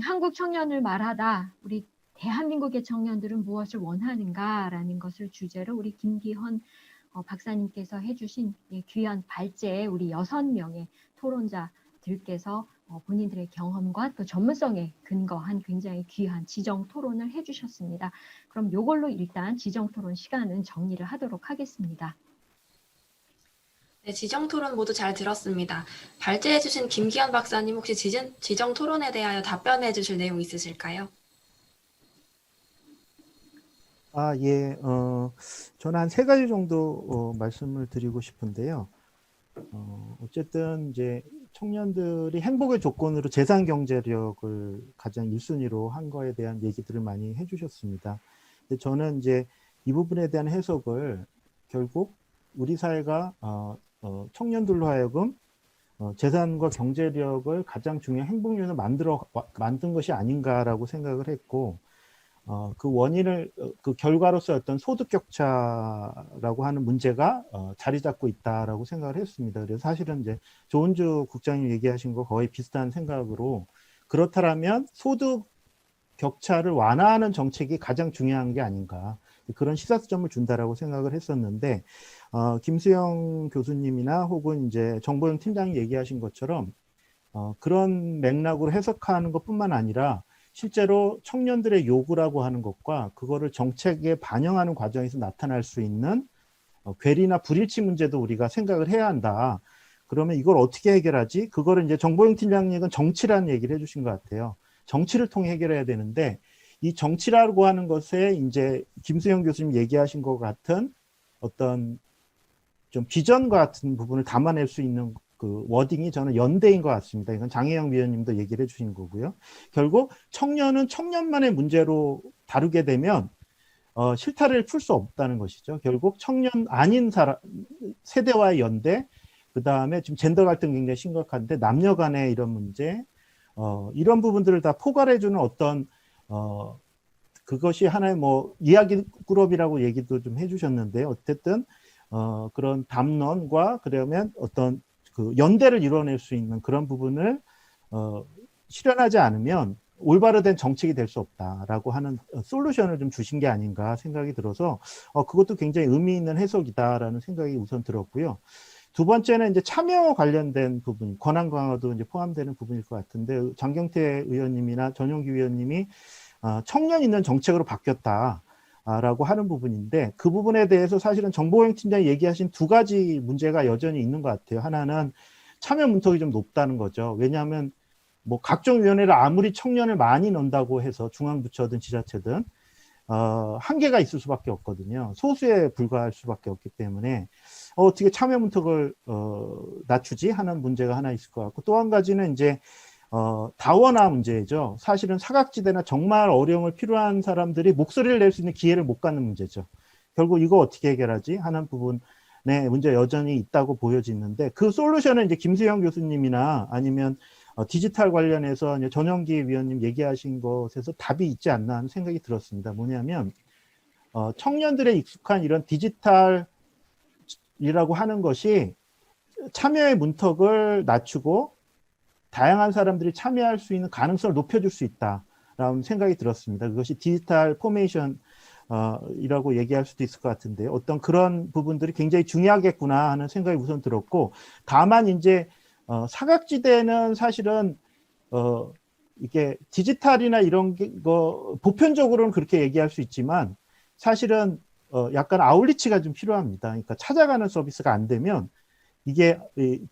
한국 청년을 말하다 우리 대한민국의 청년들은 무엇을 원하는가라는 것을 주제로 우리 김기헌 박사님께서 해주신 귀한 발제에 우리 6명의 토론자들께서 본인들의 경험과 또 전문성에 근거한 굉장히 귀한 지정 토론을 해주셨습니다. 그럼 이걸로 일단 지정 토론 시간은 정리를 하도록 하겠습니다.
네, 지정 토론 모두 잘 들었습니다. 발제해주신 김기헌 박사님, 혹시 지정 토론에 대하여 답변해 주실 내용 있으실까요?
예. 저는 한 3가지 정도 말씀을 드리고 싶은데요. 어쨌든 이제 청년들이 행복의 조건으로 재산 경제력을 가장 1순위로 한 거에 대한 얘기들을 많이 해주셨습니다. 근데 저는 이제 이 부분에 대한 해석을 결국 우리 사회가 청년들로 하여금 재산과 경제력을 가장 중요한 행복 요인을 만든 것이 아닌가라고 생각을 했고, 그 원인을 그 결과로서 어떤 소득 격차라고 하는 문제가 자리 잡고 있다라고 생각을 했습니다. 그래서 사실은 이제 조은주 국장님 얘기하신 거 거의 비슷한 생각으로, 그렇다면 소득 격차를 완화하는 정책이 가장 중요한 게 아닌가, 그런 시사점을 준다라고 생각을 했었는데, 김수영 교수님이나 혹은 이제 정보영 팀장이 얘기하신 것처럼 그런 맥락으로 해석하는 것뿐만 아니라 실제로 청년들의 요구라고 하는 것과 그거를 정책에 반영하는 과정에서 나타날 수 있는 괴리나 불일치 문제도 우리가 생각을 해야 한다. 그러면 이걸 어떻게 해결하지? 그거를 이제 정보영 팀장님은 정치라는 얘기를 해주신 것 같아요. 정치를 통해 해결해야 되는데, 이 정치라고 하는 것에 이제 김수영 교수님 얘기하신 것 같은 어떤 좀 비전과 같은 부분을 담아낼 수 있는 그 워딩이 저는 연대인 것 같습니다. 이건 장혜영 위원님도 얘기를 해주신 거고요. 결국 청년은 청년만의 문제로 다루게 되면 실타래를 풀 수 없다는 것이죠. 결국 청년 아닌 세대와의 연대, 그 다음에 지금 젠더 갈등 굉장히 심각한데 남녀 간의 이런 문제, 이런 부분들을 다 포괄해주는 어떤 그것이 하나의 뭐 이야기 꾸러미라고 얘기도 좀 해주셨는데 어쨌든 그런 담론과 그러면 어떤 그 연대를 이뤄낼 수 있는 그런 부분을 실현하지 않으면 올바르된 정책이 될 수 없다라고 하는 솔루션을 좀 주신 게 아닌가 생각이 들어서 그것도 굉장히 의미 있는 해석이다라는 생각이 우선 들었고요. 두 번째는 이제 참여 관련된 부분, 권한 강화도 이제 포함되는 부분일 것 같은데 장경태 의원님이나 전용기 위원님이 청년 있는 정책으로 바뀌었다라고 하는 부분인데 그 부분에 대해서 사실은 정보행팀장이 얘기하신 두 가지 문제가 여전히 있는 것 같아요. 하나는 참여 문턱이 좀 높다는 거죠. 왜냐하면 뭐 각종 위원회를 아무리 청년을 많이 넣는다고 해서 중앙부처든 지자체든 한계가 있을 수밖에 없거든요. 소수에 불과할 수밖에 없기 때문에 어떻게 참여 문턱을 낮추지 하는 문제가 하나 있을 것 같고 또 한 가지는 이제 다원화 문제죠. 사실은 사각지대나 정말 어려움을 필요한 사람들이 목소리를 낼 수 있는 기회를 못 갖는 문제죠. 결국 이거 어떻게 해결하지 하는 부분에 문제 여전히 있다고 보여지는데 그 솔루션은 이제 김수영 교수님이나 아니면 디지털 관련해서 이제 전용기 위원님 얘기하신 것에서 답이 있지 않나 하는 생각이 들었습니다. 뭐냐면 청년들의 익숙한 이런 디지털이라고 하는 것이 참여의 문턱을 낮추고 다양한 사람들이 참여할 수 있는 가능성을 높여줄 수 있다라는 생각이 들었습니다. 그것이 디지털 포메이션 이라고 얘기할 수도 있을 것 같은데 어떤 그런 부분들이 굉장히 중요하겠구나 하는 생각이 우선 들었고 다만 이제 사각지대는 사실은 이게 디지털이나 이런 거 보편적으로는 그렇게 얘기할 수 있지만 사실은 약간 아울리치가 좀 필요합니다. 그러니까 찾아가는 서비스가 안 되면 이게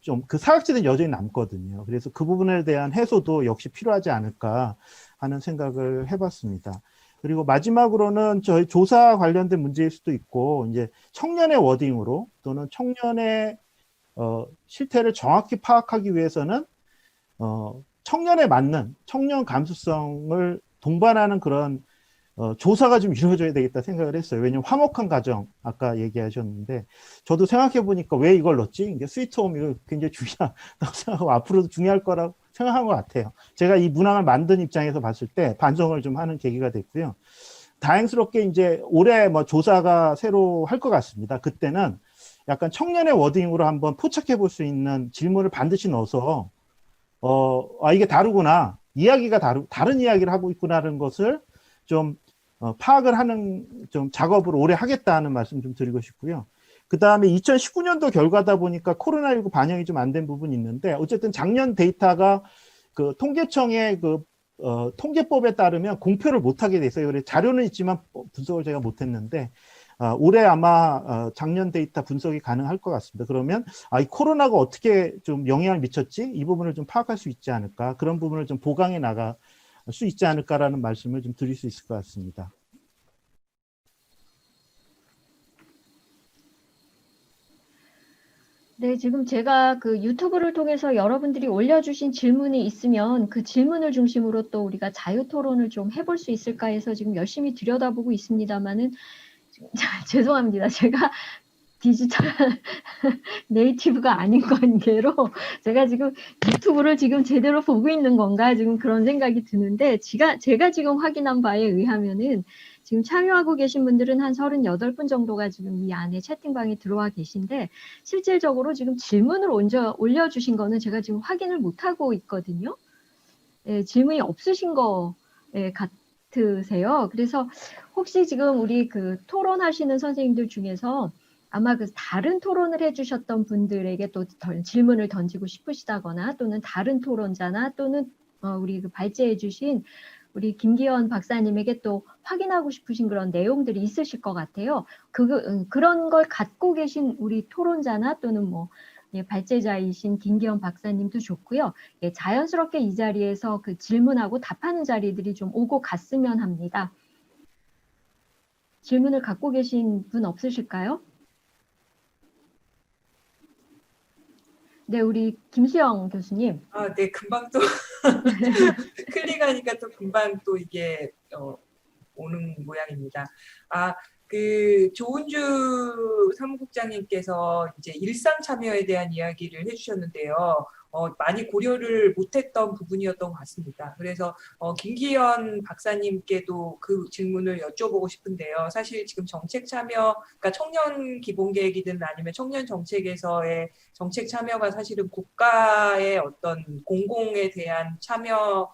좀 그 사각지대는 여전히 남거든요. 그래서 그 부분에 대한 해소도 역시 필요하지 않을까 하는 생각을 해봤습니다. 그리고 마지막으로는 저희 조사 관련된 문제일 수도 있고 이제 청년의 워딩으로 또는 청년의 실태를 정확히 파악하기 위해서는 청년에 맞는 청년 감수성을 동반하는 그런 조사가 좀 이루어져야 되겠다 생각을 했어요. 왜냐하면 화목한 가정 아까 얘기하셨는데 저도 생각해 보니까 왜 이걸 넣었지? 이게 스위트홈 이거 굉장히 중요하다고 생각하고 앞으로도 중요할 거라고 생각한 것 같아요. 제가 이 문항을 만든 입장에서 봤을 때 반성을 좀 하는 계기가 됐고요. 다행스럽게 이제 올해 뭐 조사가 새로 할 것 같습니다. 그때는 약간 청년의 워딩으로 한번 포착해 볼 수 있는 질문을 반드시 넣어서 이게 다르구나. 이야기가 다른 이야기를 하고 있구나라는 것을 좀 파악을 하는 좀 작업을 오래 하겠다는 말씀 좀 드리고 싶고요. 그 다음에 2019년도 결과다 보니까 코로나19 반영이 좀 안 된 부분이 있는데 어쨌든 작년 데이터가 그 통계청의 그 통계법에 따르면 공표를 못하게 돼 있어요. 그래 자료는 있지만 분석을 제가 못했는데 올해 아마 작년 데이터 분석이 가능할 것 같습니다. 그러면 이 코로나가 어떻게 좀 영향을 미쳤지? 이 부분을 좀 파악할 수 있지 않을까? 그런 부분을 좀 보강해 나갈 수 있지 않을까라는 말씀을 좀 드릴 수 있을 것 같습니다.
네, 지금 제가 그 유튜브를 통해서 여러분들이 올려주신 질문이 있으면 그 질문을 중심으로 또 우리가 자유 토론을 좀 해볼 수 있을까 해서 지금 열심히 들여다보고 있습니다만은 죄송합니다. 제가 디지털 네이티브가 아닌 관계로 제가 지금 유튜브를 지금 제대로 보고 있는 건가 지금 그런 생각이 드는데 제가 지금 확인한 바에 의하면은 지금 참여하고 계신 분들은 한 38분 정도가 지금 이 안에 채팅방에 들어와 계신데 실질적으로 지금 질문을 올려주신 거는 제가 지금 확인을 못하고 있거든요. 예, 질문이 없으신 거 같으세요. 그래서 혹시 지금 우리 그 토론하시는 선생님들 중에서 아마 그 다른 토론을 해주셨던 분들에게 또 질문을 던지고 싶으시다거나 또는 다른 토론자나 또는 우리 그 발제해주신 우리 김기현 박사님에게 또 확인하고 싶으신 그런 내용들이 있으실 것 같아요. 그런 걸 갖고 계신 우리 토론자나 또는 뭐 발제자이신 김기현 박사님도 좋고요. 자연스럽게 이 자리에서 그 질문하고 답하는 자리들이 좀 오고 갔으면 합니다. 질문을 갖고 계신 분 없으실까요? 네, 우리 김수영 교수님.
네, 금방 또 클릭하니까 또 금방 또 이게 오는 모양입니다. 조은주 사무국장님께서 이제 일상 참여에 대한 이야기를 해주셨는데요. 많이 고려를 못했던 부분이었던 것 같습니다. 그래서 김기현 박사님께도 그 질문을 여쭤보고 싶은데요. 사실 지금 정책 참여, 그러니까 청년 기본계획이든 아니면 청년 정책에서의 정책 참여가 사실은 국가의 어떤 공공에 대한 참여로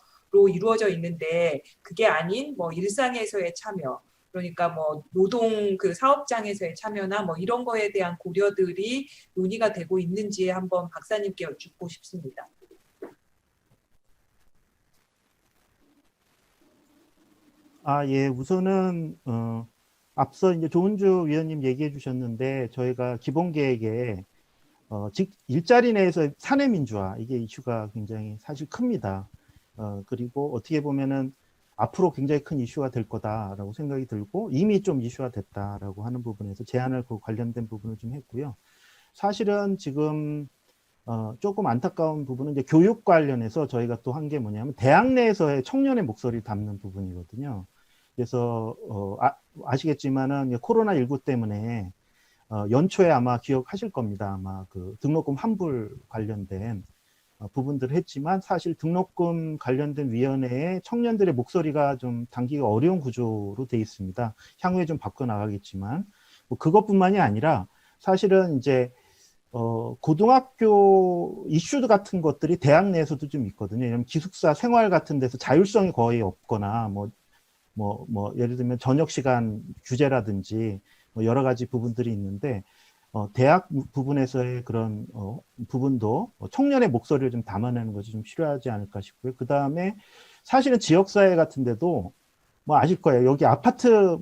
이루어져 있는데 그게 아닌 뭐 일상에서의 참여, 그러니까 뭐 노동 그 사업장에서의 참여나 뭐 이런 거에 대한 고려들이 논의가 되고 있는지 한번 박사님께 여쭙고 싶습니다.
예, 우선은 앞서 이제 조은주 위원님 얘기해 주셨는데 저희가 기본 계획에 일자리 내에서 사내 민주화 이게 이슈가 굉장히 사실 큽니다. 그리고 어떻게 보면은 앞으로 굉장히 큰 이슈가 될 거다라고 생각이 들고 이미 좀 이슈가 됐다라고 하는 부분에서 제안을 그 관련된 부분을 좀 했고요. 사실은 지금 조금 안타까운 부분은 이제 교육 관련해서 저희가 또 한 게 뭐냐면 대학 내에서의 청년의 목소리를 담는 부분이거든요. 그래서 아시겠지만은 코로나19 때문에 연초에 아마 기억하실 겁니다. 아마 그 등록금 환불 관련된 부분들을 했지만 사실 등록금 관련된 위원회에 청년들의 목소리가 좀 담기가 어려운 구조로 돼 있습니다. 향후에 좀 바꿔나가겠지만 뭐 그것뿐만이 아니라 사실은 이제 고등학교 이슈 같은 것들이 대학 내에서도 좀 있거든요. 왜냐면 기숙사 생활 같은 데서 자율성이 거의 없거나 예를 들면 저녁 시간 규제라든지 뭐 여러 가지 부분들이 있는데 대학 부분에서의 그런 부분도 청년의 목소리를 좀 담아내는 것이 좀 필요하지 않을까 싶고요. 그 다음에 사실은 지역사회 같은 데도 뭐 아실 거예요. 여기 아파트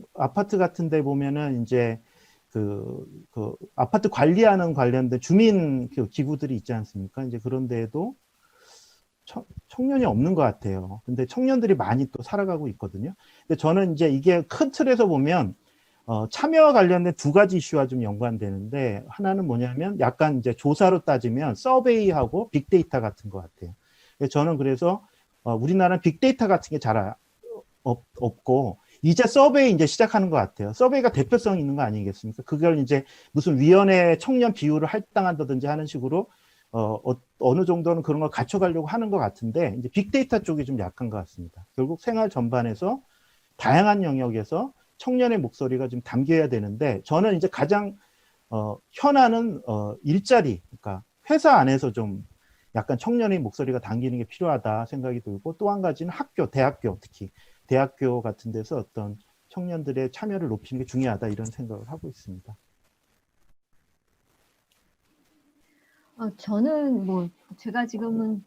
같은 데 보면은 이제 그 아파트 관리하는 관련된 주민 기구들이 있지 않습니까? 이제 그런 데에도 청년이 없는 것 같아요. 근데 청년들이 많이 또 살아가고 있거든요. 근데 저는 이제 이게 큰 틀에서 보면 참여와 관련된 두 가지 이슈와 좀 연관되는데 하나는 뭐냐면 약간 이제 조사로 따지면 서베이하고 빅데이터 같은 것 같아요. 저는 그래서 우리나라는 빅데이터 같은 게 잘 없고 이제 서베이 이제 시작하는 것 같아요. 서베이가 대표성 있는 거 아니겠습니까? 그걸 이제 무슨 위원회 청년 비율을 할당한다든지 하는 식으로 어느 정도는 그런 걸 갖춰가려고 하는 것 같은데 이제 빅데이터 쪽이 좀 약한 것 같습니다. 결국 생활 전반에서 다양한 영역에서 청년의 목소리가 좀 담겨야 되는데 저는 이제 가장 현안은 일자리, 그러니까 회사 안에서 좀 약간 청년의 목소리가 담기는 게 필요하다 생각이 들고 또 한 가지는 대학교 특히 대학교 같은 데서 어떤 청년들의 참여를 높이는 게 중요하다 이런 생각을 하고 있습니다.
저는 뭐 제가 지금은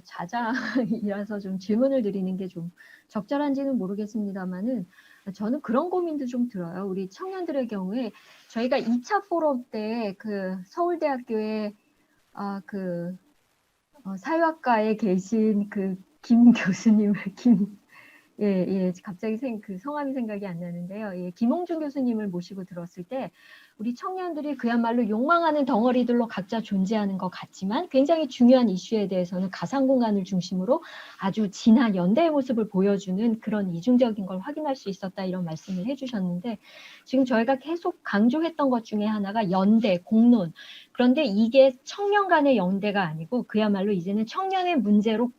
자자이라서 좀 질문을 드리는 게 좀 적절한지는 모르겠습니다만은 저는 그런 고민도 좀 들어요. 우리 청년들의 경우에 저희가 2차 포럼 때 그 서울대학교에 사회학과에 계신 그 김 교수님을 갑자기 그 성함이 생각이 안 나는데요. 김홍준 교수님을 모시고 들었을 때 우리 청년들이 그야말로 욕망하는 덩어리들로 각자 존재하는 것 같지만 굉장히 중요한 이슈에 대해서는 가상공간을 중심으로 아주 진한 연대의 모습을 보여주는 그런 이중적인 걸 확인할 수 있었다 이런 말씀을 해주셨는데 지금 저희가 계속 강조했던 것 중에 하나가 연대, 공론. 그런데 이게 청년 간의 연대가 아니고 그야말로 이제는 청년의 문제로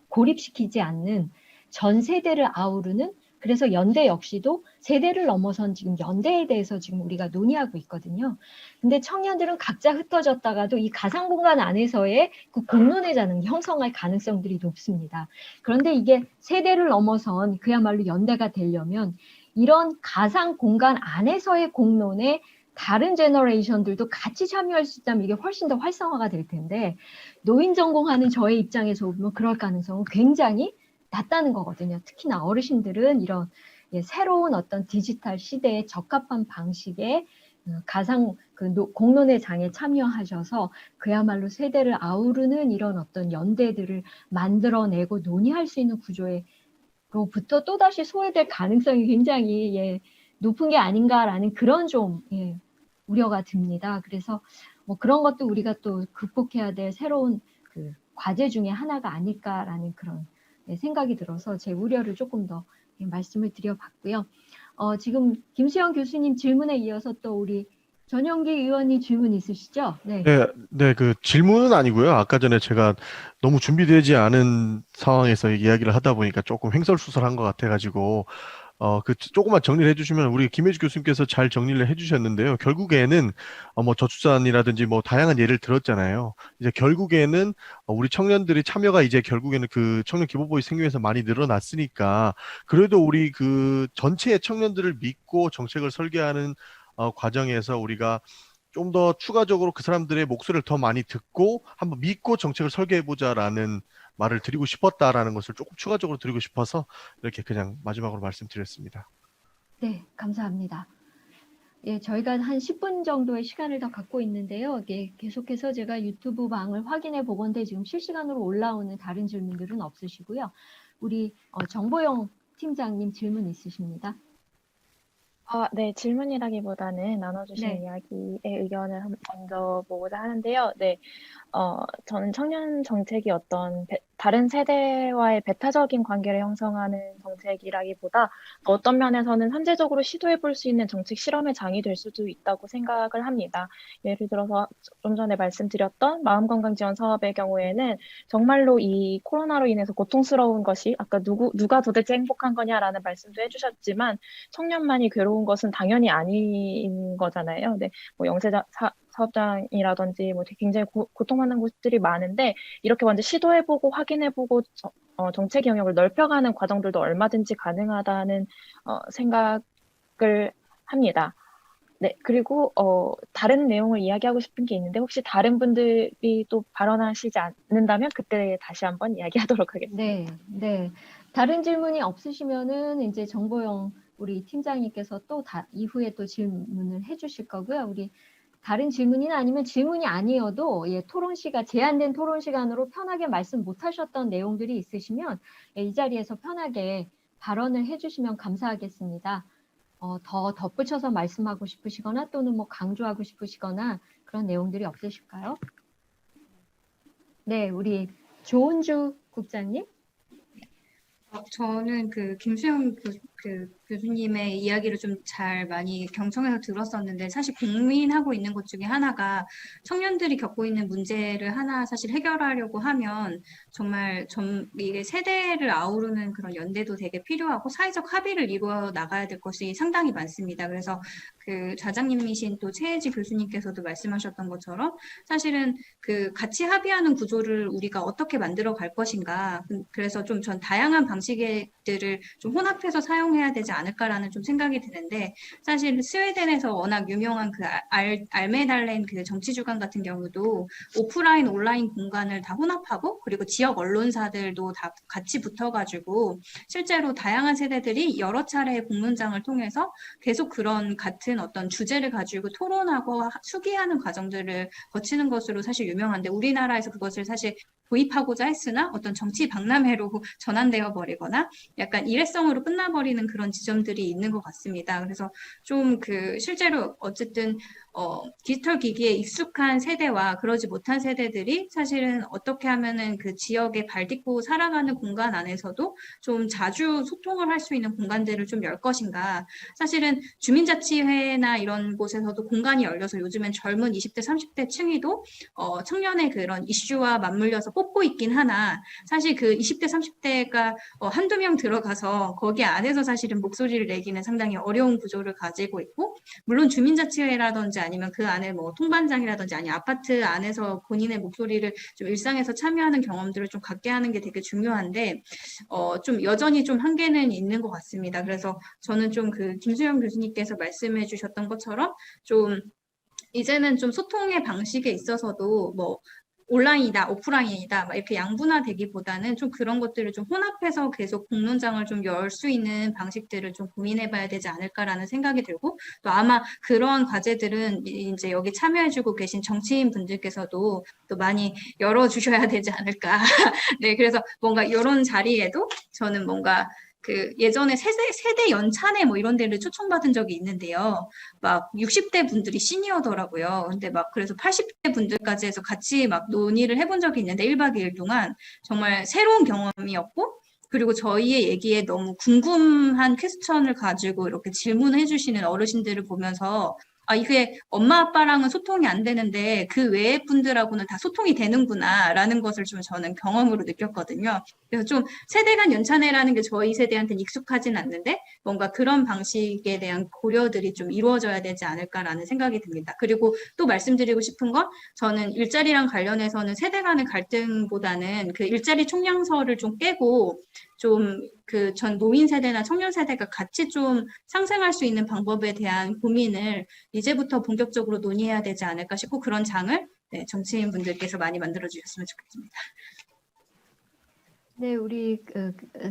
고립시키지 않는 전 세대를 아우르는 그래서 연대 역시도 세대를 넘어선 지금 연대에 대해서 지금 우리가 논의하고 있거든요. 근데 청년들은 각자 흩어졌다가도 이 가상 공간 안에서의 그 공론의 자는 형성할 가능성들이 높습니다. 그런데 이게 세대를 넘어선 그야말로 연대가 되려면 이런 가상 공간 안에서의 공론에 다른 제너레이션들도 같이 참여할 수 있다면 이게 훨씬 더 활성화가 될 텐데 노인 전공하는 저의 입장에서 보면 그럴 가능성은 굉장히 낮다는 거거든요. 특히나 어르신들은 이런 새로운 어떤 디지털 시대에 적합한 방식의 가상 공론의 장에 참여하셔서 그야말로 세대를 아우르는 이런 어떤 연대들을 만들어내고 논의할 수 있는 구조로부터 또다시 소외될 가능성이 굉장히 높은 게 아닌가라는 그런 좀 우려가 듭니다. 그래서 뭐 그런 것도 우리가 또 극복해야 될 새로운 그 과제 중에 하나가 아닐까라는 그런 생각이 들어서 제 우려를 조금 더 말씀을 드려봤고요. 지금 김수영 교수님 질문에 이어서 또 우리 전용기 의원님 질문 있으시죠? 네.
네, 그 질문은 아니고요. 아까 전에 제가 너무 준비되지 않은 상황에서 이야기를 하다 보니까 조금 횡설수설한 것 같아가지고 그 조금만 정리를 해주시면 우리 김혜주 교수님께서 잘 정리를 해주셨는데요. 결국에는 뭐 저출산이라든지 뭐 다양한 예를 들었잖아요. 이제 결국에는 우리 청년들이 참여가 이제 결국에는 그 청년 기본보위 생기면서 많이 늘어났으니까 그래도 우리 그 전체의 청년들을 믿고 정책을 설계하는 과정에서 우리가 좀 더 추가적으로 그 사람들의 목소리를 더 많이 듣고 한번 믿고 정책을 설계해보자라는 말을 드리고 싶었다라는 것을 조금 추가적으로 드리고 싶어서 이렇게 그냥 마지막으로 말씀드렸습니다.
네, 감사합니다. 예, 저희가 한 10분 정도의 시간을 더 갖고 있는데요. 예, 계속해서 제가 유튜브 방을 확인해 보건데 지금 실시간으로 올라오는 다른 질문들은 없으시고요. 우리 정보영 팀장님 질문 있으십니다.
네, 질문이라기보다는 나눠주신
네.
이야기의 의견을 먼저 보고자 하는데요. 네, 저는 청년 정책이 어떤 다른 세대와의 배타적인 관계를 형성하는 정책이라기보다 어떤 면에서는 선제적으로 시도해 볼 수 있는 정책 실험의 장이 될 수도 있다고 생각을 합니다. 예를 들어서 좀 전에 말씀드렸던 마음건강 지원 사업의 경우에는 정말로 이 코로나로 인해서 고통스러운 것이 아까 누가 도대체 행복한 거냐라는 말씀도 해주셨지만 청년만이 괴로운 것은 당연히 아닌 거잖아요. 네, 뭐 사업장이라든지 뭐 굉장히 고통받는 곳들이 많은데 이렇게 먼저 시도해보고 확인해보고 정책 영역을 넓혀가는 과정들도 얼마든지 가능하다는 생각을 합니다. 네, 그리고 다른 내용을 이야기하고 싶은 게 있는데 혹시 다른 분들이 또 발언하시지 않는다면 그때 다시 한번 이야기하도록 하겠습니다.
네, 네. 다른 질문이 없으시면은 이제 정보영 우리 팀장님께서 또 이후에 또 질문을 해주실 거고요. 우리 다른 질문이나 아니면 질문이 아니어도 제한된 토론 시간으로 편하게 말씀 못하셨던 내용들이 있으시면 이 자리에서 편하게 발언을 해주시면 감사하겠습니다. 더 덧붙여서 말씀하고 싶으시거나 또는 뭐 강조하고 싶으시거나 그런 내용들이 없으실까요? 네, 우리 조은주 국장님.
저는 그 김수영 교수님의 이야기를 좀 잘 많이 경청해서 들었었는데 사실 고민하고 있는 것 중에 하나가 청년들이 겪고 있는 문제를 하나 사실 해결하려고 하면 정말 이게 세대를 아우르는 그런 연대도 되게 필요하고 사회적 합의를 이루어 나가야 될 것이 상당히 많습니다. 그래서 그 좌장님이신 또 최혜지 교수님께서도 말씀하셨던 것처럼 사실은 그 같이 합의하는 구조를 우리가 어떻게 만들어 갈 것인가. 그래서 좀 전 다양한 방식들을 좀 혼합해서 사용해야 되지 않을까라는 좀 생각이 드는데 사실 스웨덴에서 워낙 유명한 그 알메달렌 그 정치주간 같은 경우도 오프라인 온라인 공간을 다 혼합하고 그리고 지역 언론사들도 다 같이 붙어가지고 실제로 다양한 세대들이 여러 차례의 공론장을 통해서 계속 그런 같은 어떤 주제를 가지고 토론하고 수기하는 과정들을 거치는 것으로 사실 유명한데 우리나라에서 그것을 사실 도입하고자 했으나 어떤 정치 박람회로 전환되어 버리거나 약간 일회성으로 끝나버리는 그런 지점들이 있는 것 같습니다. 그래서 좀 실제로 어쨌든 디지털 기기에 익숙한 세대와 그러지 못한 세대들이 사실은 어떻게 하면은 그 지역에 발 딛고 살아가는 공간 안에서도 좀 자주 소통을 할 수 있는 공간들을 좀 열 것인가. 사실은 주민자치회나 이런 곳에서도 공간이 열려서 요즘엔 젊은 20대, 30대 층이도 청년의 그런 이슈와 맞물려서 뽑고 있긴 하나 사실 그 20대, 30대가 한두 명 들어가서 거기 안에서 사실은 목소리를 내기는 상당히 어려운 구조를 가지고 있고 물론 주민자치회라든지 아니면 그 안에 뭐 통반장이라든지 아니면 아파트 안에서 본인의 목소리를 좀 일상에서 참여하는 경험들을 좀 갖게 하는 게 되게 중요한데 좀 여전히 좀 한계는 있는 것 같습니다. 그래서 저는 좀 그 김수영 교수님께서 말씀해 주셨던 것처럼 좀 이제는 좀 소통의 방식에 있어서도 뭐 온라인이다, 오프라인이다, 막 이렇게 양분화되기보다는 좀 그런 것들을 좀 혼합해서 계속 공론장을 좀 열 수 있는 방식들을 좀 고민해봐야 되지 않을까라는 생각이 들고 또 아마 그런 과제들은 이제 여기 참여해주고 계신 정치인 분들께서도 또 많이 열어주셔야 되지 않을까. 네, 그래서 뭔가 이런 자리에도 저는 뭔가 그 예전에 세대 연찬회 뭐 이런 데를 초청받은 적이 있는데요. 막 60대 분들이 시니어더라고요. 근데 막 그래서 80대 분들까지 해서 같이 막 논의를 해본 적이 있는데 1박 2일 동안 정말 새로운 경험이었고 그리고 저희의 얘기에 너무 궁금한 퀘스천을 가지고 이렇게 질문해 주시는 어르신들을 보면서 아, 이게 엄마 아빠랑은 소통이 안 되는데 그 외의 분들하고는 다 소통이 되는구나라는 것을 좀 저는 경험으로 느꼈거든요. 그래서 좀 세대 간 연차내라는 게 저희 세대한테는 익숙하진 않는데 뭔가 그런 방식에 대한 고려들이 좀 이루어져야 되지 않을까라는 생각이 듭니다. 그리고 또 말씀드리고 싶은 건 저는 일자리랑 관련해서는 세대 간의 갈등보다는 그 일자리 총량서를 좀 깨고 좀 그 전 노인 세대나 청년 세대가 같이 좀 상생할 수 있는 방법에 대한 고민을 이제부터 본격적으로 논의해야 되지 않을까 싶고 그런 장을 네, 정치인 분들께서 많이 만들어 주셨으면 좋겠습니다.
네, 우리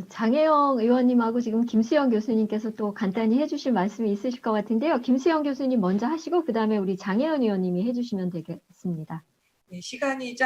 장혜영 의원님하고 지금 김수영 교수님께서 또 간단히 해주실 말씀이 있으실 것 같은데요. 김수영 교수님 먼저 하시고 그다음에 우리 장혜영 의원님이 해주시면 되겠습니다.
네, 시간이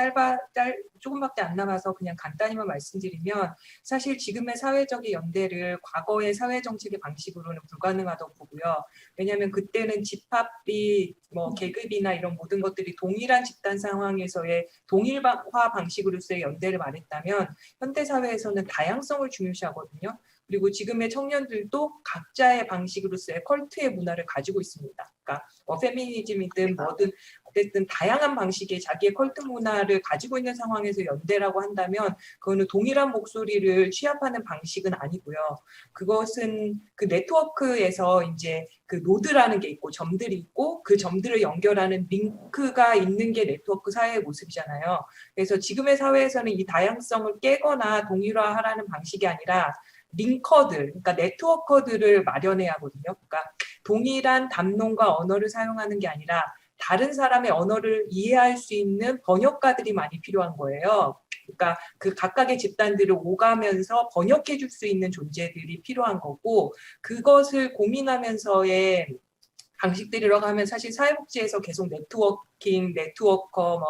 조금밖에 안 남아서 그냥 간단히만 말씀드리면 사실 지금의 사회적인 연대를 과거의 사회정책의 방식으로는 불가능하다고 보고요. 왜냐하면 그때는 집합이 뭐 계급이나 이런 모든 것들이 동일한 집단 상황에서의 동일화 방식으로서의 연대를 말했다면 현대사회에서는 다양성을 중요시하거든요. 그리고 지금의 청년들도 각자의 방식으로서의 컬트의 문화를 가지고 있습니다. 그러니까 페미니즘이든 뭐든 어쨌든 다양한 방식의 자기의 컬트 문화를 가지고 있는 상황에서 연대라고 한다면 그거는 동일한 목소리를 취합하는 방식은 아니고요. 그것은 그 네트워크에서 이제 그 노드라는 게 있고 점들이 있고 그 점들을 연결하는 링크가 있는 게 네트워크 사회의 모습이잖아요. 그래서 지금의 사회에서는 이 다양성을 깨거나 동일화하라는 방식이 아니라 링커들, 그러니까 네트워커들을 마련해야 하거든요. 그러니까 동일한 담론과 언어를 사용하는 게 아니라 다른 사람의 언어를 이해할 수 있는 번역가들이 많이 필요한 거예요. 그러니까 그 각각의 집단들을 오가면서 번역해 줄 수 있는 존재들이 필요한 거고 그것을 고민하면서의 방식들이라고 하면 사실 사회복지에서 계속 네트워킹, 네트워커,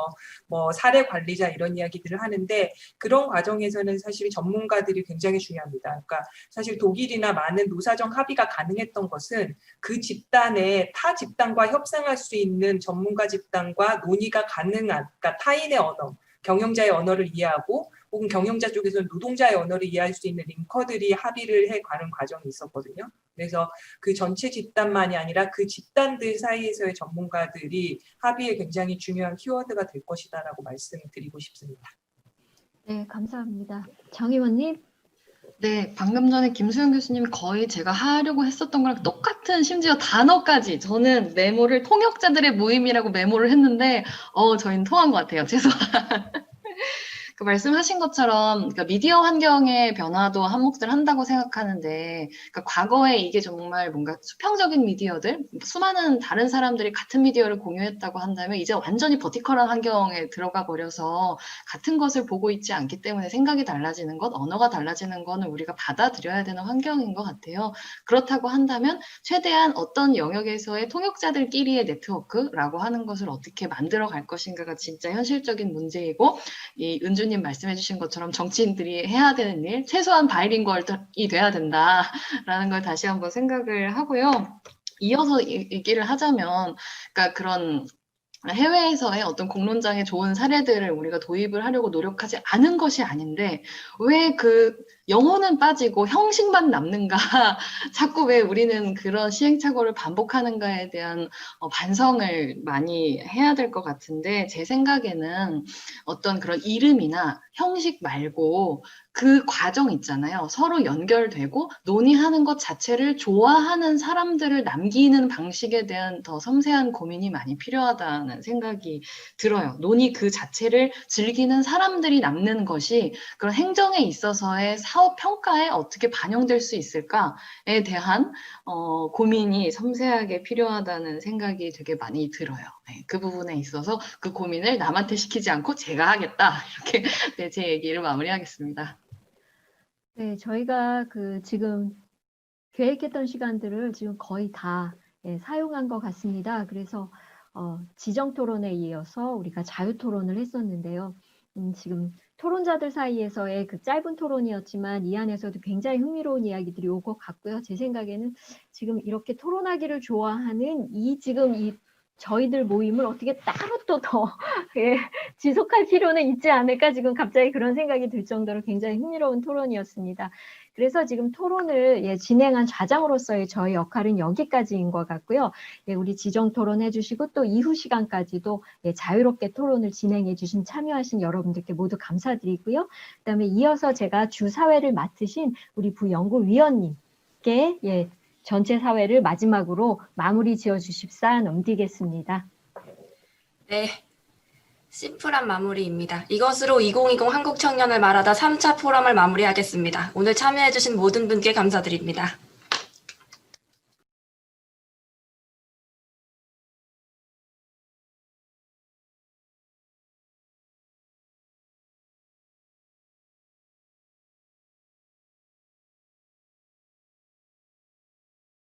뭐 사례 관리자 이런 이야기들을 하는데 그런 과정에서는 사실 전문가들이 굉장히 중요합니다. 그러니까 사실 독일이나 많은 노사정 합의가 가능했던 것은 그 집단의 타 집단과 협상할 수 있는 전문가 집단과 논의가 가능한, 그러니까 타인의 언어, 경영자의 언어를 이해하고 혹은 경영자 쪽에서는 노동자의 언어를 이해할 수 있는 링커들이 합의를 해가는 과정이 있었거든요. 그래서 그 전체 집단만이 아니라 그 집단들 사이에서의 전문가들이 합의에 굉장히 중요한 키워드가 될 것이다라고 말씀드리고 싶습니다.
네, 감사합니다. 장 의원님.
네, 방금 전에 김수영 교수님이 거의 제가 하려고 했었던 거랑 똑같은 심지어 단어까지 저는 메모를 통역자들의 모임이라고 메모를 했는데 저희는 통한 것 같아요. 죄송합니다. 그 말씀하신 것처럼 그러니까 미디어 환경의 변화도 한몫을 한다고 생각하는데 그러니까 과거에 이게 정말 뭔가 수평적인 미디어들 수많은 다른 사람들이 같은 미디어를 공유했다고 한다면 이제 완전히 버티컬한 환경에 들어가 버려서 같은 것을 보고 있지 않기 때문에 생각이 달라지는 것, 언어가 달라지는 거는 우리가 받아들여야 되는 환경인 것 같아요. 그렇다고 한다면 최대한 어떤 영역에서의 통역자들끼리의 네트워크라고 하는 것을 어떻게 만들어 갈 것인가가 진짜 현실적인 문제이고 이 은주님 말씀해주신 것처럼 정치인들이 해야 되는 일, 최소한 바이링구얼이 돼야 된다라는 걸 다시 한번 생각을 하고요. 이어서 얘기를 하자면, 그러니까 그런 해외에서의 어떤 공론장의 좋은 사례들을 우리가 도입을 하려고 노력하지 않은 것이 아닌데 왜 그 영혼은 빠지고 형식만 남는가 자꾸 왜 우리는 그런 시행착오를 반복하는가에 대한 반성을 많이 해야 될 것 같은데 제 생각에는 어떤 그런 이름이나 형식 말고 그 과정 있잖아요. 서로 연결되고 논의하는 것 자체를 좋아하는 사람들을 남기는 방식에 대한 더 섬세한 고민이 많이 필요하다는 생각이 들어요. 논의 그 자체를 즐기는 사람들이 남는 것이 그런 행정에 있어서의 사업 평가에 어떻게 반영될 수 있을까에 대한 고민이 섬세하게 필요하다는 생각이 되게 많이 들어요. 네, 그 부분에 있어서 그 고민을 남한테 시키지 않고 제가 하겠다. 이렇게 네, 제 얘기를 마무리하겠습니다.
네, 저희가 지금 계획했던 시간들을 지금 거의 다 사용한 것 같습니다. 그래서 지정 토론에 이어서 우리가 자유 토론을 했었는데요. 지금 토론자들 사이에서의 그 짧은 토론이었지만 이 안에서도 굉장히 흥미로운 이야기들이 올 것 같고요. 제 생각에는 지금 이렇게 토론하기를 좋아하는 지금 이 저희들 모임을 어떻게 따로 또 더 예, 지속할 필요는 있지 않을까 지금 갑자기 그런 생각이 들 정도로 굉장히 흥미로운 토론이었습니다. 그래서 지금 토론을 진행한 좌장으로서의 저희 역할은 여기까지인 것 같고요. 우리 지정 토론 해주시고 또 이후 시간까지도 자유롭게 토론을 진행해 주신 참여하신 여러분들께 모두 감사드리고요. 그다음에 이어서 제가 주사회를 맡으신 우리 부연구위원님께 전체 사회를 마지막으로 마무리 지어주십사 넘기겠습니다.
네, 심플한 마무리입니다. 이것으로 2020 한국 청년을 말하다 3차 포럼을 마무리하겠습니다. 오늘 참여해주신 모든 분께 감사드립니다.